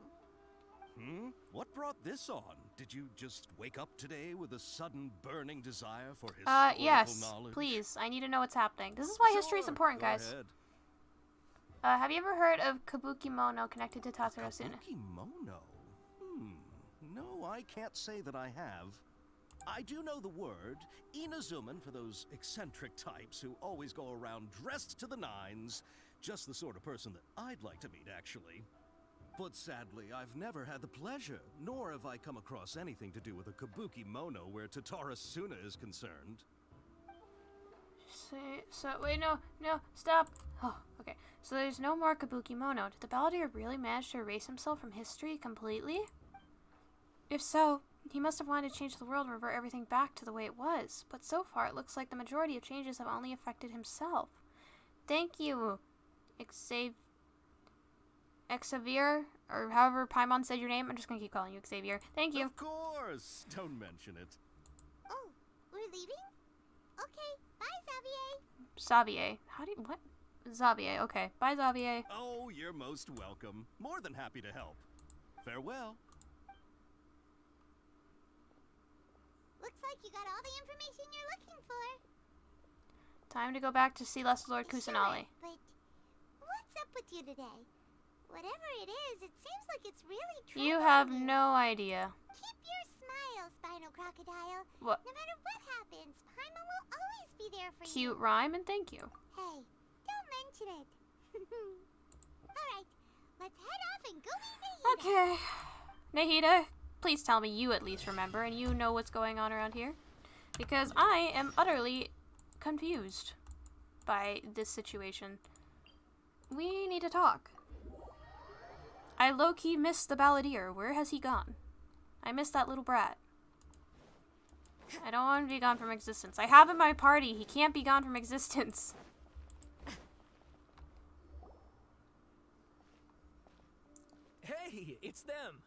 What brought this on? Did you just wake up today with a sudden burning desire for historical Yes. knowledge? Please. I need to know what's happening. This is why history is Sure, important, go guys. ahead. Have you ever heard of Kabuki Mono connected to Tatarasuna? Kimono? No, I can't say that I have. I do know the word, Inazuman for those eccentric types who always go around dressed to the nines. Just the sort of person that I'd like to meet, actually. But sadly, I've never had the pleasure, nor have I come across anything to do with a kabuki mono where Tatara Suna is concerned. Wait, no, stop. Oh, okay. So there's no more kabuki mono. Did the balladeer really manage to erase himself from history completely? If so, he must have wanted to change the world and revert everything back to the way it was. But so far, it looks like the majority of changes have only affected himself. Thank you, Xavier, or however Paimon said your name. I'm just gonna keep calling you Xavier. Thank you. Of course! Don't mention it. Oh, we're leaving? Okay, bye, Xavier. Xavier. What? Xavier, okay. Bye, Xavier. Oh, you're most welcome. More than happy to help. Farewell. Looks like you got all the information you're looking for. Time to go back to see Lesser Lord Kusanali. Sure, but what's up with you today? Whatever it is, it seems like it's really troubling You have no idea. Keep your smile, Spinal Crocodile. What? No matter what happens, Paimon will always be there for you. Cute rhyme, and thank you. Hey, don't mention it. Alright, let's head off and go meet Nahida. Okay. Nahida, please tell me you at least remember and you know what's going on around here. Because I am utterly confused by this situation. We need to talk. I low-key missed the balladeer. Where has he gone? I missed that little brat. I don't want him to be gone from existence. I have him in my party. He can't be gone from existence. Hey, it's them.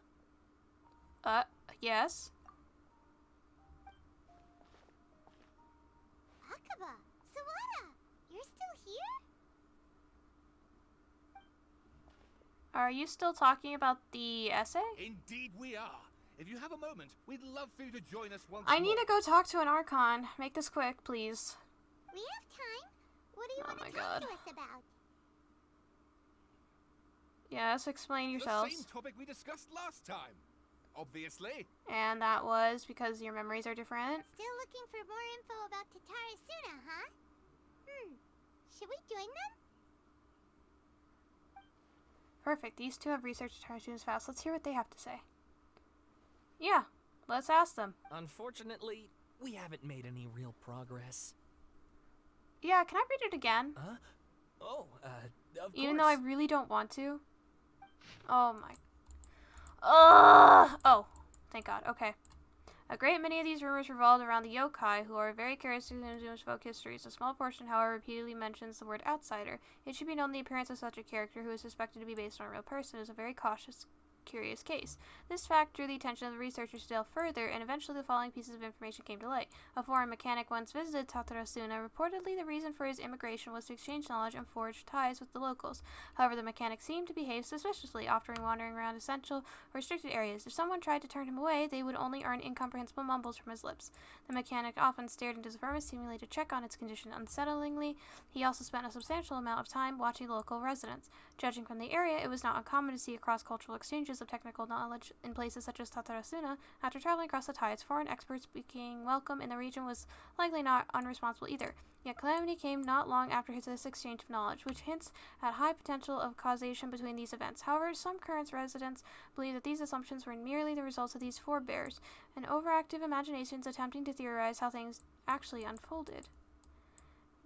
Yes? Akaba, Sawada, you're still here? Are you still talking about the essay? Indeed we are. If you have a moment, we'd love for you to join us once I more. need to go talk to an Archon. Make this quick, please. We have time. What do you want to God. talk to us about? Yes, explain yourselves. The same topic we discussed last time. Obviously. And that was because your memories are different? Still looking for more info about Tatara Suna, huh? Should we join them? Perfect. These two have researched Tatara Suna's past. Let's hear what they have to say. Yeah, let's ask them. Unfortunately, we haven't made any real progress. Yeah, can I read it again? Huh? Oh, of Even course. though I really don't want to. Oh my. Oh, thank God. Okay. A great many of these rumors revolved around the yokai, who are very curious to Inzuma's folk histories. A small portion, however, repeatedly mentions the word outsider. It should be known the appearance of such a character, who is suspected to be based on a real person, is a very curious case. This fact drew the attention of the researchers to delve further, and eventually the following pieces of information came to light. A foreign mechanic once visited Tatara Suna. Reportedly, the reason for his immigration was to exchange knowledge and forge ties with the locals. However, the mechanic seemed to behave suspiciously, often wandering around essential or restricted areas. If someone tried to turn him away, they would only earn incomprehensible mumbles from his lips. The mechanic often stared into the furnace, seemingly to check on its condition. Unsettlingly, he also spent a substantial amount of time watching local residents. Judging from the area, it was not uncommon to see cross-cultural exchanges of technical knowledge in places such as Tatara Suna. After traveling across the tides, foreign experts being welcome in the region was likely not unresponsible either. Yet calamity came not long after this exchange of knowledge, which hints at high potential of causation between these events. However, some current residents believe that these assumptions were merely the results of these forebears, and overactive imaginations attempting to theorize how things actually unfolded.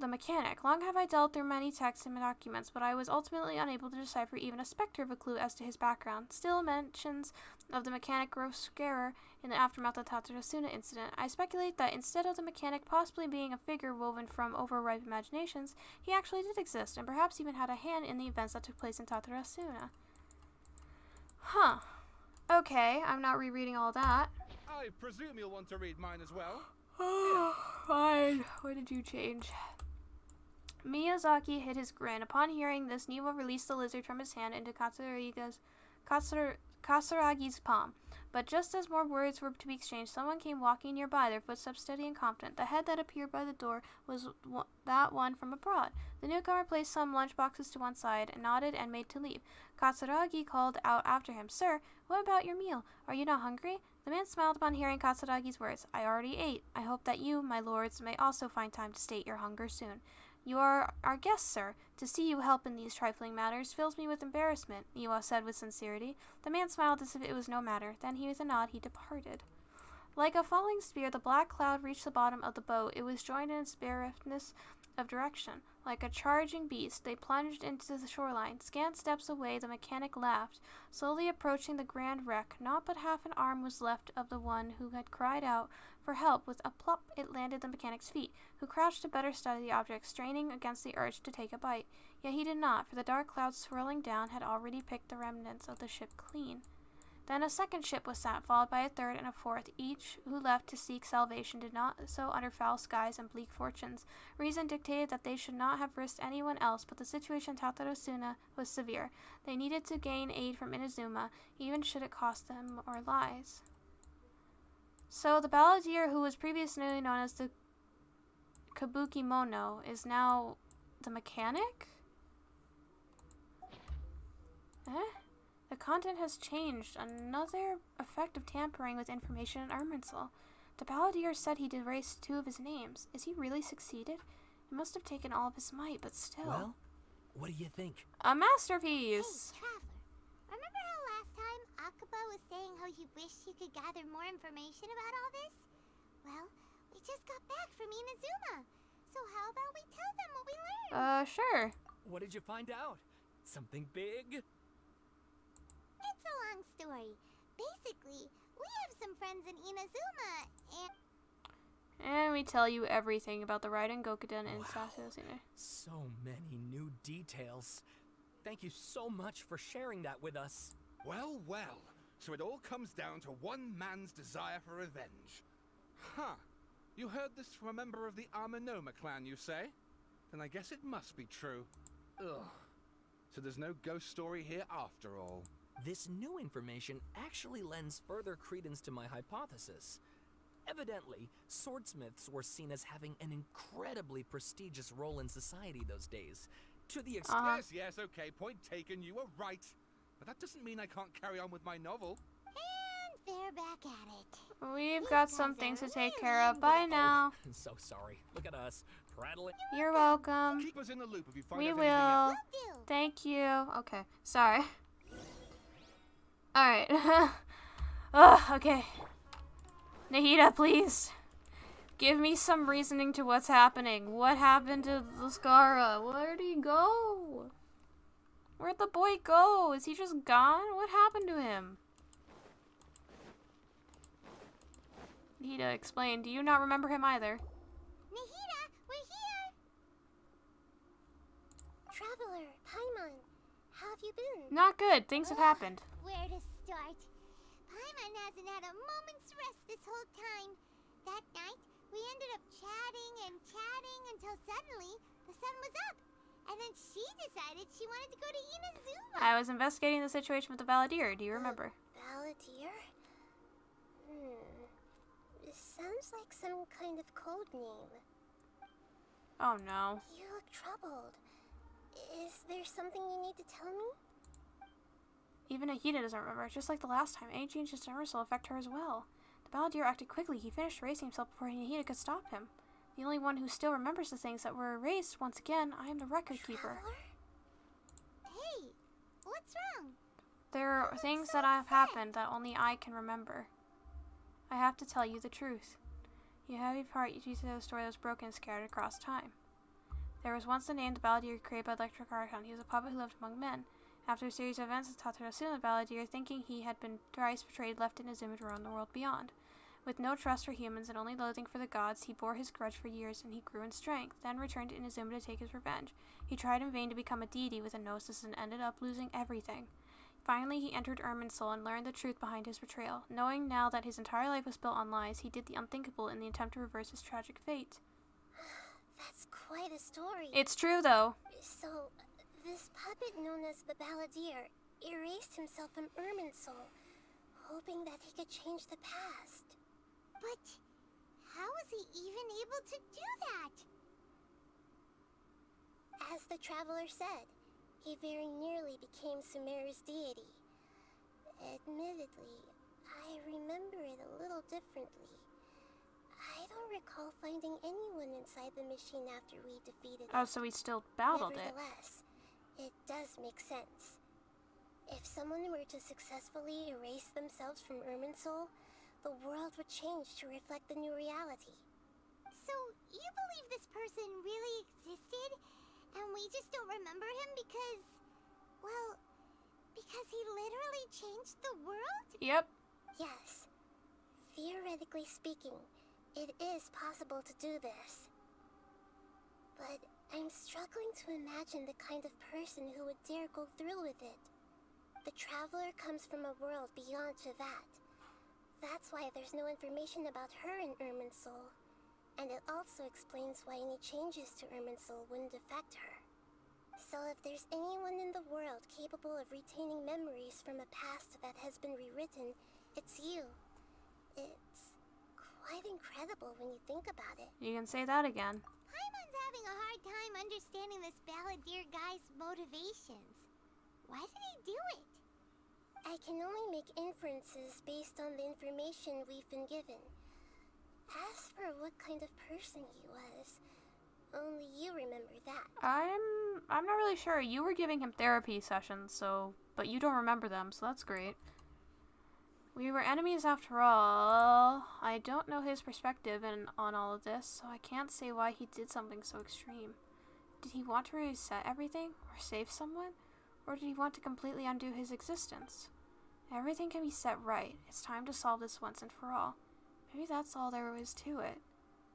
The mechanic. Long have I delved through many texts and documents, but I was ultimately unable to decipher even a specter of a clue as to his background. Still, mentions of the mechanic grow scarer in the aftermath of the Tatara Suna incident. I speculate that instead of the mechanic possibly being a figure woven from overripe imaginations, he actually did exist, and perhaps even had a hand in the events that took place in Tatara Suna. Huh. Okay, I'm not rereading all that. I presume you'll want to read mine as well. Fine. What did you change? Miyazaki hid his grin. Upon hearing this, Nemo released the lizard from his hand into Kasaragi's palm. But just as more words were to be exchanged, someone came walking nearby, their footsteps steady and confident. The head that appeared by the door was that one from abroad. The newcomer placed some lunchboxes to one side, and nodded and made to leave. Kasaragi called out after him, "Sir, what about your meal? Are you not hungry?" The man smiled upon hearing Kasaragi's words. "I already ate. I hope that you, my lords, may also find time to state your hunger soon." You are our guest, sir. To see you help in these trifling matters fills me with embarrassment, Iwa said with sincerity. The man smiled as if it was no matter. Then, with a nod, he departed. Like a falling spear, the black cloud reached the bottom of the boat. It was joined in its bereft of direction. Like a charging beast, they plunged into the shoreline. Scant steps away, the mechanic laughed, slowly approaching the grand wreck. Not but half an arm was left of the one who had cried out for help. With a plop, it landed at the mechanic's feet, who crouched to better study the object, straining against the urge to take a bite. Yet he did not, for the dark cloud swirling down had already picked the remnants of the ship clean. Then a second ship was sent, followed by a third and a fourth. Each who left to seek salvation did not so under foul skies and bleak fortunes. Reason dictated that they should not have risked anyone else, but the situation in Tatarasuna was severe. They needed to gain aid from Inazuma, even should it cost them more lives. So the balladeer, who was previously known as the Kabuki Mono, is now the mechanic? The content has changed. Another effect of tampering with information in Irminsul. The balladeer said he'd erased 2 of his names. Is he really succeeded? It must have taken all of his might, but still. Well, what do you think? A masterpiece! Hey, Traveler. Remember how last time Akaba was saying how he wished he could gather more information about all this? Well, we just got back from Inazuma. So how about we tell them what we learned? Sure. What did you find out? Something big? It's a long story. Basically, we have some friends in Inazuma, and we tell you everything about the Raiden Gokuden and Sasune. So many new details. Thank you so much for sharing that with us. Well, well. So it all comes down to one man's desire for revenge. Huh. You heard this from a member of the Amanoma clan, you say? Then I guess it must be true. Ugh. So there's no ghost story here after all. This new information actually lends further credence to my hypothesis. Evidently, swordsmiths were seen as having an incredibly prestigious role in society those days. To the extent... Yes, okay, point taken, you were right. But that doesn't mean I can't carry on with my novel. And they're back at it. We've got some things to take care of. Bye now. So sorry. Look at us. Prattling. You're welcome. Keep us in the loop if you find We out will. anything else. Thank you. Okay, sorry. Alright. Ugh, okay. Nahida, please. Give me some reasoning to what's happening. What happened to Lascara? Where'd he go? Where'd the boy go? Is he just gone? What happened to him? Nahida, explain. Do you not remember him either? Nahida, we're here! Traveler, Paimon, how have you been? Not good. Things have happened. Where to start? Paimon hasn't had a moment's rest this whole time. That night, we ended up chatting until suddenly the sun was up. And then she decided she wanted to go to Inazuma. I was investigating the situation with the balladeer. Do you remember? Balladeer? It sounds like some kind of code name. Oh no. You look troubled. Is there something you need to tell me? Even Nahida doesn't remember. Just like the last time, any changes to Emerald will affect her as well. The balladeer acted quickly. He finished erasing himself before Nahida could stop him. The only one who still remembers the things that were erased, once again, I am the record keeper. Hey, what's wrong? There are things that have happened that only I can remember. I have to tell you the truth. You have a part you to the story that was broken and scattered across time. There was once a named balladeer created by Electric Archon. He was a puppet who lived among men. After a series of events in Tatarasuna, the balladeer, thinking he had been thrice betrayed, left Inazuma to roam the world beyond. With no trust for humans and only loathing for the gods, he bore his grudge for years, and he grew in strength, then returned to Inazuma to take his revenge. He tried in vain to become a deity with a gnosis and ended up losing everything. Finally, he entered Irminsul and learned the truth behind his betrayal. Knowing now that his entire life was built on lies, he did the unthinkable in the attempt to reverse his tragic fate. That's quite a story. It's true, though. So, this puppet known as the balladeer erased himself from Irminsul, hoping that he could change the past. But how was he even able to do that? As the traveler said, he very nearly became Sumeru's deity. Admittedly, I remember it a little differently. I I don't recall finding anyone inside the machine after we defeated Oh, it. so we still battled it. Nevertheless, it does make sense. If someone were to successfully erase themselves from Irminsul, the world would change to reflect the new reality. So, you believe this person really existed, and we just don't remember him because, well, because he literally changed the world? Yep. Yes. Theoretically speaking, it is possible to do this. But I'm struggling to imagine the kind of person who would dare go through with it. The Traveler comes from a world beyond Tevat. That's why there's no information about her in Irminsul. And it also explains why any changes to Irminsul wouldn't affect her. So if there's anyone in the world capable of retaining memories from a past that has been rewritten, it's you. It's quite incredible when you think about it. You can say that again. Paimon's having a hard time understanding this Balladeer guy's motivations. Why did he do it? I can only make inferences based on the information we've been given. As for what kind of person he was, only you remember that. I'm not really sure. You were giving him therapy sessions, but you don't remember them, so that's great. We were enemies after all. I don't know his perspective on all of this, so I can't say why he did something so extreme. Did he want to reset everything, or save someone? Or did he want to completely undo his existence? Everything can be set right. It's time to solve this once and for all. Maybe that's all there was to it.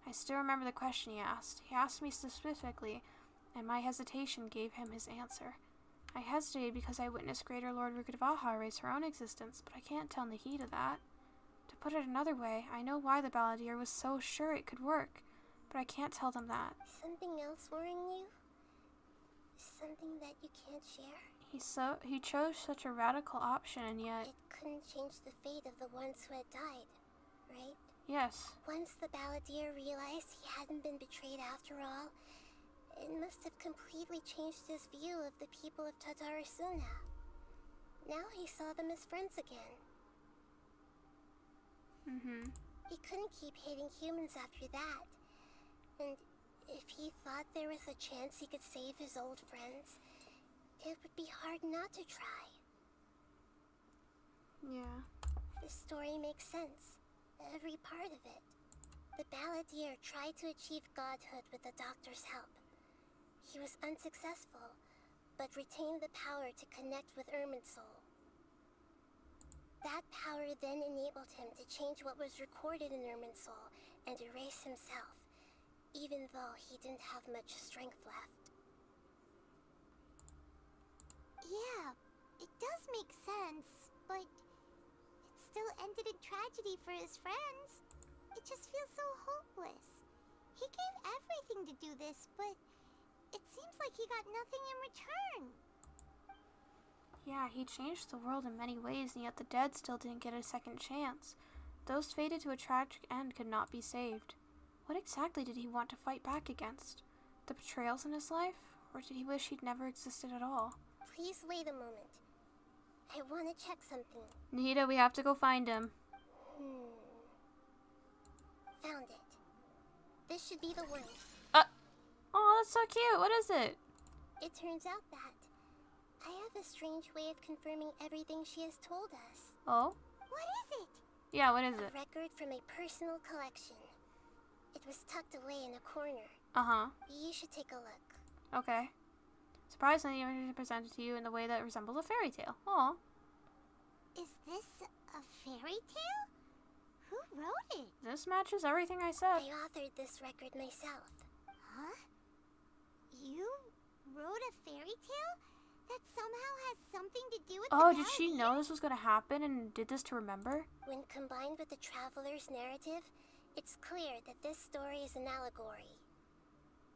I still remember the question he asked. He asked me specifically, and my hesitation gave him his answer. I hesitated because I witnessed Greater Lord Rukkhadvaha erase her own existence, but I can't tell Nahida that. To put it another way, I know why the Balladeer was so sure it could work, but I can't tell them that. Something else worrying you? Something that you can't share? He chose such a radical option, and yet... It couldn't change the fate of the ones who had died, right? Yes. Once the Balladeer realized he hadn't been betrayed after all, it must have completely changed his view of the people of Tatarasuna. Now he saw them as friends again. He couldn't keep hating humans after that. And if he thought there was a chance he could save his old friends, it would be hard not to try. Yeah. The story makes sense. Every part of it. The Balladeer tried to achieve godhood with the Doctor's help. He was unsuccessful, but retained the power to connect with Irminsul. That power then enabled him to change what was recorded in Irminsul and erase himself, even though he didn't have much strength left. Yeah, it does make sense, but it still ended in tragedy for his friends. It just feels so hopeless. He gave everything to do this, but it seems like he got nothing in return. Yeah, he changed the world in many ways, and yet the dead still didn't get a second chance. Those fated to a tragic end could not be saved. What exactly did he want to fight back against? The betrayals in his life? Or did he wish he'd never existed at all? Please wait a moment. I want to check something. Nahida, we have to go find him. Found it. This should be the one. Oh, that's so cute. What is it? It turns out that I have a strange way of confirming everything she has told us. Oh? What is it? Yeah, what is it? A record from a personal collection. It was tucked away in a corner. Uh-huh. You should take a look. Okay. Surprisingly, I'm presented to you in the way that resembles a fairy tale. Aw. Is this a fairy tale? Who wrote it? This matches everything I said. I authored this record myself. Huh? You wrote a fairy tale? That somehow has something to do with Oh, the did she know this was going to happen and did this to remember? When combined with the Traveler's narrative, it's clear that this story is an allegory.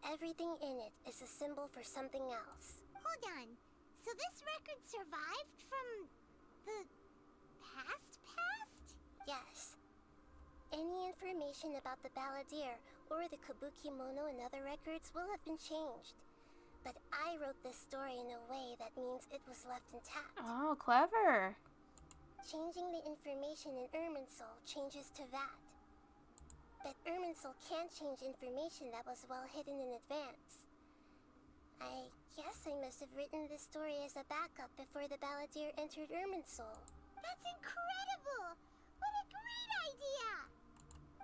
Everything in it is a symbol for something else. Hold on. So this record survived from the past? Yes. Any information about the Balladeer or the Kabuki-mono in other records will have been changed. But I wrote this story in a way that means it was left intact. Oh, clever. Changing the information in Irminsul changes Tevat. But Irminsul can't change information that was well hidden in advance. I guess I must have written this story as a backup before the Balladeer entered Irminsul. That's incredible! What a great idea!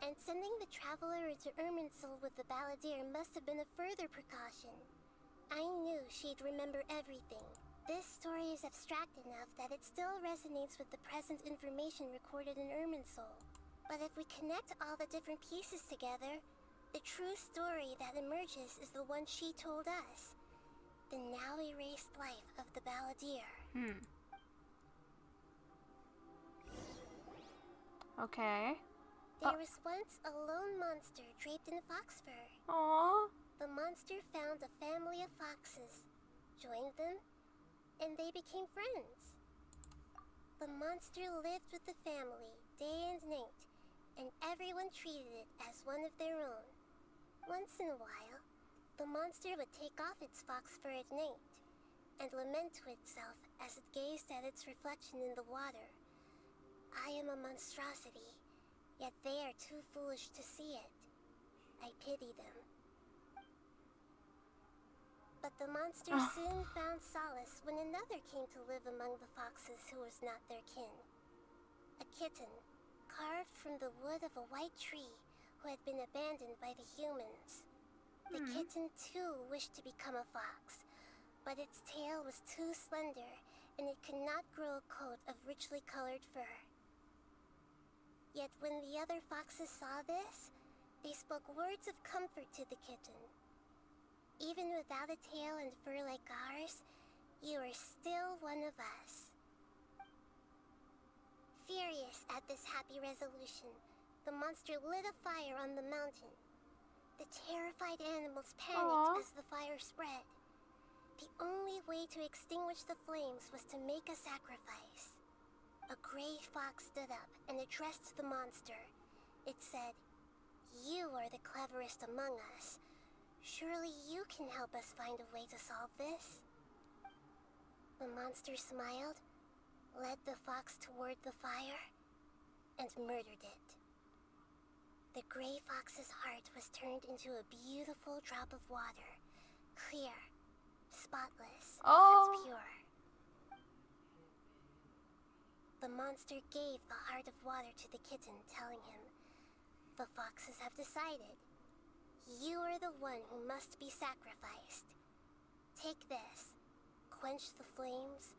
And sending the Traveler into Irminsul with the Balladeer must have been a further precaution. I knew she'd remember everything. This story is abstract enough that it still resonates with the present information recorded in Irminsul. But if we connect all the different pieces together, the true story that emerges is the one she told us. The now erased life of the Balladeer. Okay. There was once a lone monster draped in fox fur. Aww. The monster found a family of foxes, joined them, and they became friends. The monster lived with the family day and night, and everyone treated it as one of their own. Once in a while, the monster would take off its fox fur at night and lament to itself as it gazed at its reflection in the water. I am a monstrosity, yet they are too foolish to see it. I pity them. But the monster soon found solace when another came to live among the foxes who was not their kin. A kitten, carved from the wood of a white tree who had been abandoned by the humans. The kitten too wished to become a fox, but its tail was too slender and it could not grow a coat of richly colored fur. Yet when the other foxes saw this, they spoke words of comfort to the kitten. Even without a tail and fur like ours, you are still one of us. Furious at this happy resolution, the monster lit a fire on the mountain. The terrified animals panicked as the fire spread. The only way to extinguish the flames was to make a sacrifice. A gray fox stood up and addressed the monster. It said, "You are the cleverest among us. Surely you can help us find a way to solve this." The monster smiled, led the fox toward the fire, and murdered it. The gray fox's heart was turned into a beautiful drop of water, clear, spotless, and pure. The monster gave the heart of water to the kitten, telling him, "The foxes have decided. You are the one who must be sacrificed. Take this, quench the flames,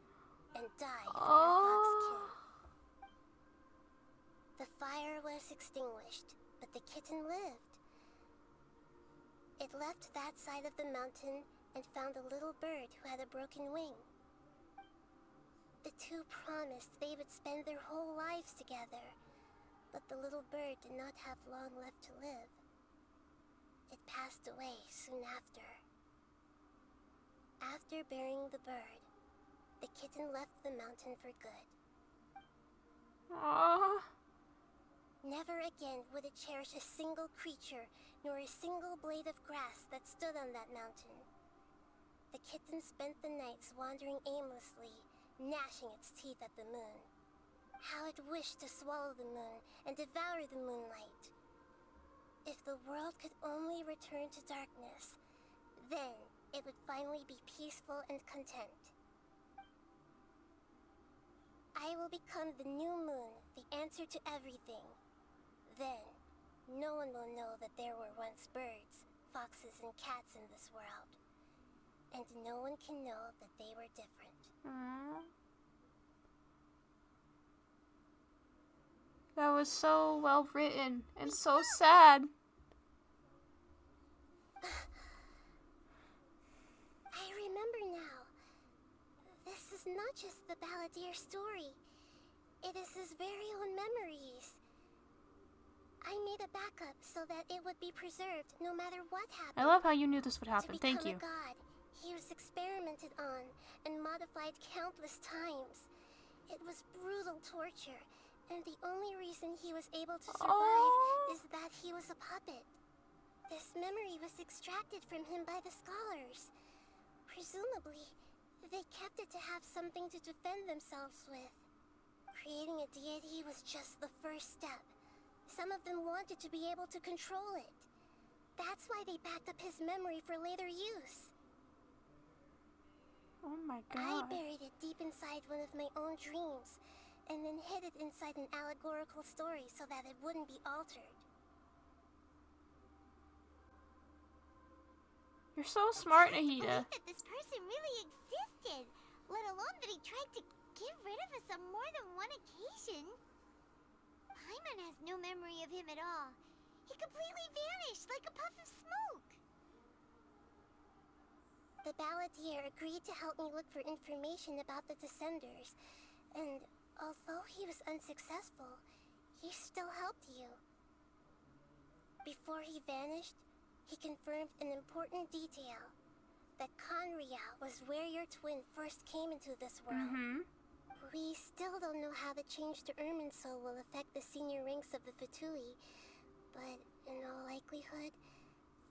and die for your fox kin." The fire was extinguished, but the kitten lived. It left that side of the mountain and found a little bird who had a broken wing. The two promised they would spend their whole lives together, but the little bird did not have long left to live. It passed away soon after. After burying the bird, the kitten left the mountain for good. Never again would it cherish a single creature, nor a single blade of grass that stood on that mountain. The kitten spent the nights wandering aimlessly, gnashing its teeth at the moon. How it wished to swallow the moon and devour the moonlight. If the world could only return to darkness, then it would finally be peaceful and content. I will become the new moon, the answer to everything. Then, no one will know that there were once birds, foxes, and cats in this world. And no one can know that they were different. That was so well written and so sad. I remember now. This is not just the Balladeer story. It is his very own memories. I made a backup so that it would be preserved no matter what happened. I love how you knew this would happen. Thank you. To become a god, he was experimented on and modified countless times. It was brutal torture, and the only reason he was able to survive is that he was a puppet. This memory was extracted from him by the scholars. Presumably, they kept it to have something to defend themselves with. Creating a deity was just the first step. Some of them wanted to be able to control it. That's why they backed up his memory for later use. Oh my I god. buried it deep inside one of my own dreams, and then hid it inside an allegorical story so that it wouldn't be altered. You're so smart, I Nahida. believe that this person really existed, let alone that he tried to get rid of us on more than one occasion. Paimon has no memory of him at all. He completely vanished like a puff of smoke. The balladeer agreed to help me look for information about the Descenders, and although he was unsuccessful, he still helped you. Before he vanished, he confirmed an important detail. That Conria was where your twin first came into this world. We still don't know how the change to Irminsul will affect the senior ranks of the Fatui, but in all likelihood,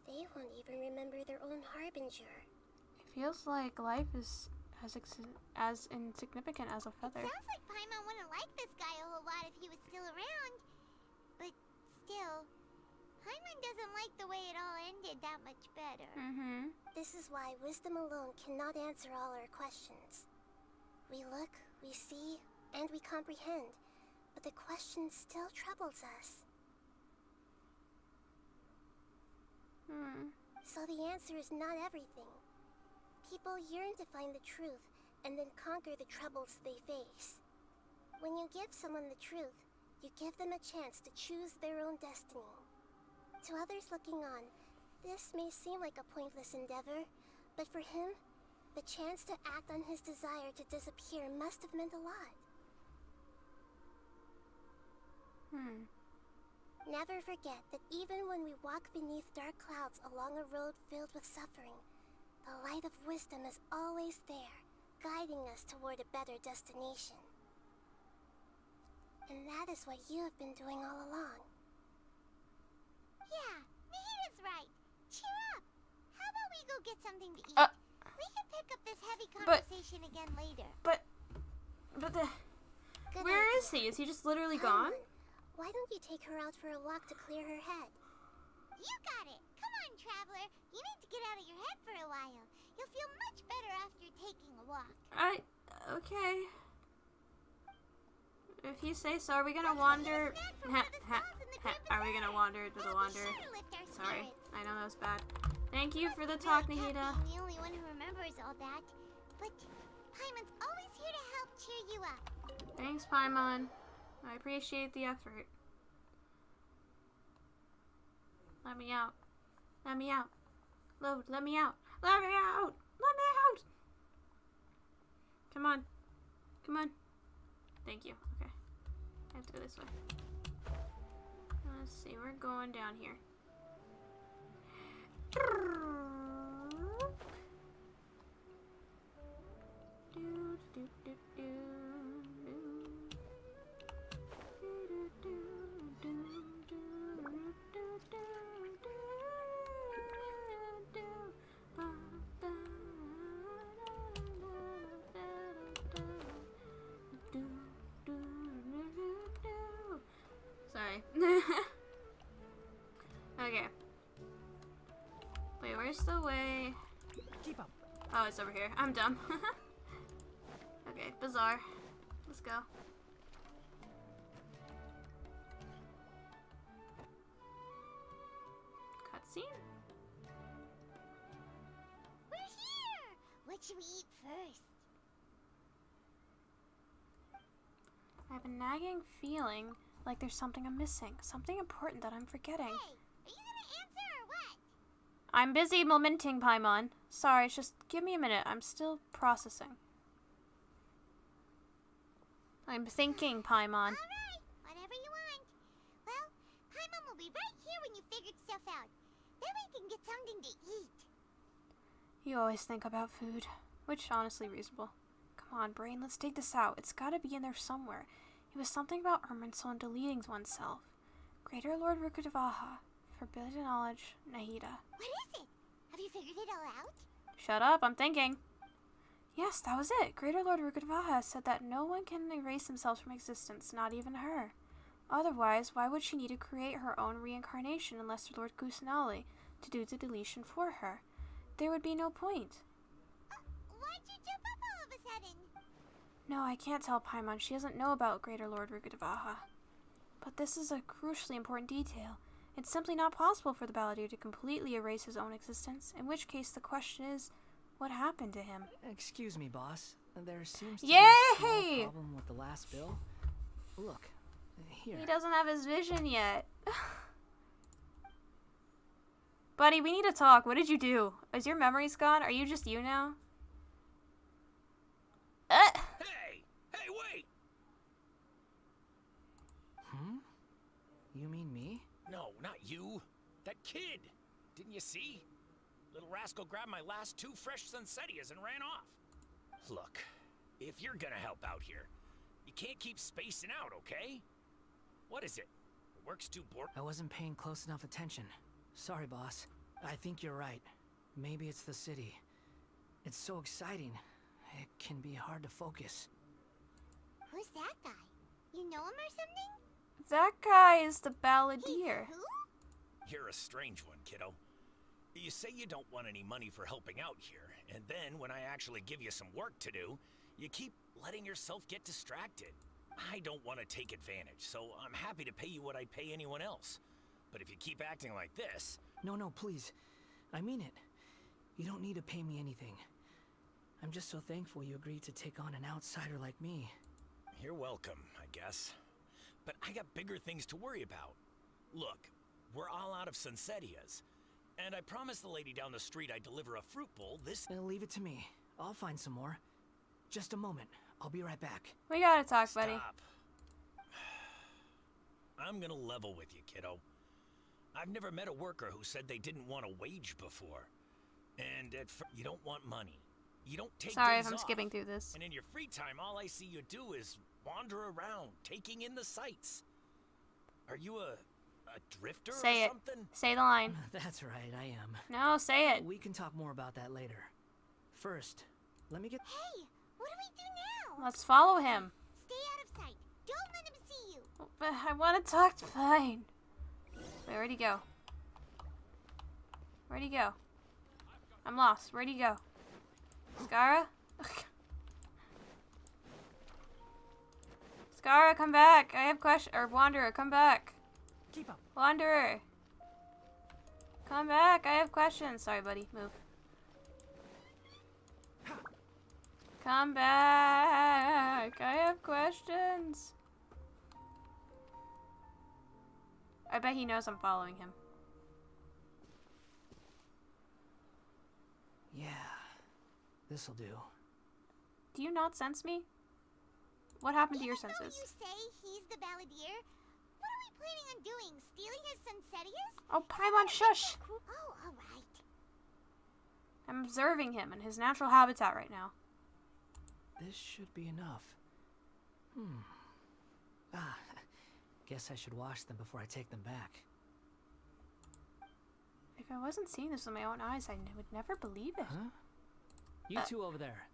they won't even remember their own Harbinger. It feels like life is as insignificant as a feather. Sounds like Paimon wouldn't like this guy a whole lot if he was still around. But still, Paimon doesn't like the way it all ended that much better. This is why wisdom alone cannot answer all our questions. We look, we see, and we comprehend, but the question still troubles us. So the answer is not everything. People yearn to find the truth and then conquer the troubles they face. When you give someone the truth, you give them a chance to choose their own destiny. To others looking on, this may seem like a pointless endeavor, but for him, the chance to act on his desire to disappear must have meant a lot. Never forget that even when we walk beneath dark clouds along a road filled with suffering, the light of wisdom is always there, guiding us toward a better destination. And that is what you have been doing all along. Yeah, Nahida's right. Cheer up. How about we go get something to eat? We can pick up this heavy conversation again later. But where idea. is he? Is he just literally Come gone? on. Why don't you take her out for a walk to clear her head? You got it. Come on, traveler. You need to get out of your head for a while. You'll feel much better after taking a walk. Okay. If you say so, are we gonna wander? Are we gonna wander to the wander? Sorry, I know that was bad. Thank you for the talk, Nahida. I'm the only one who remembers all that. But Paimon's always here to help cheer you up. Thanks, Paimon. I appreciate the effort. Let me out. Let me out. Load, let me out. Let me out! Let me out! Come on. Come on. Thank you. Okay. I have to go this way. Let's see. We're going down here. Sorry. Okay. Wait, where's the way? Keep up. Oh, it's over here. I'm dumb. Okay, bizarre. Let's go. Cutscene? We're here! What should we eat first? I have a nagging feeling like there's something I'm missing. Something important that I'm forgetting. Hey, are you gonna answer or what? I'm busy lamenting, Paimon. Sorry, just give me a minute. I'm still processing. I'm thinking, Paimon. Alright, whatever you want. Well, Paimon will be right here when you figured stuff out. Then we can get something to eat. You always think about food, which honestly reasonable. Come on, brain, let's dig this out. It's gotta be in there somewhere. It was something about Irminsul and deleting oneself. Greater Lord Rukudavaha. Forbidden knowledge, Nahida. What is it? Have you figured it all out? Shut up, I'm thinking. Yes, that was it. Greater Lord Rukudavaha said that no one can erase themselves from existence, not even her. Otherwise, why would she need to create her own reincarnation unless for Lord Kusanali to do the deletion for her? There would be no point. Why'd you jump up all of a sudden? No, I can't tell Paimon. She doesn't know about Greater Lord Rukkhadavaha. But this is a crucially important detail. It's simply not possible for the Balladeer to completely erase his own existence, in which case the question is, what happened to him? Excuse me, boss. There seems to be Yay! a small problem with the last bill. Look, here. He doesn't have his vision yet. Buddy, we need to talk. What did you do? Is your memories gone? Are you just you now? Hey! Hey, wait! You mean me? No, not you. That kid. Didn't you see? Little rascal grabbed my last 2 fresh Sunsettias and ran off. Look, if you're gonna help out here, you can't keep spacing out, okay? What is it? The work's too boring. I wasn't paying close enough attention. Sorry, boss. I think you're right. Maybe it's the city. It's so exciting. It can be hard to focus. Who's that guy? You know him or something? That guy is the Balladeer. Who? You're a strange one, kiddo. You say you don't want any money for helping out here, and then when I actually give you some work to do, you keep letting yourself get distracted. I don't want to take advantage, so I'm happy to pay you what I'd pay anyone else. But if you keep acting like this... No, please. I mean it. You don't need to pay me anything. I'm just so thankful you agreed to take on an outsider like me. You're welcome, I guess. But I got bigger things to worry about. Look, we're all out of Sunsettias. And I promised the lady down the street I'd deliver a fruit bowl this... Leave it to me. I'll find some more. Just a moment. I'll be right back. We gotta talk, buddy. Stop. I'm gonna level with you, kiddo. I've never met a worker who said they didn't want a wage before. And you don't want money. You don't take Sorry days if I'm off. skipping through this. And in your free time, all I see you do is wander around, taking in the sights. Are you a drifter Say or it. something? Say the line. That's right, I am. No, say it. We can talk more about that later. First, let me get... Hey, what do we do now? Let's follow him. Stay out of sight. Don't let him see you. But I want to talk to Fine. Wait, where'd he go? Where'd he go? I'm lost. Where'd he go? Skara? Skara, come back. I have question. Or Wanderer, come back. Keep up. Wanderer. Come back. I have questions. Sorry, buddy. Move. Come back. I have questions. I bet he knows I'm following him. Yeah, this'll do. Do you not sense me? What happened to your Even though senses? you say he's the Balladeer, what are we planning on doing? Stealing his Sunsettias? Oh, Paimon, shush! Oh, alright. I'm observing him in his natural habitat right now. This should be enough. Guess I should wash them before I take them back. If I wasn't seeing this with my own eyes, I would never believe it. Huh? You two over there.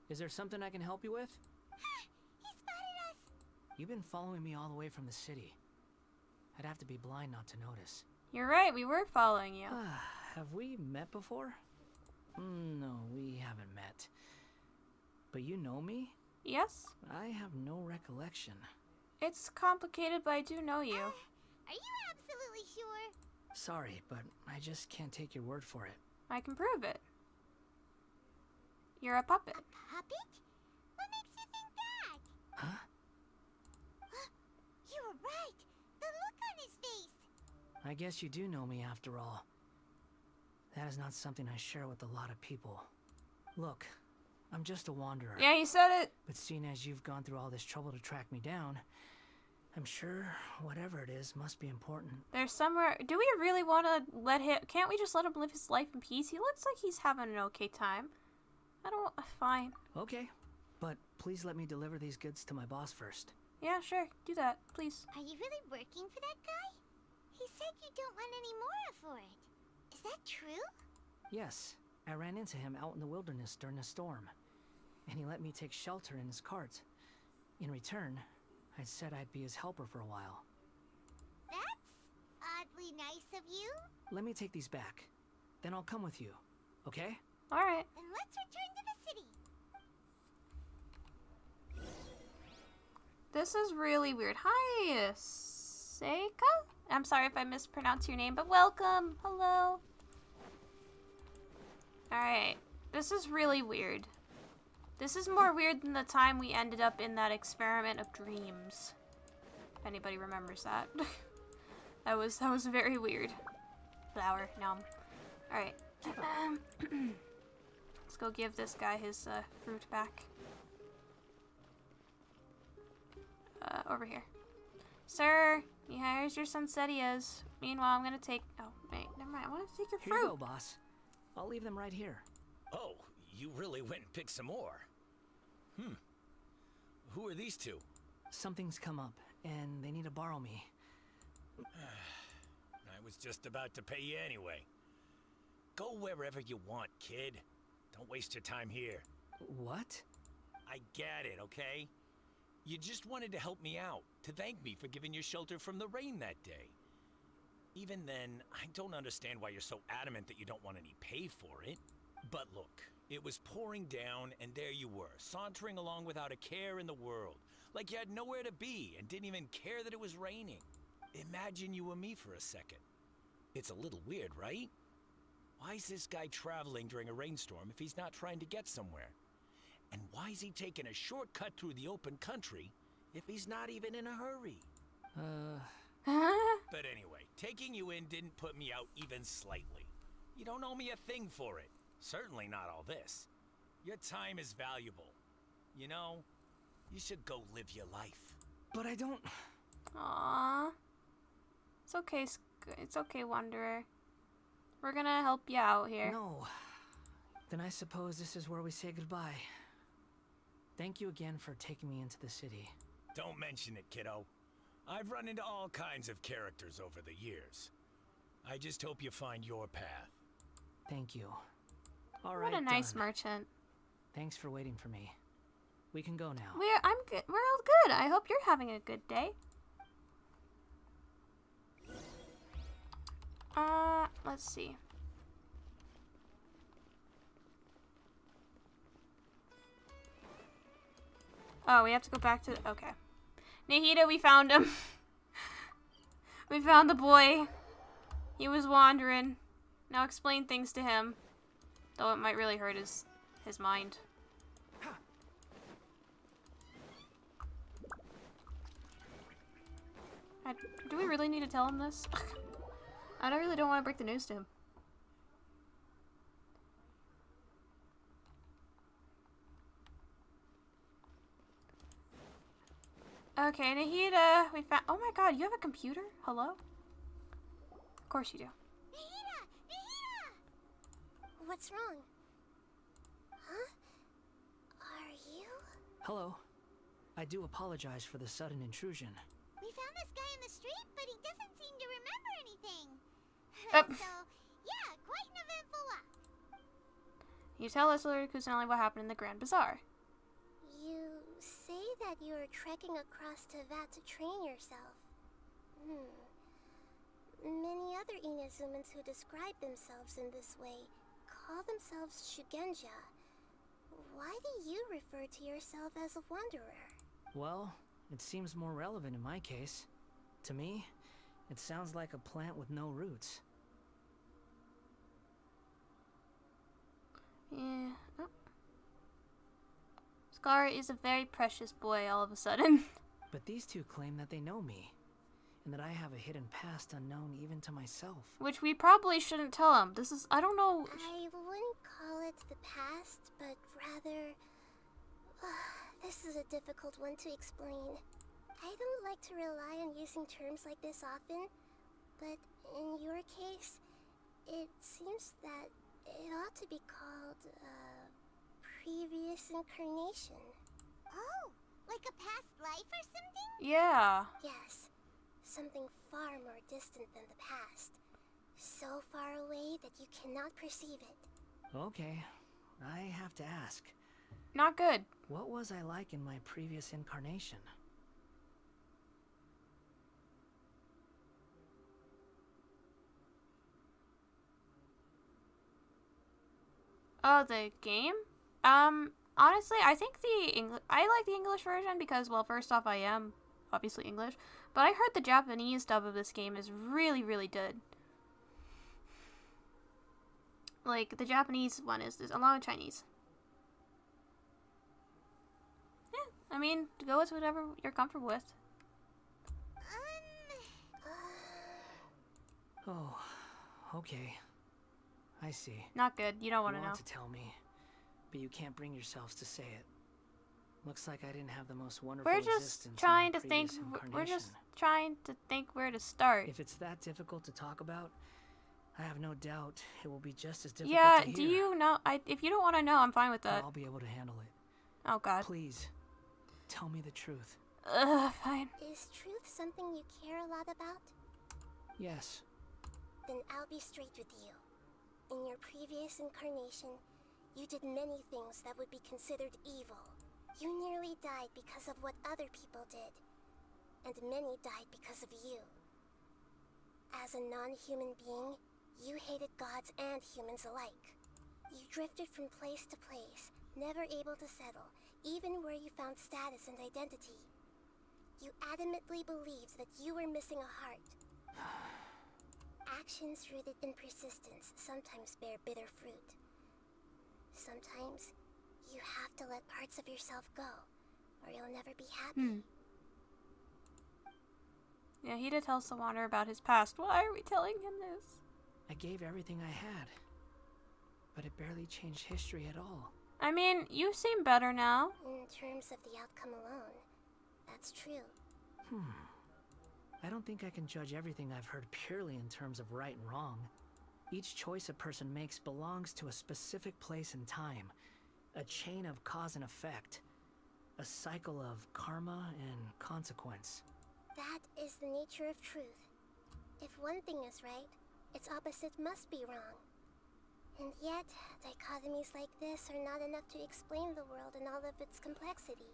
Is there something I can help you with? He spotted us. You've been following me all the way from the city. I'd have to be blind not to notice. You're right, we were following you. Have we met before? No, we haven't met. But you know me? Yes? I have no recollection. It's complicated, but I do know you. Are you absolutely sure? Sorry, but I just can't take your word for it. I can prove it. You're a puppet. A puppet? What makes you think that? Huh? You were right. The look on his face. I guess you do know me after all. That is not something I share with a lot of people. Look, I'm just a wanderer. Yeah, you said it. But seeing as you've gone through all this trouble to track me down, I'm sure whatever it is must be important. There's somewhere... Do we really want to let him... Can't we just let him live his life in peace? He looks like he's having an okay time. I don't... Fine. Okay, but please let me deliver these goods to my boss first. Yeah, sure. Do that, please. Are you really working for that guy? He said you don't want any more for it. Is that true? Yes, I ran into him out in the wilderness during a storm, and he let me take shelter in his cart. In return, I said I'd be his helper for a while. have you. Let me take these back. Then I'll come with you, okay? Alright. Then let's return to the city. This is really weird. Hi, Seika? I'm sorry if I mispronounced your name, but welcome. Hello. Alright. This is really weird. This is more weird than the time we ended up in that experiment of dreams. If anybody remembers that. that was very weird. Flower, nom. Alright. Let's go give this guy his fruit back. Over here. Sir, yeah, here's your sunsettias. Meanwhile, I'm gonna take... Oh, wait, never mind. I want to take your fruit. Here you go, boss. I'll leave them right here. Oh, you really went and picked some more. Who are these two? Something's come up, and they need to borrow me. I was just about to pay you anyway. Go wherever you want, kid. Don't waste your time here. What? I get it, okay? You just wanted to help me out, to thank me for giving you shelter from the rain that day. Even then, I don't understand why you're so adamant that you don't want any pay for it. But look, it was pouring down, and there you were, sauntering along without a care in the world, like you had nowhere to be and didn't even care that it was raining. Imagine you were me for a second. It's a little weird, right? Why is this guy traveling during a rainstorm if he's not trying to get somewhere? And why is he taking a shortcut through the open country if he's not even in a hurry? But anyway, taking you in didn't put me out even slightly. You don't owe me a thing for it. Certainly not all this. Your time is valuable. You know, you should go live your life. But I don't... Aww. It's okay, it's okay, Wanderer. We're gonna help you out here. No. Then I suppose this is where we say goodbye. Thank you again for taking me into the city. Don't mention it, kiddo. I've run into all kinds of characters over the years. I just hope you find your path. Thank you. All right, what a nice done. merchant. Thanks for waiting for me. We can go now. I'm good. We're all good. I hope you're having a good day. Let's see. Oh, we have to go back to... Okay. Nahida, we found him. We found the boy. He was wandering. Now explain things to him. Though it might really hurt his mind. Do we really need to tell him this? I really don't want to break the news to him. Okay, Nahida, we found... Oh my god, you have a computer? Hello? Of course you do. Nahida! Nahida! What's wrong? Huh? Are you? Hello. I do apologize for the sudden intrusion. We found this guy in the street, but he doesn't seem to remember anything. So, yeah, quite an eventful walk. You tell us, Lord Kusanali, what happened in the Grand Bazaar. You say that you are trekking across to Vat to train yourself. Many other Inazumans who describe themselves in this way call themselves Shugenja. Why do you refer to yourself as a wanderer? Well, it seems more relevant in my case. To me, it sounds like a plant with no roots. Yeah. Oh. Scar is a very precious boy all of a sudden. But these two claim that they know me, and that I have a hidden past unknown even to myself. Which we probably shouldn't tell him. This is, I don't know. I wouldn't call it the past, but rather... this is a difficult one to explain. I don't like to rely on using terms like this often, but in your case, it seems that it ought to be called, previous incarnation. Oh, like a past life or something? Yeah. Yes, something far more distant than the past. So far away that you cannot perceive it. Okay, I have to ask. Not good. What was I like in my previous incarnation? Oh, the game? Honestly, I think I like the English version because, well, first off, I am obviously English, but I heard the Japanese dub of this game is really, really good. Like, the Japanese one is along with Chinese. Yeah, I mean, go with whatever you're comfortable with. Oh, okay. I see. Not good. You don't want to know. You want to tell me, but you can't bring yourselves to say it. Looks like I didn't have the most wonderful existence. We're just trying to think where to start. If it's that difficult to talk about, I have no doubt it will be just as difficult to hear. Do you know? If you don't want to know, I'm fine with that. I'll be able to handle it. Oh, God. Please, tell me the truth. Fine. Is truth something you care a lot about? Yes. Then I'll be straight with you. In your previous incarnation, you did many things that would be considered evil. You nearly died because of what other people did. And many died because of you. As a non-human being, you hated gods and humans alike. You drifted from place to place, never able to settle, even where you found status and identity. You adamantly believed that you were missing a heart. Actions rooted in persistence sometimes bear bitter fruit. Sometimes, you have to let parts of yourself go, or you'll never be happy. Yeah, he did tell Solander about his past. Why are we telling him this? I gave everything I had, but it barely changed history at all. I mean, you seem better now. In terms of the outcome alone, that's true. I don't think I can judge everything I've heard purely in terms of right and wrong. Each choice a person makes belongs to a specific place and time. A chain of cause and effect. A cycle of karma and consequence. That is the nature of truth. If one thing is right, its opposite must be wrong. And yet, dichotomies like this are not enough to explain the world in all of its complexity.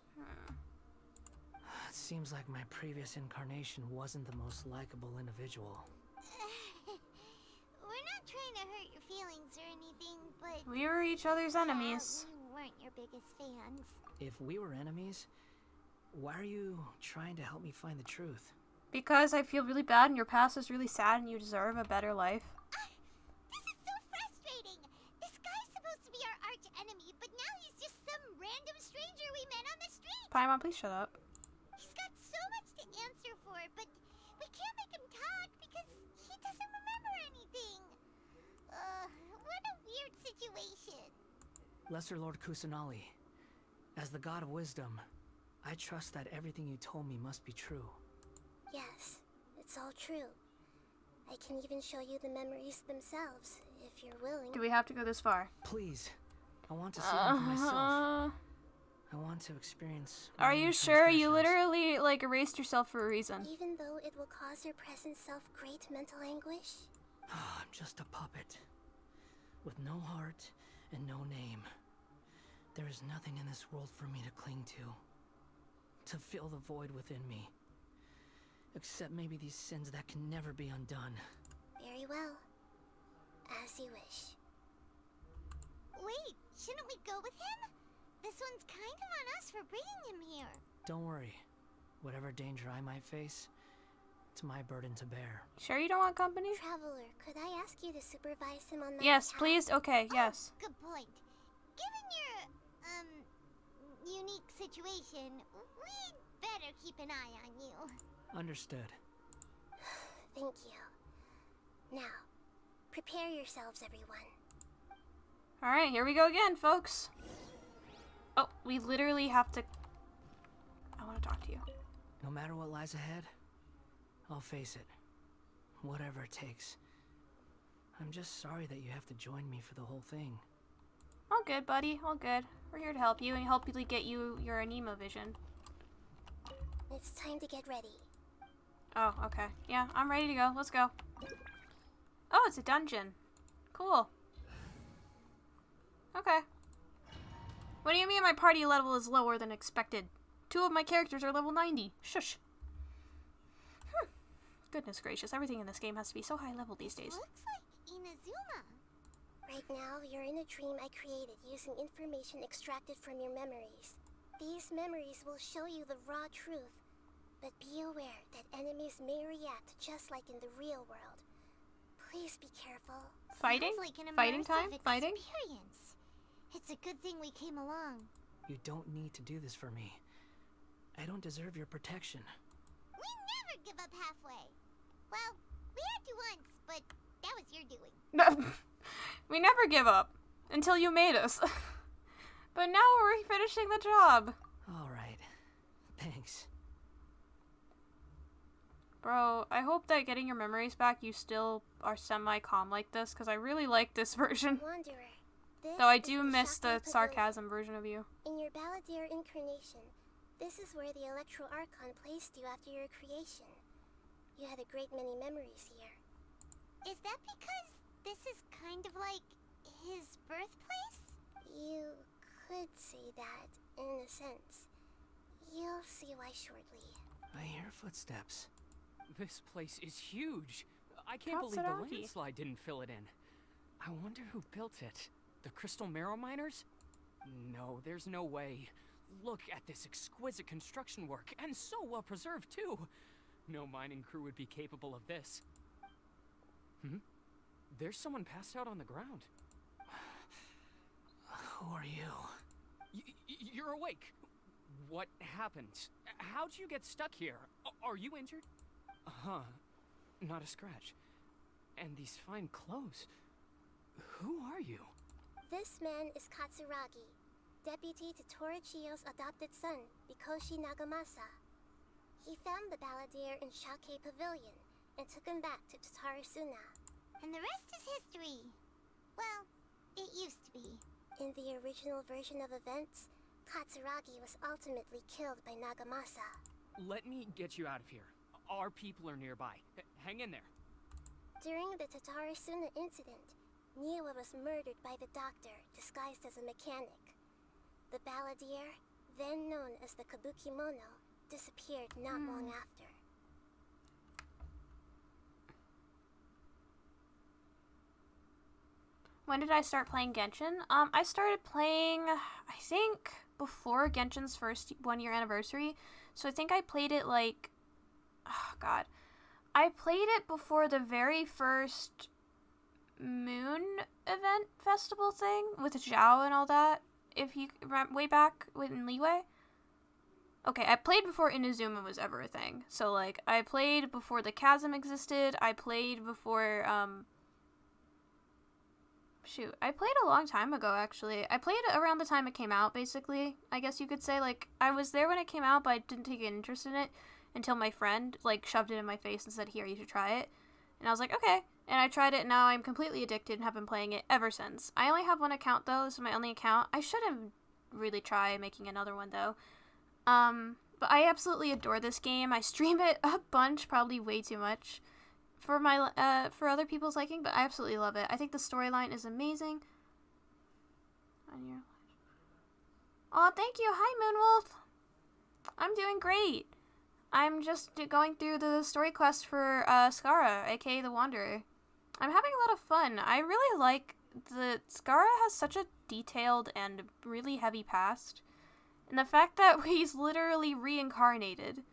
It seems like my previous incarnation wasn't the most likable individual. We're not trying to hurt your feelings or anything, but... We were each other's enemies. We weren't your biggest fans. If we were enemies, why are you trying to help me find the truth? Because I feel really bad and your past is really sad and you deserve a better life. This is so frustrating! This guy's supposed to be our arch enemy, but now he's just some random stranger we met on the street! Paimon, please shut up. He's got so much to answer for, but we can't make him talk because he doesn't remember anything. What a weird situation. Lesser Lord Kusanali, as the god of wisdom, I trust that everything you told me must be true. Yes, it's all true. I can even show you the memories themselves, if you're willing. Do we have to go this far? Please. I want to see them for myself. I want to experience... Are you sure? You literally, like, erased yourself for a reason. Even though it will cause your present self great mental anguish? I'm just a puppet. With no heart and no name. There is nothing in this world for me to cling to fill the void within me. Except maybe these sins that can never be undone. Very well. As you wish. Wait, shouldn't we go with him? This one's kind of on us for bringing him here. Don't worry. Whatever danger I might face, it's my burden to bear. Sure you don't want company? Traveler, could I ask you to supervise him on my Yes, behalf? please. Okay, yes. Good point. Given your, unique situation, we'd better keep an eye on you. Understood. Thank you. Now, prepare yourselves, everyone. Alright, here we go again, folks. Oh, we literally have to... I want to talk to you. No matter what lies ahead, I'll face it. Whatever it takes. I'm just sorry that you have to join me for the whole thing. All good, buddy. All good. We're here to help you and help you get you your anemo vision. It's time to get ready. Oh, okay. Yeah, I'm ready to go. Let's go. Oh, it's a dungeon. Cool. Okay. What do you mean my party level is lower than expected? 2 of my characters are level 90. Shush. Goodness gracious, everything in this game has to be so high level these days. Looks like Inazuma. Right now, you're in a dream I created using information extracted from your memories. These memories will show you the raw truth, but be aware that enemies may react just like in the real world. Please be careful. Fighting? Sounds like an Fighting immersive time? Fighting? experience. It's a good thing we came along. You don't need to do this for me. I don't deserve your protection. We never give up halfway. Well, we had to once, but that was your doing. We never give up until you made us. But now we're finishing the job. All right. Thanks. Bro, I hope that getting your memories back, you still are semi-calm like this, because I really like this version. Wanderer, this Though I is do miss the Shocking sarcasm version of you. Pavilion. In your Balladeer incarnation, this is where the Electro Archon placed you after your creation. You had a great many memories here. Is that because this is kind of like his birthplace? You could say that, in a sense. You'll see why shortly. I hear footsteps. This place is huge. I can't believe the landslide didn't fill it in. I wonder who built it. The Crystal Marrow Miners? No, there's no way. Look at this exquisite construction work, and so well preserved too. No mining crew would be capable of this. There's someone passed out on the ground. Who are you? You're awake. What happened? How'd you get stuck here? Are you injured? Huh. Not a scratch. And these fine clothes. Who are you? This man is Katsuragi, deputy to Torichiyo's adopted son, Mikoshi Nagamasa. He found the Balladeer in Shake Pavilion and took him back to Tatarasuna. And the rest is history. Well, it used to be. In the original version of events, Katsuragi was ultimately killed by Nagamasa. Let me get you out of here. Our people are nearby. Hang in there. During the Tatarasuna incident, Niwa was murdered by the doctor, disguised as a mechanic. The Balladeer, then known as the Kabukimono, disappeared not long after. When did I start playing Genshin? I started playing, I think, before Genshin's first 1-year anniversary. So I think I played it like, oh god. I played it before the very first Moon event festival thing with Zhao and all that. If you remember, way back in Liyue. Okay, I played before Inazuma was ever a thing. So like, I played before the Chasm existed. I played before, shoot, I played a long time ago, actually. I played around the time it came out, basically. I guess you could say, like, I was there when it came out, but I didn't take an interest in it until my friend, like, shoved it in my face and said, here, you should try it. And I was like, okay. And I tried it, and now I'm completely addicted and have been playing it ever since. I only have one account, though. This is my only account. I should have really tried making another one, though. But I absolutely adore this game. I stream it a bunch, probably way too much for my for other people's liking, but I absolutely love it. I think the storyline is amazing. Oh, thank you. Hi, Moonwolf. I'm doing great. I'm just going through the story quest for Skara, aka the Wanderer. I'm having a lot of fun. I really like that Skara has such a detailed and really heavy past. And the fact that he's literally reincarnated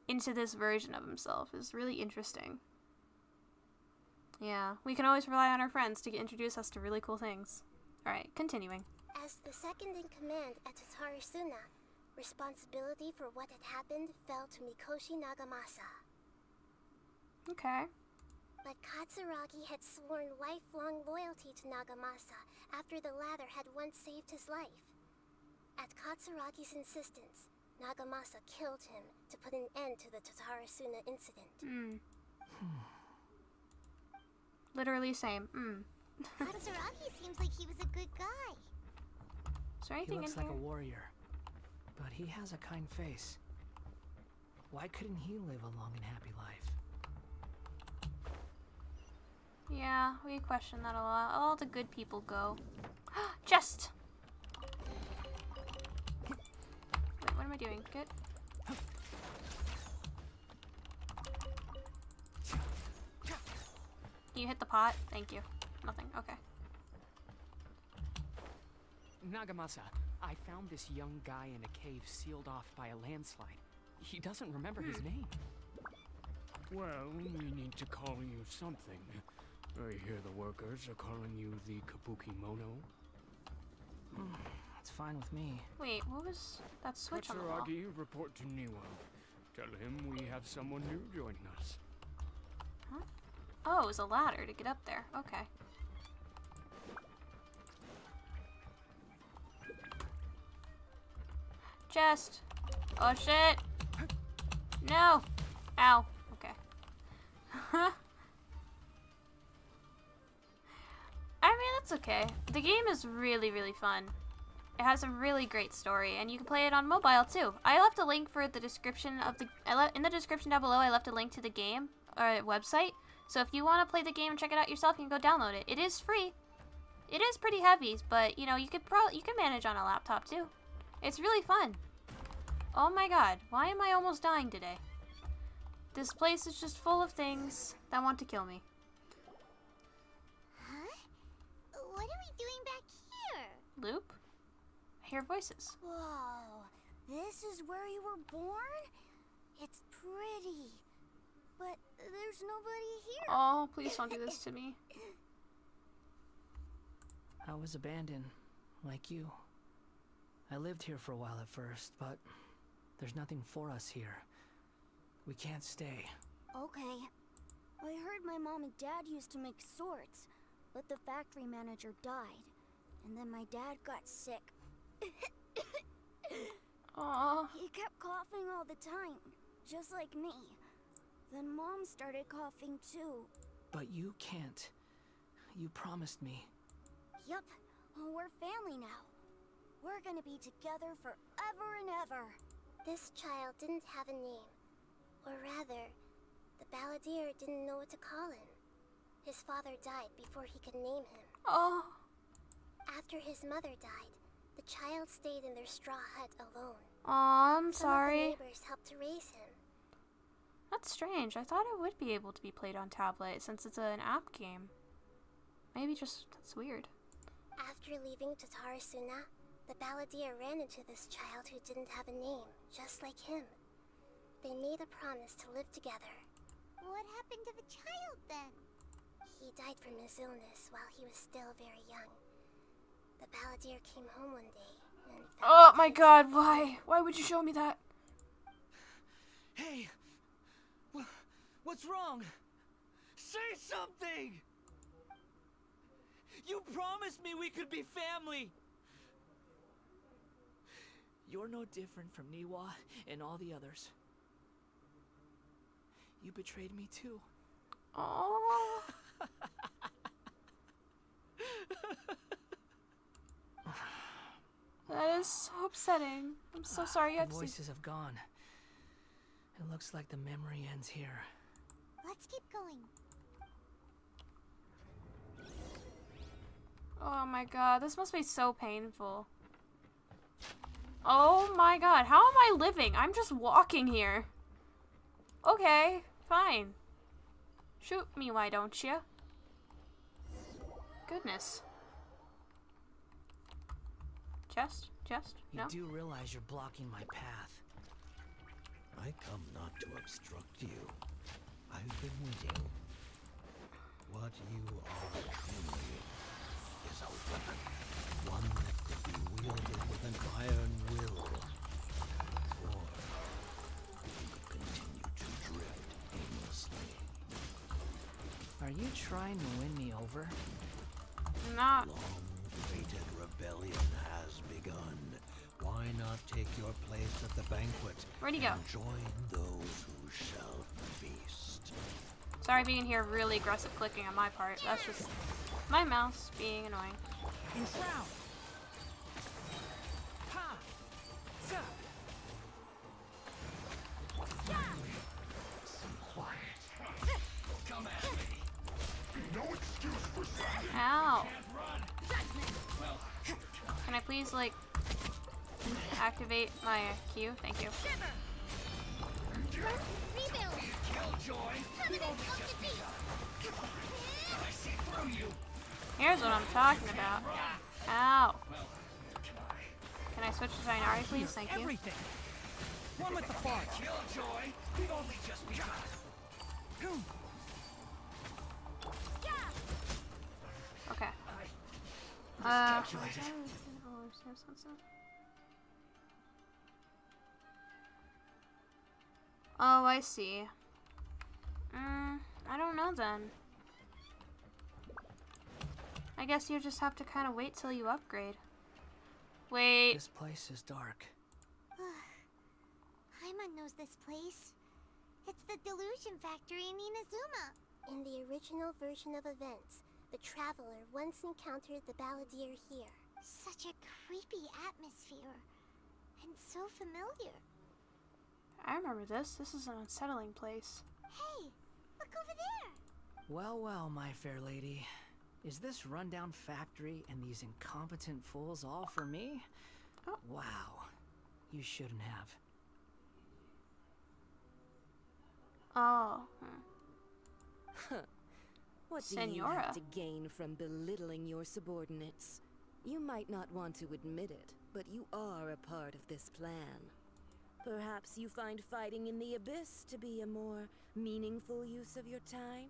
into this version of himself is really interesting. Yeah, we can always rely on our friends to introduce us to really cool things. Alright, continuing. As the second in command at Tatarasuna, responsibility for what had happened fell to Mikoshi Nagamasa. Okay. But Katsuragi had sworn lifelong loyalty to Nagamasa after the latter had once saved his life. At Katsuragi's insistence, Nagamasa killed him to put an end to the Tatarasuna incident. Literally same. Katsuragi seems like he was a good guy. Is there anything He looks in like here? a warrior, but he has a kind face. Why couldn't he live a long and happy life? Yeah, we question that a lot. All the good people go. Chest! Wait, what am I doing? Good? You hit the pot? Thank you. Nothing. Okay. Nagamasa, I found this young guy in a cave sealed off by a landslide. He doesn't remember his name. Well, we need to call you something. I hear the workers are calling you the Kabuki Mono. That's fine with me. Wait, what was that switch on the wall? Katsuragi, report to Niwa. Tell him we have someone new joining us. Huh? Oh, it was a ladder to get up there. Okay. Chest. Oh shit. No. Ow. Okay. I mean, that's okay. The game is really, really fun. It has a really great story, and you can play it on mobile too. I left a link for the description of the. In the description down below, I left a link to the game or website. So if you want to play the game and check it out yourself, you can go download it. It is free. It is pretty heavy, but you know you can manage on a laptop too. It's really fun. Oh my god, why am I almost dying today? This place is just full of things that want to kill me. Huh? What are we doing back here? Loop? I hear voices. Whoa, this is where you were born? It's pretty, but there's nobody here. Oh, please don't do this to me. I was abandoned, like you. I lived here for a while at first, but there's nothing for us here. We can't stay. Okay. I heard my mom and dad used to make swords, but the factory manager died. And then my dad got sick. Aww. He kept coughing all the time, just like me. Then Mom started coughing too. But you can't. You promised me. Yup, we're family now. We're gonna be together forever and ever. This child didn't have a name. Or rather, the balladeer didn't know what to call him. His father died before he could name him. Oh. After his mother died, the child stayed in their straw hut alone. Aw, I'm Some sorry. of the neighbors helped to raise him. That's strange. I thought it would be able to be played on tablet since it's an app game. Maybe just that's weird. After leaving Tatarasuna, the balladeer ran into this child who didn't have a name, just like him. They made a promise to live together. What happened to the child then? He died from his illness while he was still very young. The balladeer came home one day and Oh my god, why? Why would you show me that? Hey! What's wrong? Say something! You promised me we could be family! You're no different from Niwa and all the others. You betrayed me too. Oh. That is so upsetting. I'm so sorry you had The to see. voices have gone. It looks like the memory ends here. Let's keep going. Oh my god, this must be so painful. Oh my god, how am I living? I'm just walking here. Okay, fine. Shoot me, why don't you? Goodness. Chest? No? You do realize you're blocking my path. I come not to obstruct you. I've been waiting. What you are truly is a weapon. One that could be wielded with an iron will. Or you could continue to drift aimlessly. Are you trying to win me over? Not. Long-fated rebellion has begun. Why not take your place at the banquet? Where'd he go? And join those who shall feast. Sorry being here really aggressive clicking on my part. That's just my mouse being annoying. Enshroud! Ha! Sa! Come at me. No excuse for silence. Ow. Can I please, like, activate my Q? Thank you. Here's what I'm talking about. Ow. Can I switch to Zainari, please? Thank you. Everything. One with the forge. Killjoy, we've only just begun. Okay. Oh, I see. I don't know then. I guess you just have to kind of wait till you upgrade. Wait. This place is dark. Paimon knows this place. It's the Delusion Factory in Inazuma. In the original version of events, the Traveler once encountered the Balladeer here. Such a creepy atmosphere. And so familiar. I remember this. This is an unsettling place. Hey, look over there. Well, well, my fair lady. Is this rundown factory and these incompetent fools all for me? Oh. Wow. You shouldn't have. Oh. What do you have to gain from belittling your subordinates? You might not want to admit it, but you are a part of this plan. Perhaps you find fighting in the Abyss to be a more meaningful use of your time?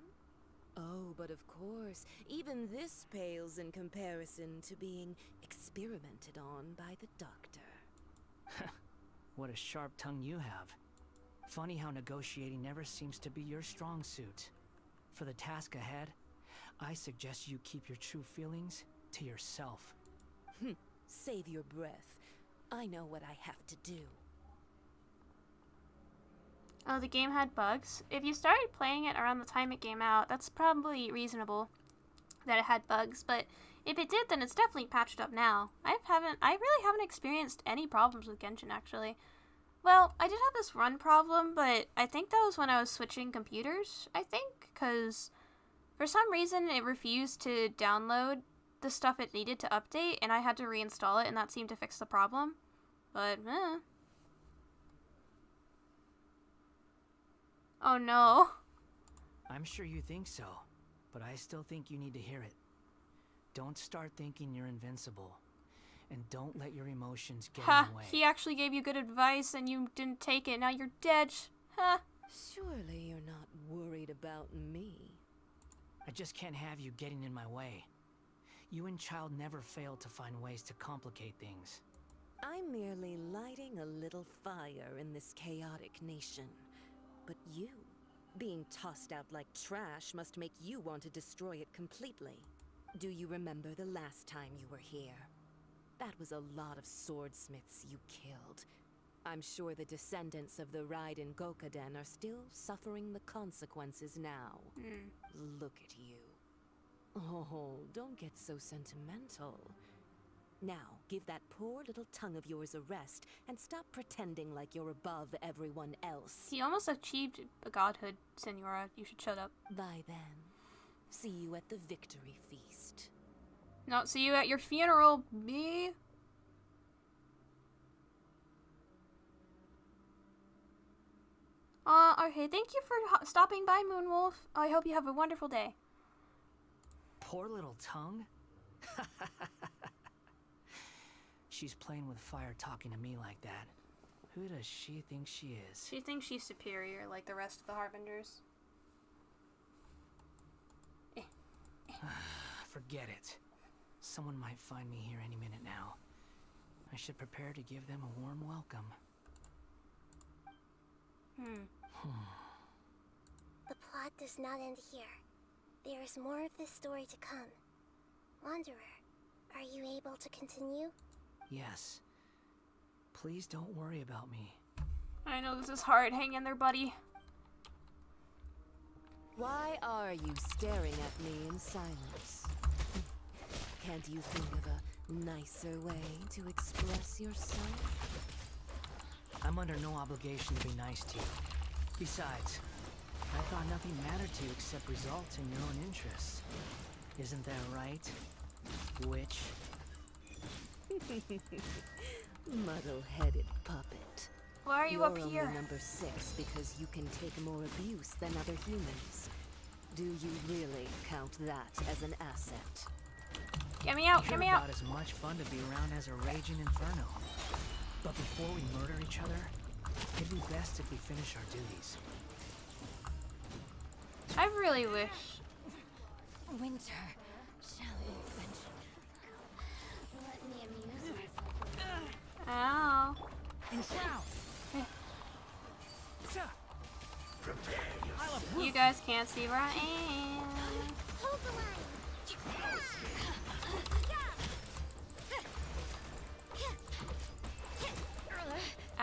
Oh, but of course, even this pales in comparison to being experimented on by the Doctor. What a sharp tongue you have. Funny how negotiating never seems to be your strong suit. For the task ahead, I suggest you keep your true feelings to yourself. Save your breath. I know what I have to do. Oh, the game had bugs. If you started playing it around the time it came out, that's probably reasonable that it had bugs, but if it did, then it's definitely patched up now. I really haven't experienced any problems with Genshin, actually. Well, I did have this run problem, but I think that was when I was switching computers, I think, because for some reason it refused to download the stuff it needed to update, and I had to reinstall it, and that seemed to fix the problem. But, Oh no. I'm sure you think so, but I still think you need to hear it. Don't start thinking you're invincible, and don't let your emotions get in the way. He actually gave you good advice and you didn't take it. Now you're dead. Surely you're not worried about me. I just can't have you getting in my way. You and Child never fail to find ways to complicate things. I'm merely lighting a little fire in this chaotic nation. But you, being tossed out like trash, must make you want to destroy it completely. Do you remember the last time you were here? That was a lot of swordsmiths you killed. I'm sure the descendants of the Raiden Gokaden are still suffering the consequences now. Look at you. Oh, don't get so sentimental. Now, give that poor little tongue of yours a rest and stop pretending like you're above everyone else. He almost achieved a godhood, Senora. You should shut up. Bye then. See you at the victory feast. No, see you at your funeral, me. Okay, thank you for stopping by, Moonwolf. I hope you have a wonderful day. Poor little tongue? She's playing with fire talking to me like that. Who does she think she is? She thinks she's superior, like the rest of the Harbingers. Forget it. Someone might find me here any minute now. I should prepare to give them a warm welcome. The plot does not end here. There is more of this story to come. Wanderer, are you able to continue? Yes. Please don't worry about me. I know this is hard. Hang in there, buddy. Why are you staring at me in silence? Can't you think of a nicer way to express yourself? I'm under no obligation to be nice to you. Besides, I thought nothing mattered to you except results in your own interests. Isn't that right, witch? Muddle-headed puppet. Why are you up here? You're only number 6 because you can take more abuse than other humans. Do you really count that as an asset? Get me out, You're get me out. about as much fun to be around as a raging inferno. But before we murder each other, it'd be best if we finish our duties. I really wish. Winter, shall we adventure? Let me amuse myself. Ow. You guys can't see where I am. Hold the line.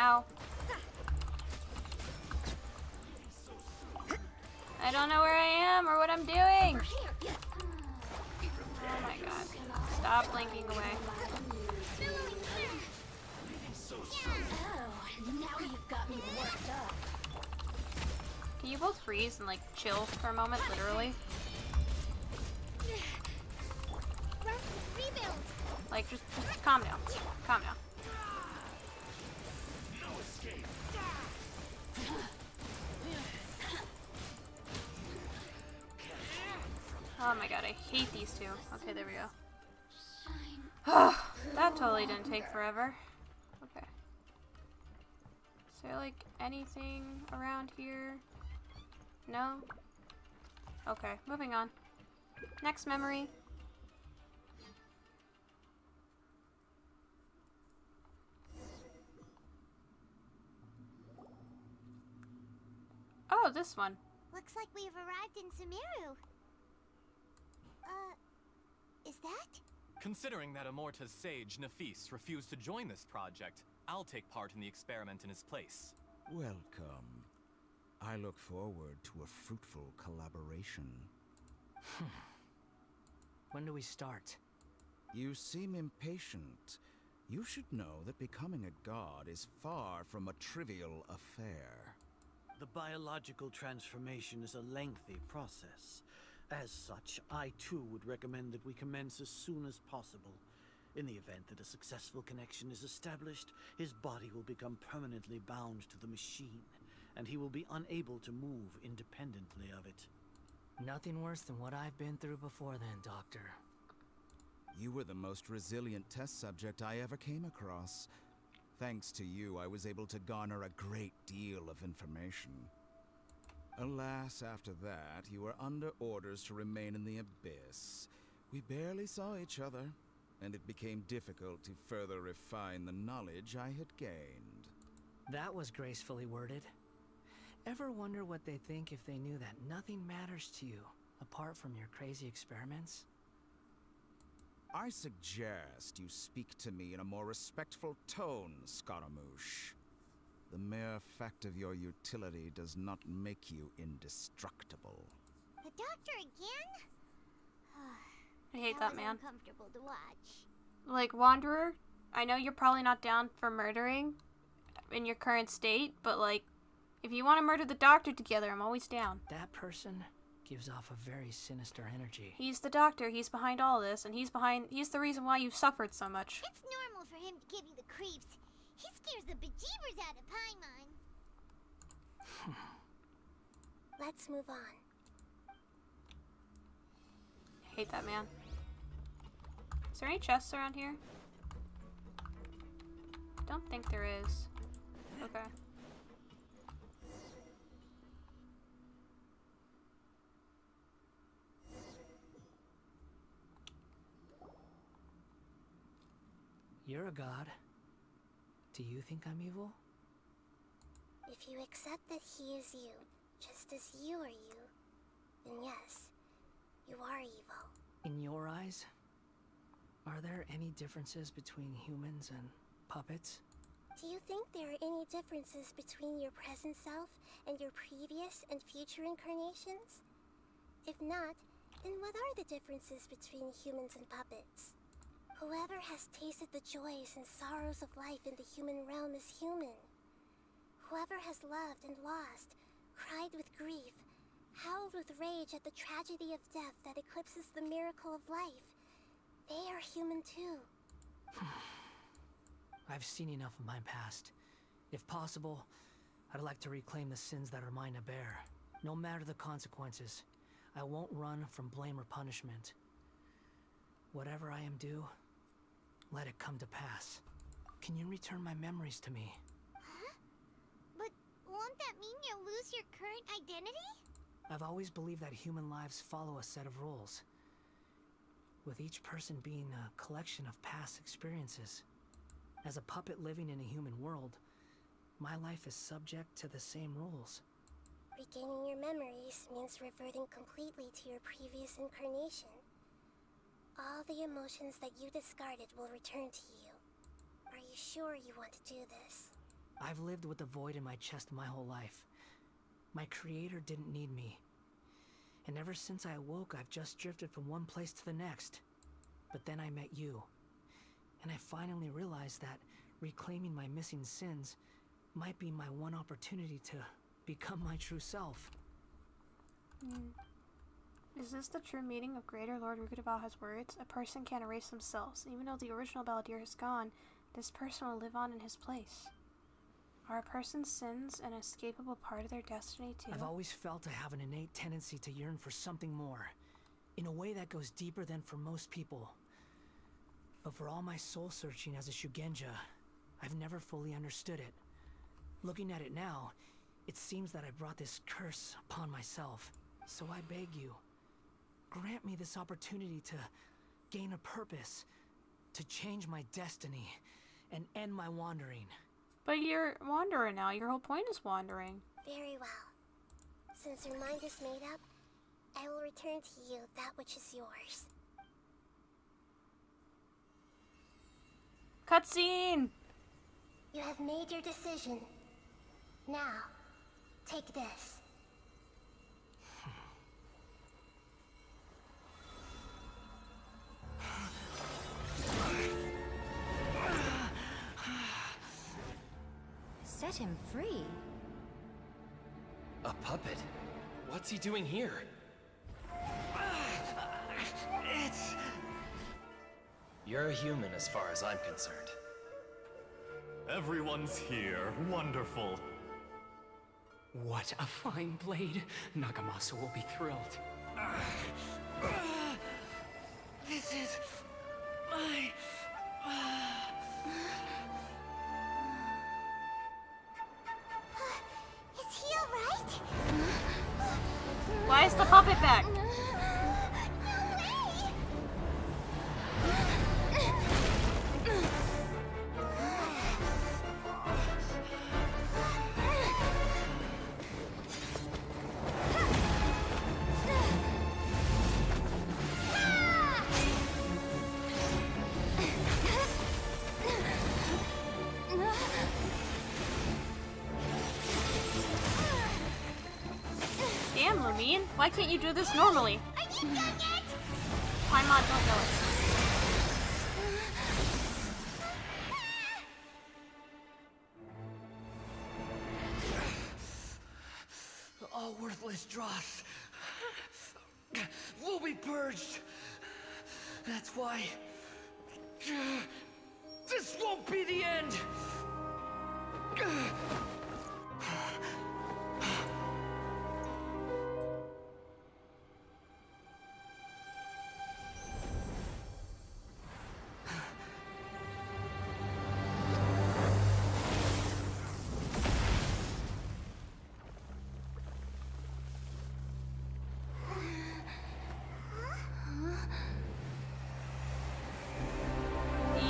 Ow. I don't know where I am or what I'm doing. Oh my god. Stop blinking away. Now you've got me worked up. Can you both freeze and like chill for a moment, literally? Rebuild. Like just calm down. Calm down. Oh my god, I hate these two. Okay, there we go. That totally didn't take forever. Okay. Is there like anything around here? No? Okay, moving on. Next memory. Oh, this one. Looks like we've arrived in Sumeru. Is that? Considering that Amorta's sage, Nafis, refused to join this project, I'll take part in the experiment in his place. Welcome. I look forward to a fruitful collaboration. When do we start? You seem impatient. You should know that becoming a god is far from a trivial affair. The biological transformation is a lengthy process. As such, I too would recommend that we commence as soon as possible. In the event that a successful connection is established, his body will become permanently bound to the machine, and he will be unable to move independently of it. Nothing worse than what I've been through before then, Doctor. You were the most resilient test subject I ever came across. Thanks to you, I was able to garner a great deal of information. Alas, after that, you were under orders to remain in the abyss. We barely saw each other, and it became difficult to further refine the knowledge I had gained. That was gracefully worded. Ever wonder what they think if they knew that nothing matters to you, apart from your crazy experiments? I suggest you speak to me in a more respectful tone, Scaramouche. The mere fact of your utility does not make you indestructible. The doctor again? I hate that man. Uncomfortable to watch. Like, Wanderer, I know you're probably not down for murdering in your current state, but like, if you want to murder the doctor together, I'm always down. That person gives off a very sinister energy. He's the doctor, he's behind all this, and he's the reason why you've suffered so much. It's normal for him to give you the creeps. He scares the bejeebers out of Paimon. Let's move on. I hate that man. Is there any chests around here? Don't think there is. Okay. You're a god. Do you think I'm evil? If you accept that he is you, just as you are you, then yes, you are evil. In your eyes, are there any differences between humans and puppets? Do you think there are any differences between your present self and your previous and future incarnations? If not, then what are the differences between humans and puppets? Whoever has tasted the joys and sorrows of life in the human realm is human. Whoever has loved and lost, cried with grief, howled with rage at the tragedy of death that eclipses the miracle of life, they are human too. I've seen enough of my past. If possible, I'd like to reclaim the sins that are mine to bear. No matter the consequences, I won't run from blame or punishment. Whatever I am due, let it come to pass. Can you return my memories to me? Huh? But won't that mean you'll lose your current identity? I've always believed that human lives follow a set of rules, with each person being a collection of past experiences. As a puppet living in a human world, my life is subject to the same rules. Regaining your memories means reverting completely to your previous incarnation. All the emotions that you discarded will return to you. Are you sure you want to do this? I've lived with a void in my chest my whole life. My creator didn't need me. And ever since I awoke, I've just drifted from one place to the next. But then I met you. And I finally realized that reclaiming my missing sins might be my one opportunity to become my true self. Is this the true meaning of Greater Lord Rukutabaha's words? A person can't erase themselves. Even though the original Balladeer is gone, this person will live on in his place. Are a person's sins an escapable part of their destiny too? I've always felt I have an innate tendency to yearn for something more, in a way that goes deeper than for most people. But for all my soul searching as a Shugenja, I've never fully understood it. Looking at it now, it seems that I brought this curse upon myself. So I beg you, grant me this opportunity to gain a purpose, to change my destiny, and end my wandering. But you're wandering now. Your whole point is wandering. Very well. Since your mind is made up, I will return to you that which is yours. Cutscene! You have made your decision. Now, take this. Set him free. A puppet? What's he doing here? You're a human as far as I'm concerned. Everyone's here. Wonderful. What a fine blade. Nagamasa will be thrilled. This is my... Is he alright? Why is the puppet back? Damn, Lumine, why can't you do this normally? Are you done yet? Paimon, don't know it. All worthless dross will be purged. That's why this won't be the end.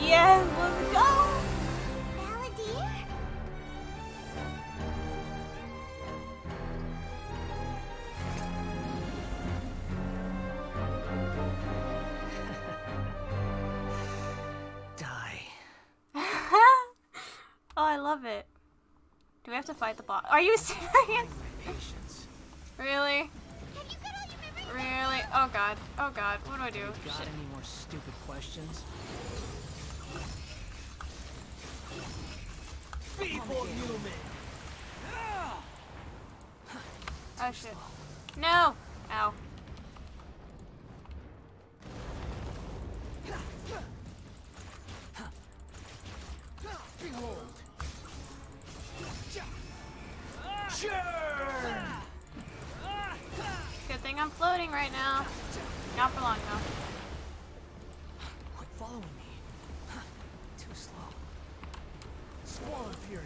Yes, let's go! Balladeer? Die. Oh, I love it. Do we have to fight the boss? Are you serious? Patience. Really? Really? Oh god. Oh god. What do I do? Got Shit. any more stupid questions? People human! Oh shit. No! Ow. Behold! Good thing I'm floating right now. Not for long though. following me. Huh, too slow. Squall Fury.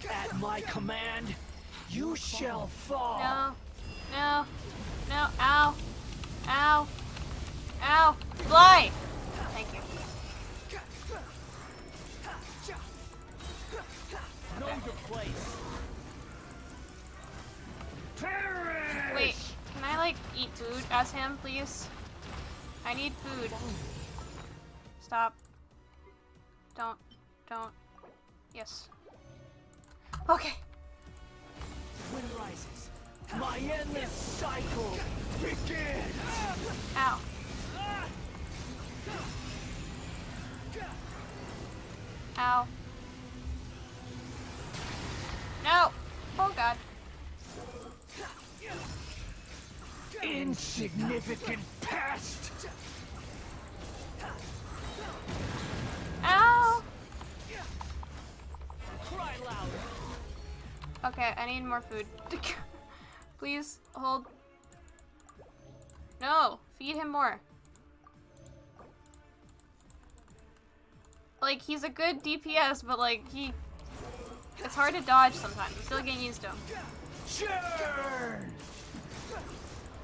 At my command, you shall fall. No. No. No. Ow. Ow. Ow. Fly! Thank you. Know your place. Wait, can I like eat food as him, please? I need food. Stop. Don't. Yes. Okay. Wind rises. My endless cycle begins. Ow. Ow. No. Oh god. Insignificant pest. Ow. Cry louder. Okay, I need more food. Please hold. No, feed him more. Like, he's a good DPS, but like, it's hard to dodge sometimes. I'm still getting used to him. Churn!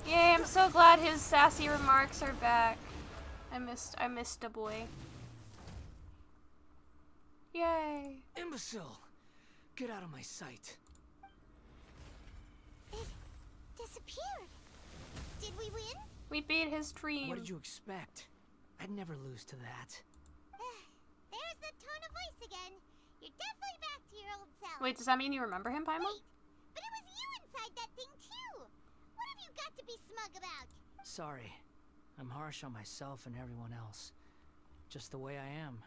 Yay, I'm so glad his sassy remarks are back. I missed a boy. Yay. Imbecile! Get out of my sight. It disappeared. Did we win? We beat his dream. What did you expect? I'd never lose to that. There's the tone of voice again. You're definitely back to your old self. Wait, does that mean you remember him, Paimon? Wait, but it was you inside that thing too. What have you got to be smug about? Sorry. I'm harsh on myself and everyone else. Just the way I am.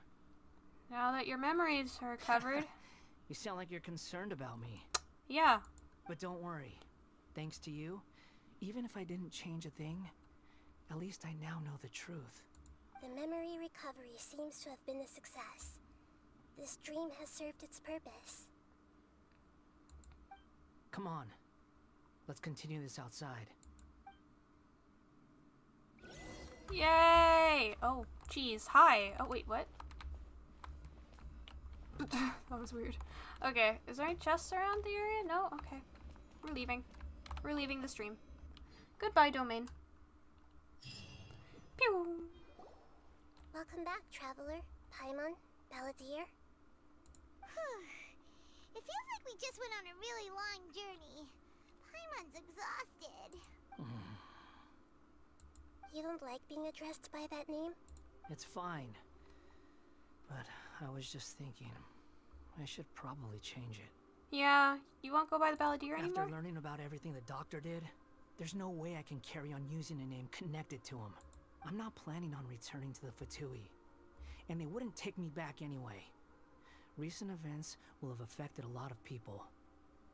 Now that your memories are recovered. You sound like you're concerned about me. Yeah. But don't worry. Thanks to you, even if I didn't change a thing, at least I now know the truth. The memory recovery seems to have been a success. This dream has served its purpose. Come on. Let's continue this outside. Yay! Oh, jeez. Hi. Oh, wait, what? That was weird. Okay, is there any chests around the area? No? Okay. We're leaving. We're leaving the stream. Goodbye, domain. Pew! Welcome back, traveler. Paimon, Balladeer. It feels like we just went on a really long journey. Paimon's exhausted. You don't like being addressed by that name? It's fine. But I was just thinking, I should probably change it. Yeah, you won't go by the Balladeer anymore? After learning about everything the doctor did, there's no way I can carry on using a name connected to him. I'm not planning on returning to the Fatui, and they wouldn't take me back anyway. Recent events will have affected a lot of people,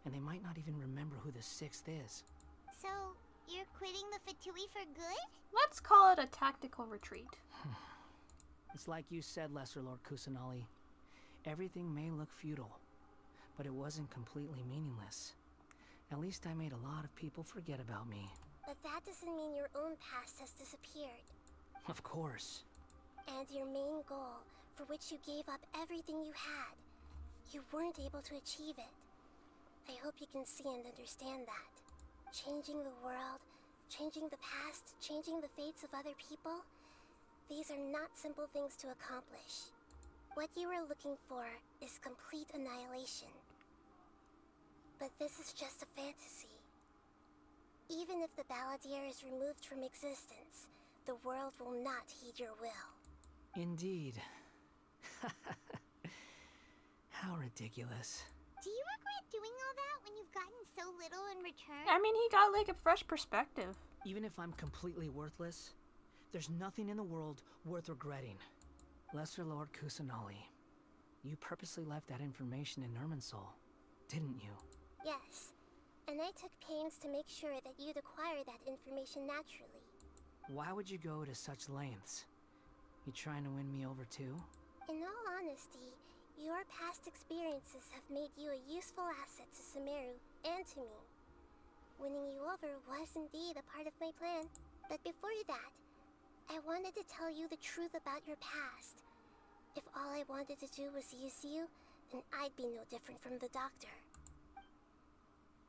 and they might not even remember who the 6th is. So, you're quitting the Fatui for good? Let's call it a tactical retreat. It's like you said, Lesser Lord Kusanali. Everything may look futile, but it wasn't completely meaningless. At least I made a lot of people forget about me. But that doesn't mean your own past has disappeared. Of course. And your main goal, for which you gave up everything you had, you weren't able to achieve it. I hope you can see and understand that. Changing the world, changing the past, changing the fates of other people, these are not simple things to accomplish. What you were looking for is complete annihilation. But this is just a fantasy. Even if the Balladeer is removed from existence, the world will not heed your will. Indeed. How ridiculous. Do you regret doing all that when you've gotten so little in return? I mean, he got like a fresh perspective. Even if I'm completely worthless, there's nothing in the world worth regretting. Lesser Lord Kusanali, you purposely left that information in Irminsul, didn't you? Yes, and I took pains to make sure that you'd acquire that information naturally. Why would you go to such lengths? You trying to win me over too? In all honesty, your past experiences have made you a useful asset to Sumeru and to me. Winning you over was indeed a part of my plan. But before that, I wanted to tell you the truth about your past. If all I wanted to do was use you, then I'd be no different from the doctor.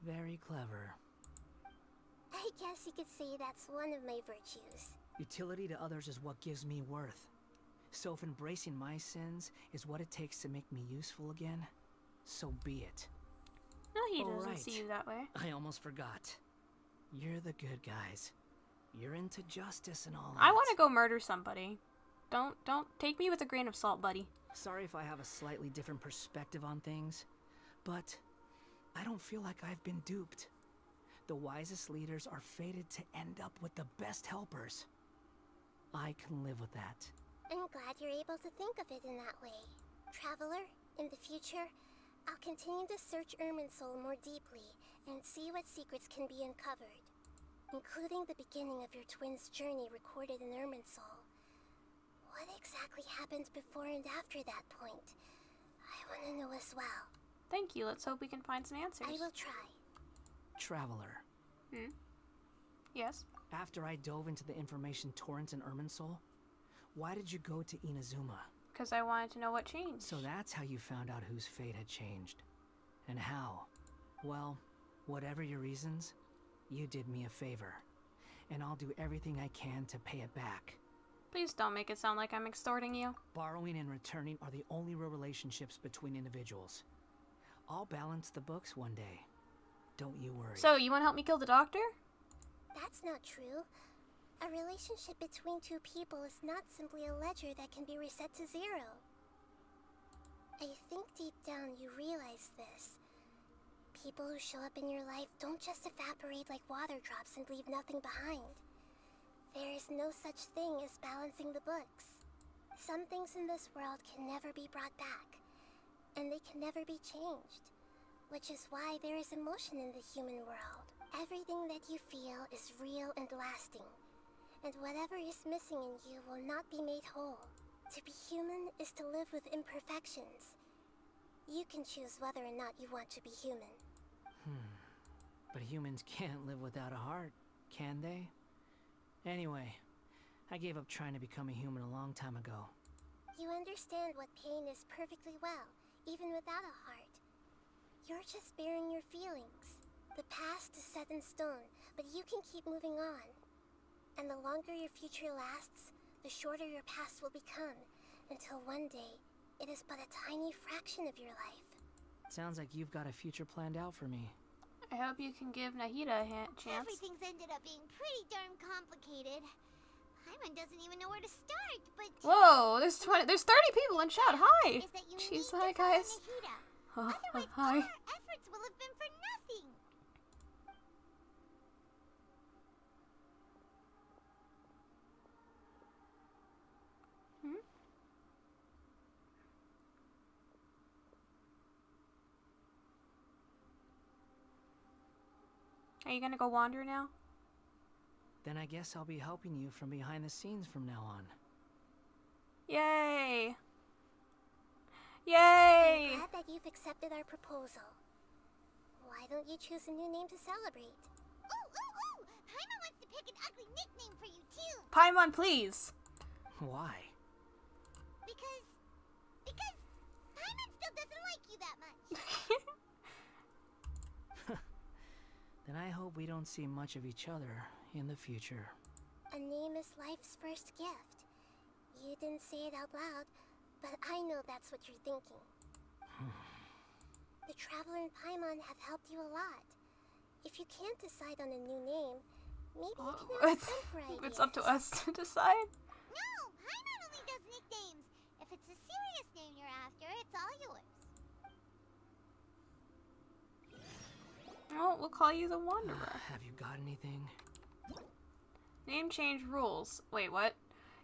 Very clever. I guess you could say that's one of my virtues. Utility to others is what gives me worth. So if embracing my sins is what it takes to make me useful again, so be it. No, he doesn't see you that way. I almost forgot. You're the good guys. You're into justice and all that. I want to go murder somebody. Don't take me with a grain of salt, buddy. Sorry if I have a slightly different perspective on things, but I don't feel like I've been duped. The wisest leaders are fated to end up with the best helpers. I can live with that. I'm glad you're able to think of it in that way. Traveler, in the future, I'll continue to search Irminsul more deeply and see what secrets can be uncovered, including the beginning of your twins' journey recorded in Irminsul. What exactly happened before and after that point? I want to know as well. Thank you. Let's hope we can find some answers. I will try. Traveler. Yes? After I dove into the information torrents in Irminsul, why did you go to Inazuma? Because I wanted to know what changed. So that's how you found out whose fate had changed. And how? Well, whatever your reasons, you did me a favor. And I'll do everything I can to pay it back. Please don't make it sound like I'm extorting you. Borrowing and returning are the only real relationships between individuals. I'll balance the books one day. Don't you worry. So, you want to help me kill the doctor? That's not true. A relationship between two people is not simply a ledger that can be reset to zero. I think deep down you realize this. People who show up in your life don't just evaporate like water drops and leave nothing behind. There is no such thing as balancing the books. Some things in this world can never be brought back, and they can never be changed, which is why there is emotion in the human world. Everything that you feel is real and lasting, and whatever is missing in you will not be made whole. To be human is to live with imperfections. You can choose whether or not you want to be human. But humans can't live without a heart, can they? Anyway, I gave up trying to become a human a long time ago. You understand what pain is perfectly well, even without a heart. You're just bearing your feelings. The past is set in stone, but you can keep moving on. And the longer your future lasts, the shorter your past will become, until one day, it is but a tiny fraction of your life. Sounds like you've got a future planned out for me. I hope you can give Nahida a chance. Everything's ended up being pretty darn complicated. Paimon doesn't even know where to start, but... Whoa, there's 30 people in chat. Hi! She's hi, guys. Otherwise, hi. all our efforts will have been for nothing. Are you gonna go wander now? Then I guess I'll be helping you from behind the scenes from now on. Yay! Yay! I'm glad that you've accepted our proposal. Why don't you choose a new name to celebrate? Ooh! Paimon wants to pick an ugly nickname for you, too. Paimon, please! Why? Because Paimon still doesn't like you that much. Then I hope we don't see much of each other in the future. A name is life's first gift. You didn't say it out loud, but I know that's what you're thinking. The Traveler and Paimon have helped you a lot. If you can't decide on a new name, maybe you can ask them for ideas. It's up to us to decide. No, Paimon only does nicknames. If it's a serious name you're after, it's all yours. Well, we'll call you the Wanderer. Have you got anything? Name change rules. Wait, what?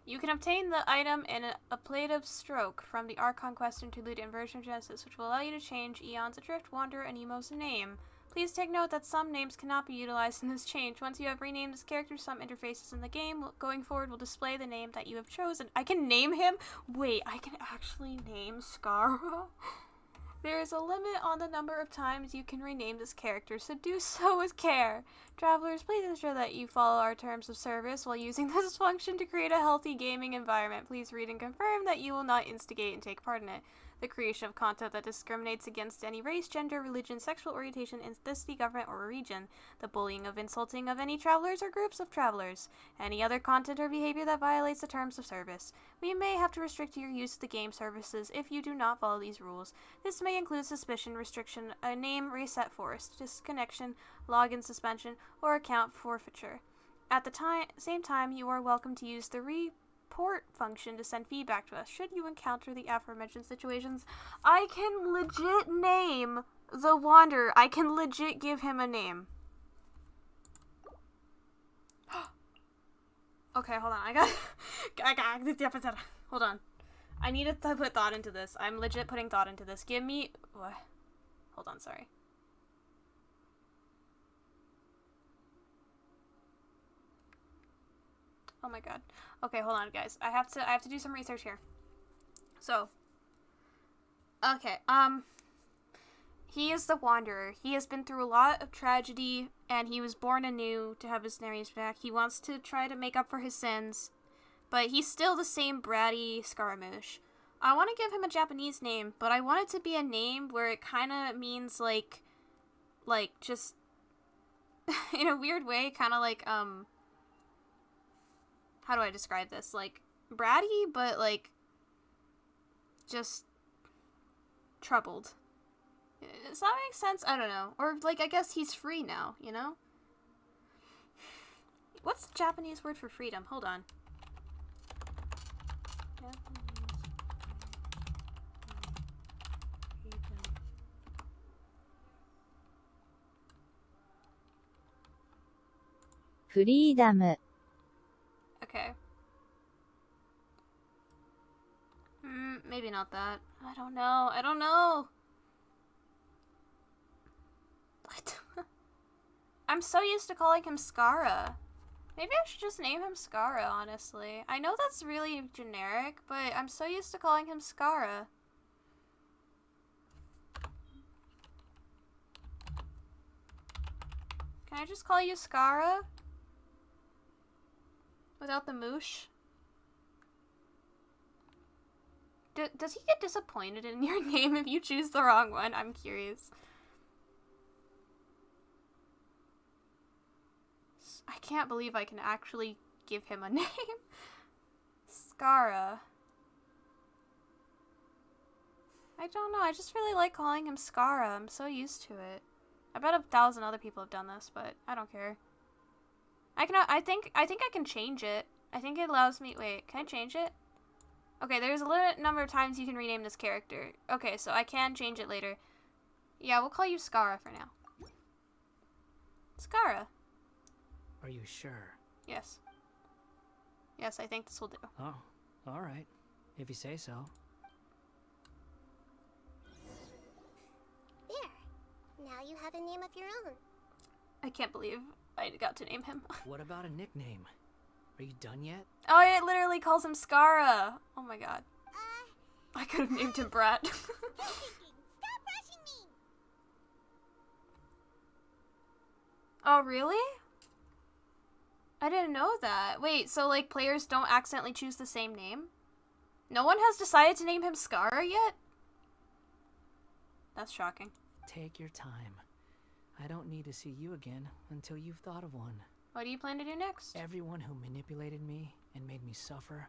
You can obtain the item in a Plate of Stroke from the Archon quest interlude in Version of Genesis, which will allow you to change Eon's Adrift, Wanderer, and Emo's name. Please take note that some names cannot be utilized in this change. Once you have renamed this character, some interfaces in the game going forward will display the name that you have chosen. I can name him? Wait, I can actually name Scara? There is a limit on the number of times you can rename this character, so do so with care. Travelers, please ensure that you follow our terms of service while using this function to create a healthy gaming environment. Please read and confirm that you will not instigate and take part in it. The creation of content that discriminates against any race, gender, religion, sexual orientation, ethnicity, government, or region. The bullying of insulting of any travelers or groups of travelers. Any other content or behavior that violates the terms of service. We may have to restrict your use of the game services if you do not follow these rules. This may include suspicion, restriction, a name reset forced, disconnection, login suspension, or account forfeiture. At the same time, you are welcome to use the report function to send feedback to us should you encounter the aforementioned situations. I can legit name the Wanderer. I can legit give him a name. Okay, hold on. I got hold on. I needed to put thought into this. I'm legit putting thought into this. Give me... Hold on, sorry. Oh my god. Okay, hold on, guys. I have to do some research here. So, okay, he is the Wanderer. He has been through a lot of tragedy, and he was born anew to have his memories back. He wants to try to make up for his sins, but he's still the same bratty Scaramouche. I want to give him a Japanese name, but I want it to be a name where it kind of means, like, just, in a weird way, kind of like, how do I describe this? Like, bratty, but, like, just troubled. Does that make sense? I don't know. Or, like, I guess he's free now, you know? What's the Japanese word for freedom? Hold on. Freedom. Okay. Maybe not that. I don't know. I don't know. What? I'm so used to calling him Skara. Maybe I should just name him Skara, honestly. I know that's really generic, but I'm so used to calling him Skara. Can I just call you Skara? Without the moosh? Does he get disappointed in your name if you choose the wrong one? I'm curious. I can't believe I can actually give him a name. Skara. I don't know, I just really like calling him Skara. I'm so used to it. I bet 1,000 other people have done this, but I don't care. I think I can change it. I think it allows me... Wait, can I change it? Okay, there's a limited number of times you can rename this character. Okay, so I can change it later. Yeah, we'll call you Skara for now. Skara. Are you sure? Yes. Yes, I think this will do. Oh, alright. If you say so. There. Now you have a name of your own. I can't believe I got to name him. What about a nickname? Are you done yet? Oh, it literally calls him Skara. Oh my god. I could have named him Brat. Stop rushing me! Oh, really? I didn't know that. Wait, so like players don't accidentally choose the same name? No one has decided to name him Skara yet? That's shocking. Take your time. I don't need to see you again until you've thought of one. What do you plan to do next? Everyone who manipulated me and made me suffer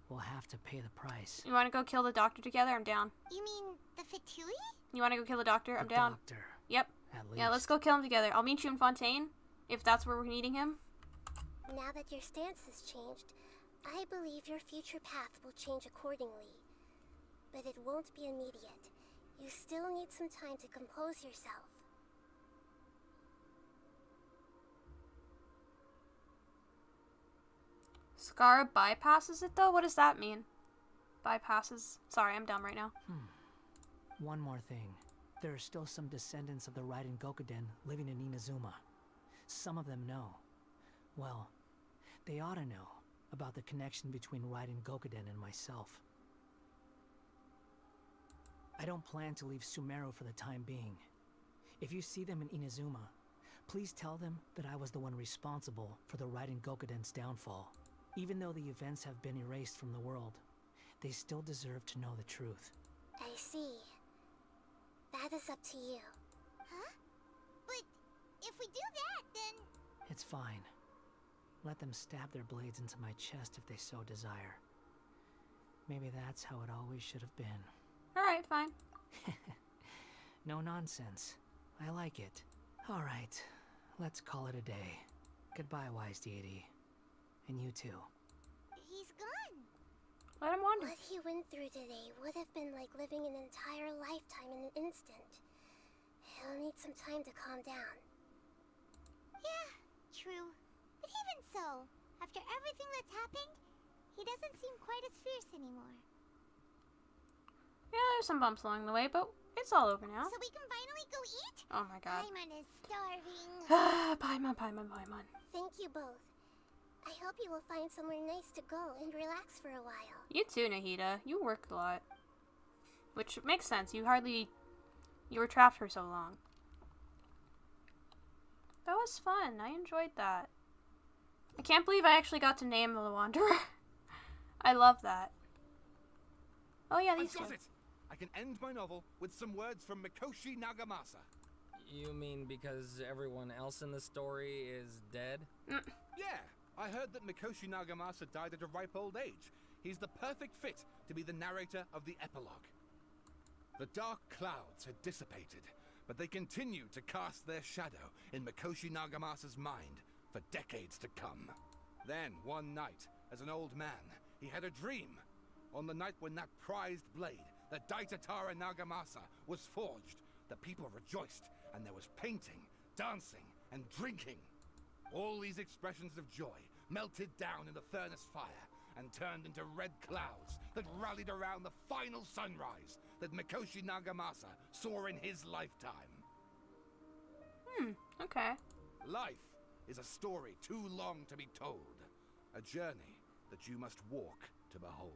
will have to pay the price. You want to go kill the doctor together? I'm down. You mean the Fatui? You want to go kill the doctor? I'm down. Doctor. Yep. At least. Yeah, let's go kill him together. I'll meet you in Fontaine, if that's where we're needing him. Now that your stance has changed, I believe your future path will change accordingly. But it won't be immediate. You still need some time to compose yourself. Skara bypasses it though? What does that mean? Bypasses? Sorry, I'm dumb right now. One more thing. There are still some descendants of the Raiden Gokuden living in Inazuma. Some of them know. Well, they ought to know about the connection between Raiden Gokuden and myself. I don't plan to leave Sumeru for the time being. If you see them in Inazuma, please tell them that I was the one responsible for the Raiden Gokuden's downfall. Even though the events have been erased from the world, they still deserve to know the truth. I see. That is up to you. Huh? But if we do that, then... It's fine. Let them stab their blades into my chest if they so desire. Maybe that's how it always should have been. Alright, fine. No nonsense. I like it. Alright, let's call it a day. Goodbye, wise deity. And you too. He's gone. Let him wander. What he went through today would have been like living an entire lifetime in an instant. He'll need some time to calm down. Yeah, true. But even so, after everything that's happened, he doesn't seem quite as fierce anymore. Yeah, there's some bumps along the way, but it's all over now. So we can finally go eat? Oh my god. Paimon is starving. Paimon. Thank you both. I hope you will find somewhere nice to go and relax for a while. You too, Nahida. You worked a lot. Which makes sense. You were trapped for so long. That was fun. I enjoyed that. I can't believe I actually got to name the Wanderer. I love that. Oh yeah, these I got two. it! I can end my novel with some words from Mikoshi Nagamasa. You mean because everyone else in the story is dead? Yeah, I heard that Mikoshi Nagamasa died at a ripe old age. He's the perfect fit to be the narrator of the epilogue. The dark clouds had dissipated, but they continued to cast their shadow in Mikoshi Nagamasa's mind for decades to come. Then, one night, as an old man, he had a dream. On the night when that prized blade, the Daitatara Nagamasa, was forged, the people rejoiced, and there was painting, dancing, and drinking. All these expressions of joy melted down in the furnace fire and turned into red clouds that rallied around the final sunrise that Mikoshi Nagamasa saw in his lifetime. Okay. Life is a story too long to be told, a journey that you must walk to behold.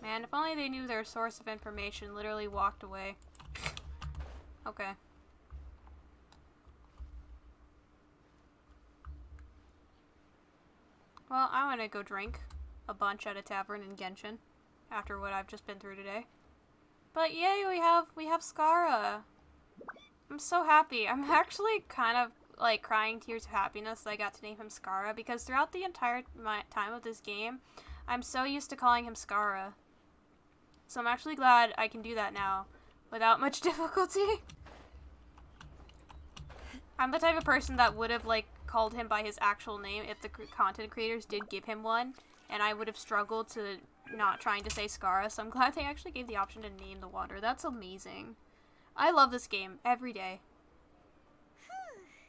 Man, if only they knew their source of information literally walked away. Okay. Well, I want to go drink a bunch at a tavern in Genshin after what I've just been through today. But yay, we have Skara. I'm so happy. I'm actually kind of like crying tears of happiness that I got to name him Skara, because throughout the entire time of this game, I'm so used to calling him Skara. So I'm actually glad I can do that now without much difficulty. I'm the type of person that would have like called him by his actual name if the content creators did give him one, and I would have struggled to not trying to say Skara, so I'm glad they actually gave the option to name the water. That's amazing. I love this game every day.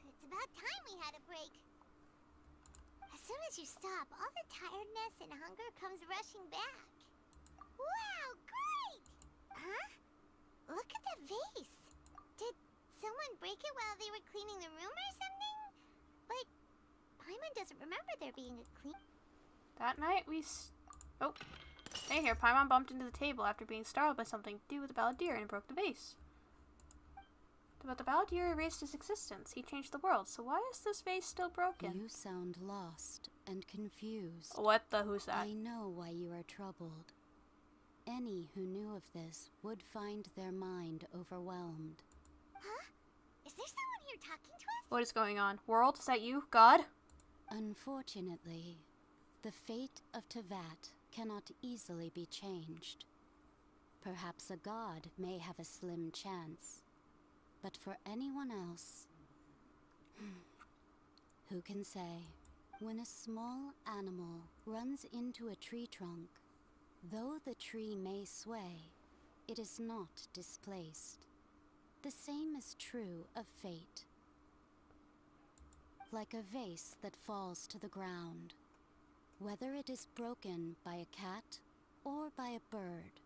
It's about time we had a break. As soon as you stop, all the tiredness and hunger comes rushing back. Wow, great! Huh? Look at the vase. Did someone break it while they were cleaning the room or something? But Paimon doesn't remember there being a clean... That night oh. Hey here, Paimon bumped into the table after being startled by something to do with the Balladeer and broke the vase. But the Balladeer erased his existence. He changed the world, so why is this vase still broken? You sound lost and confused. What the who's that? I know why you are troubled. Any who knew of this would find their mind overwhelmed. Huh? Is there someone here talking to us? What is going on? World, is that you? God? Unfortunately, the fate of Tevat cannot easily be changed. Perhaps a god may have a slim chance, but for anyone else, who can say? When a small animal runs into a tree trunk, though the tree may sway, it is not displaced. The same is true of fate. Like a vase that falls to the ground, whether it is broken by a cat or by a bird,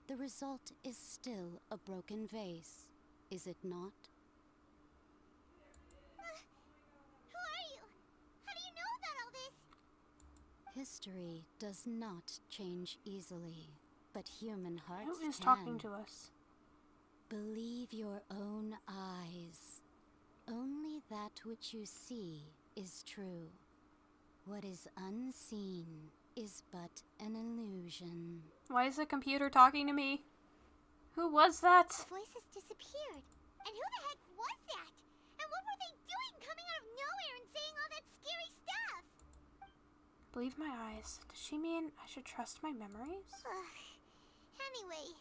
the result is still a broken vase, is it not? Who are you? history does not change easily, but human hearts Who is can. talking to us? Believe your own eyes. Only that which you see is true. What is unseen is but an illusion. Why is the computer talking to me? Who was that? The voices disappeared. And who the heck was that? And what were they doing coming out of nowhere and saying all that scary stuff? Believe my eyes. Does she mean I should trust my memories? Anyway,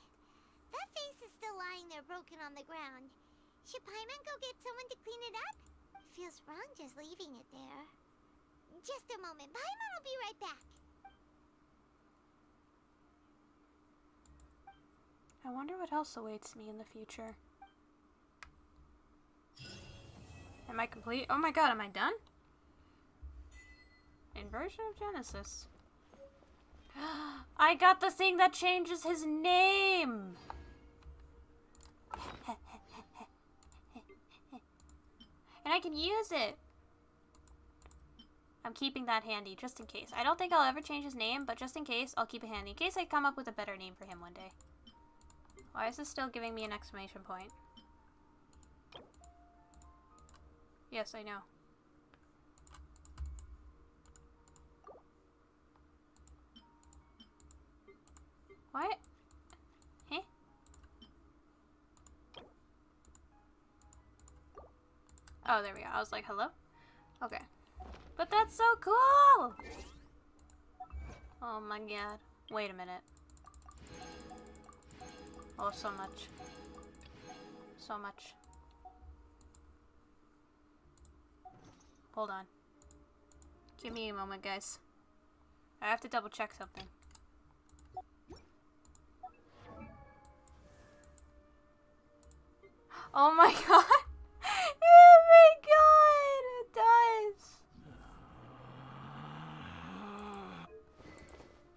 that face is still lying there broken on the ground. Should Paimon go get someone to clean it up? It feels wrong just leaving it there. Just a moment. Paimon will be right back. I wonder what else awaits me in the future. Am I complete? Oh my god, am I done? Inversion of Genesis. I got the thing that changes his name! And I can use it! I'm keeping that handy, just in case. I don't think I'll ever change his name, but just in case, I'll keep it handy. In case I come up with a better name for him one day. Why is this still giving me an exclamation point? Yes, I know. What? Huh? Oh, there we go. I was like, hello? Okay. But that's so cool! Oh my god. Wait a minute. Oh, so much. So much. Hold on. Give me a moment, guys. I have to double check something. Oh my god! Oh my god! It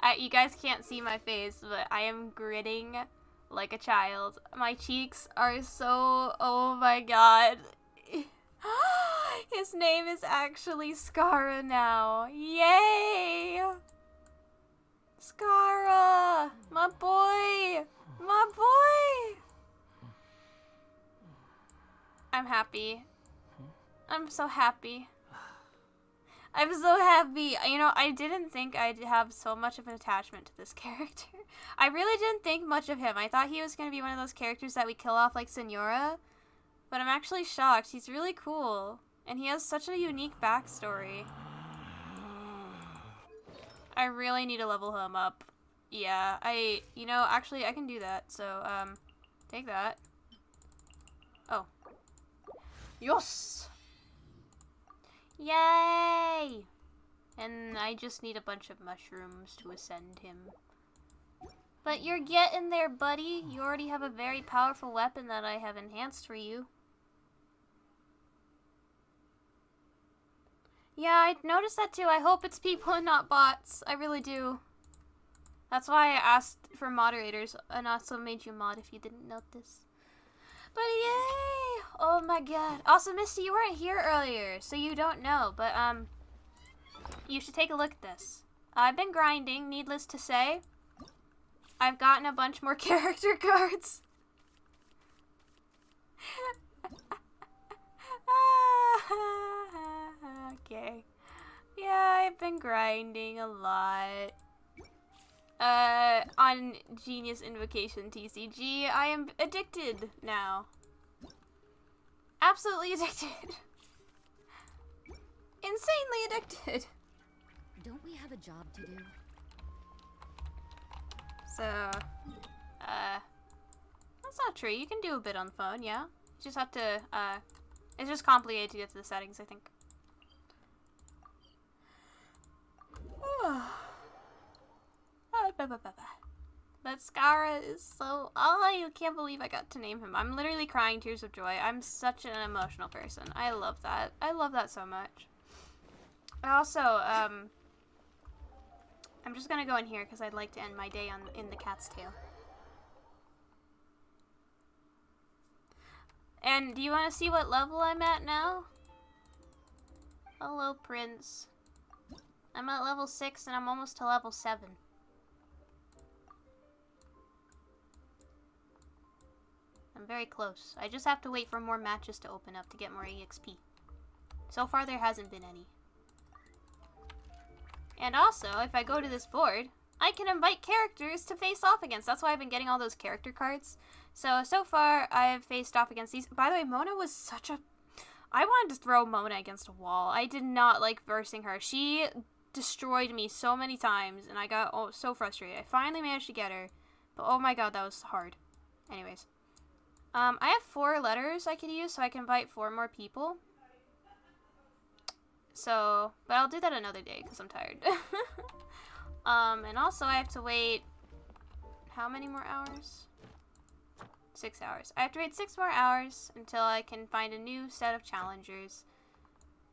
does! You guys can't see my face, but I am gritting like a child. My cheeks are so... Oh my god. His name is actually Skara now. Yay! Skara! My boy! My boy! I'm happy. I'm so happy. I'm so happy. You know, I didn't think I'd have so much of an attachment to this character. I really didn't think much of him. I thought he was going to be one of those characters that we kill off like Senora. But I'm actually shocked. He's really cool. And he has such a unique backstory. I really need to level him up. Yeah, you know, actually I can do that. So, take that. Oh. Yes! Yay! And I just need a bunch of mushrooms to ascend him. But you're getting there, buddy. You already have a very powerful weapon that I have enhanced for you. Yeah, I noticed that too. I hope it's people and not bots. I really do. That's why I asked for moderators and also made you mod if you didn't notice. But yay! Oh my god. Also, Misty, you weren't here earlier, so you don't know. But, you should take a look at this. I've been grinding, needless to say. I've gotten a bunch more character cards. Okay. Yeah, I've been grinding a lot. On Genius Invocation TCG, I am addicted now. Absolutely addicted. Insanely addicted. Don't we have a job to do? So, that's not true. You can do a bit on the phone, yeah? You just have to, it's just complicated to get to the settings, I think. But Skara is so... Oh, I can't believe I got to name him. I'm literally crying tears of joy. I'm such an emotional person. I love that. I love that so much. I also, I'm just gonna go in here because I'd like to end my day in the cat's tail. And do you want to see what level I'm at now? Hello, Prince. I'm at level 6 and I'm almost to level 7. I'm very close. I just have to wait for more matches to open up to get more EXP. So far there hasn't been any. And also, if I go to this board, I can invite characters to face off against. That's why I've been getting all those character cards. So far I've faced off against these. By the way, Mona was such a... I wanted to throw Mona against a wall. I did not like versing her. She destroyed me so many times, and I got so frustrated. I finally managed to get her, but oh my god, that was hard. Anyways. I have 4 letters I could use, so I can invite 4 more people. So, but I'll do that another day, because I'm tired. And also I have to wait... How many more hours? 6 hours. I have to wait 6 more hours until I can find a new set of challengers.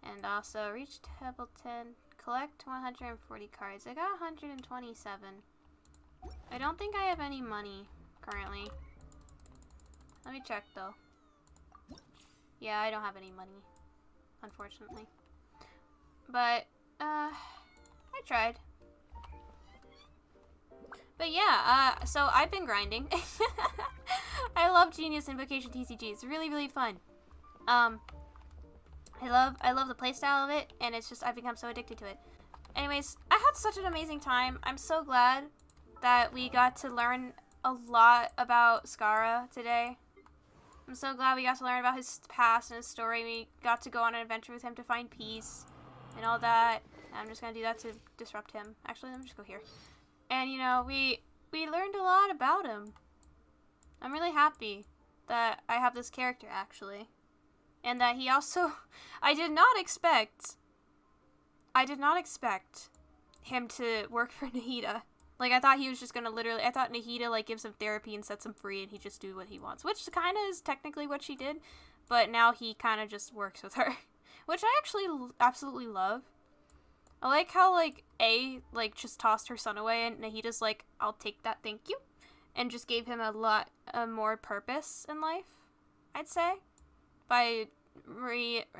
And also reach level 10. Collect 140 cards. I got 127. I don't think I have any money currently. Let me check though. Yeah, I don't have any money, unfortunately. But, I tried. But yeah, so I've been grinding. I love Genius Invocation TCG. It's really, really fun. I love the playstyle of it, and it's just, I've become so addicted to it. Anyways, I had such an amazing time. I'm so glad that we got to learn a lot about Skara today. I'm so glad we got to learn about his past and his story. We got to go on an adventure with him to find peace and all that. I'm just gonna do that to disrupt him. Actually, let me just go here. And, you know, we learned a lot about him. I'm really happy that I have this character, actually. And that he also... I did not expect him to work for Nahida. Like, I thought he was just gonna literally... I thought Nahida, like, gives him therapy and sets him free and he just do what he wants. Which kind of is technically what she did. But now he kind of just works with her. Which I actually absolutely love. I like how, like, like, just tossed her son away and Nahida's like, I'll take that, thank you. And just gave him a lot more purpose in life, I'd say. By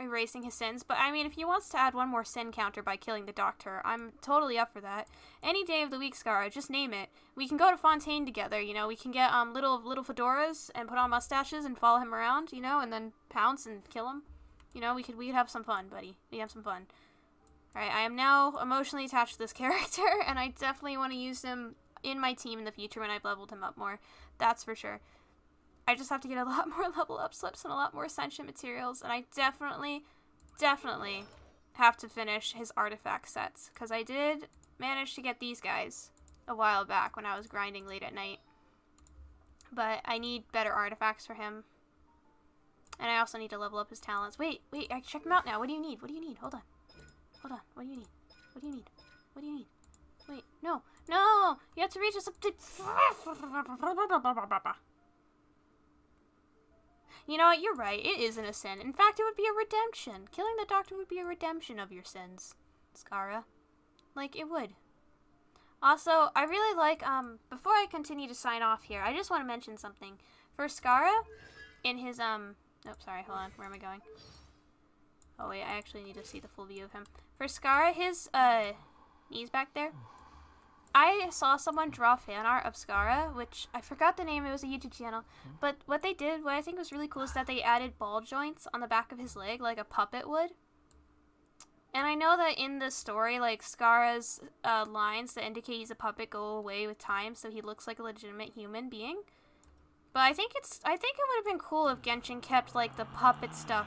erasing his sins. But, I mean, if he wants to add one more sin counter by killing the doctor, I'm totally up for that. Any day of the week, Skara, just name it. We can go to Fontaine together, you know. We can get little fedoras and put on mustaches and follow him around, you know, and then pounce and kill him. You know, we could have some fun, buddy. We have some fun. Alright, I am now emotionally attached to this character, and I definitely want to use him in my team in the future when I've leveled him up more. That's for sure. I just have to get a lot more level up slips and a lot more sentient materials, and I definitely have to finish his artifact sets, because I did manage to get these guys a while back when I was grinding late at night. But I need better artifacts for him. And I also need to level up his talents. Wait, I can check him out now. What do you need? What do you need? Hold on. Hold on. What do you need? What do you need? What do you need? Wait, no. No! You have to reach us up to... You know what? You're right. It isn't a sin. In fact, it would be a redemption. Killing the doctor would be a redemption of your sins, Skara. Like, it would. Also, I really like, before I continue to sign off here, I just want to mention something. For Skara, in his, Nope, sorry, hold on. Where am I going? Oh, wait, I actually need to see the full view of him. For Skara, his, knees back there. I saw someone draw fan art of Skara, which I forgot the name, it was a YouTube channel. But what they did, what I think was really cool, is that they added ball joints on the back of his leg, like a puppet would. And I know that in the story, like, Skara's lines that indicate he's a puppet go away with time, so he looks like a legitimate human being. But I think it would have been cool if Genshin kept, like, the puppet stuff...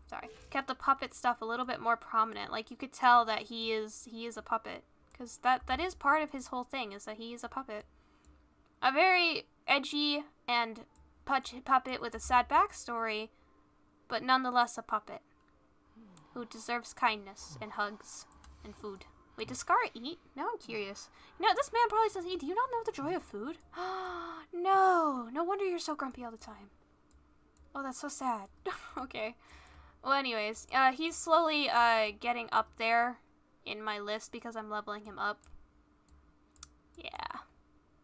Sorry. Kept the puppet stuff a little bit more prominent. Like, you could tell that he is a puppet. Because that is part of his whole thing, is that he is a puppet. A very edgy and puppet with a sad backstory, but nonetheless a puppet. Who deserves kindness and hugs and food. Wait, does Skara eat? Now I'm curious. You know, this man probably says, hey, do you not know the joy of food? No! No wonder you're so grumpy all the time. Oh, that's so sad. Okay. Well, anyways, he's slowly getting up there in my list because I'm leveling him up. Yeah.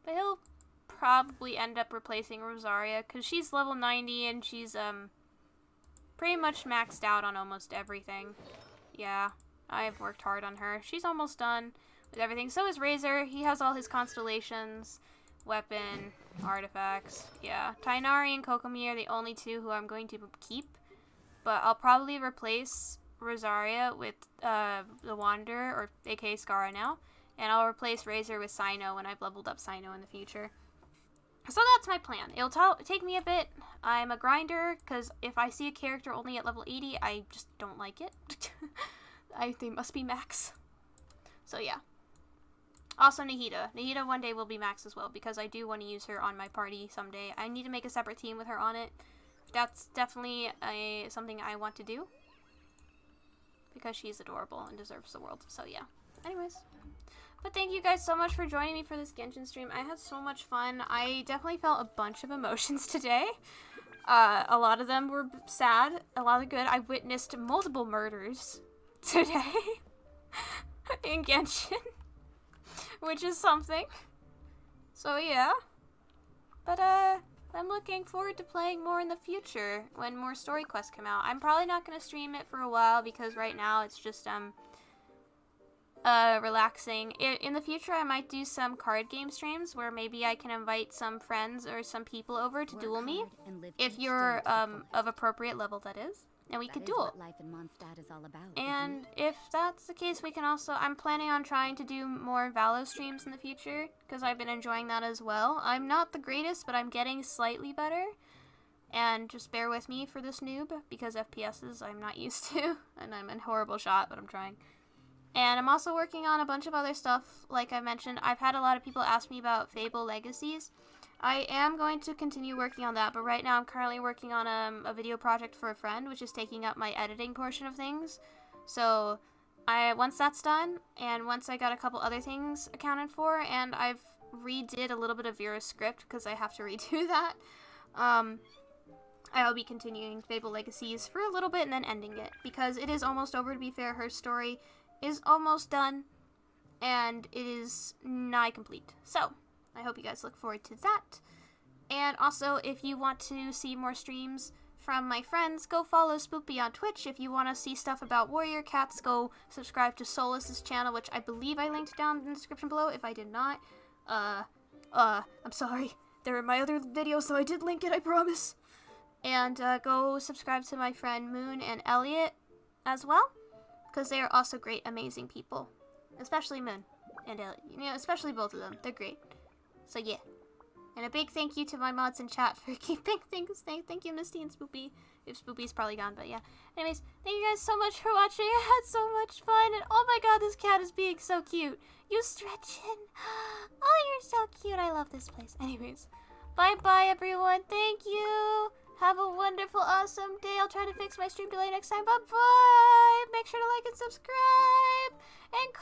But he'll probably end up replacing Rosaria because she's level 90 and she's pretty much maxed out on almost everything. Yeah. I've worked hard on her. She's almost done with everything. So is Razor. He has all his constellations, weapon, artifacts. Yeah, Tainari and Kokomi are the only two who I'm going to keep. But I'll probably replace Rosaria with the Wanderer, or aka Skara now. And I'll replace Razor with Sino when I've leveled up Sino in the future. So that's my plan. It'll take me a bit. I'm a grinder, because if I see a character only at level 80, I just don't like it. They must be max. So yeah. Also Nahida. Nahida one day will be max as well, because I do want to use her on my party someday. I need to make a separate team with her on it. That's definitely something I want to do. Because she's adorable and deserves the world. So yeah. Anyways. But thank you guys so much for joining me for this Genshin stream. I had so much fun. I definitely felt a bunch of emotions today. A lot of them were sad, a lot of good. I witnessed multiple murders today in Genshin, which is something. So yeah. But I'm looking forward to playing more in the future when more story quests come out. I'm probably not going to stream it for a while because right now it's just relaxing. In the future, I might do some card game streams where maybe I can invite some friends or some people over to duel me. If you're of appropriate level, that is. And we could duel. Life in Mondstadt is all about, and if that's the case, we can also... I'm planning on trying to do more Valo streams in the future, because I've been enjoying that as well. I'm not the greatest, but I'm getting slightly better. And just bear with me for this noob, because FPSs I'm not used to. And I'm a horrible shot, but I'm trying. And I'm also working on a bunch of other stuff. Like I mentioned, I've had a lot of people ask me about Fable Legacies. I am going to continue working on that, but right now I'm currently working on a video project for a friend, which is taking up my editing portion of things. So once that's done, and once I got a couple other things accounted for, and I've redid a little bit of Vera's script, because I have to redo that, I'll be continuing Fable Legacies for a little bit and then ending it, because it is almost over, to be fair. Her story is almost done, and it is nigh complete. So, I hope you guys look forward to that. And also, if you want to see more streams from my friends, go follow Spoopy on Twitch. If you want to see stuff about Warrior Cats, go subscribe to Solace's channel, which I believe I linked down in the description below. If I did not, I'm sorry. There are my other videos, so I did link it, I promise. And go subscribe to my friend Moon and Elliot as well, because they are also great, amazing people. Especially Moon and Elliot. You know, especially both of them. They're great. So yeah. And a big thank you to my mods in chat for keeping things safe. Thank you, Misty and Spoopy. If Spoopy's probably gone, but yeah. Anyways, thank you guys so much for watching. I had so much fun. And oh my god, this cat is being so cute. You stretching. Oh, you're so cute. I love this place. Anyways, bye-bye, everyone. Thank you. Have a wonderful, awesome day. I'll try to fix my stream delay next time. Bye-bye. Make sure to like and subscribe. And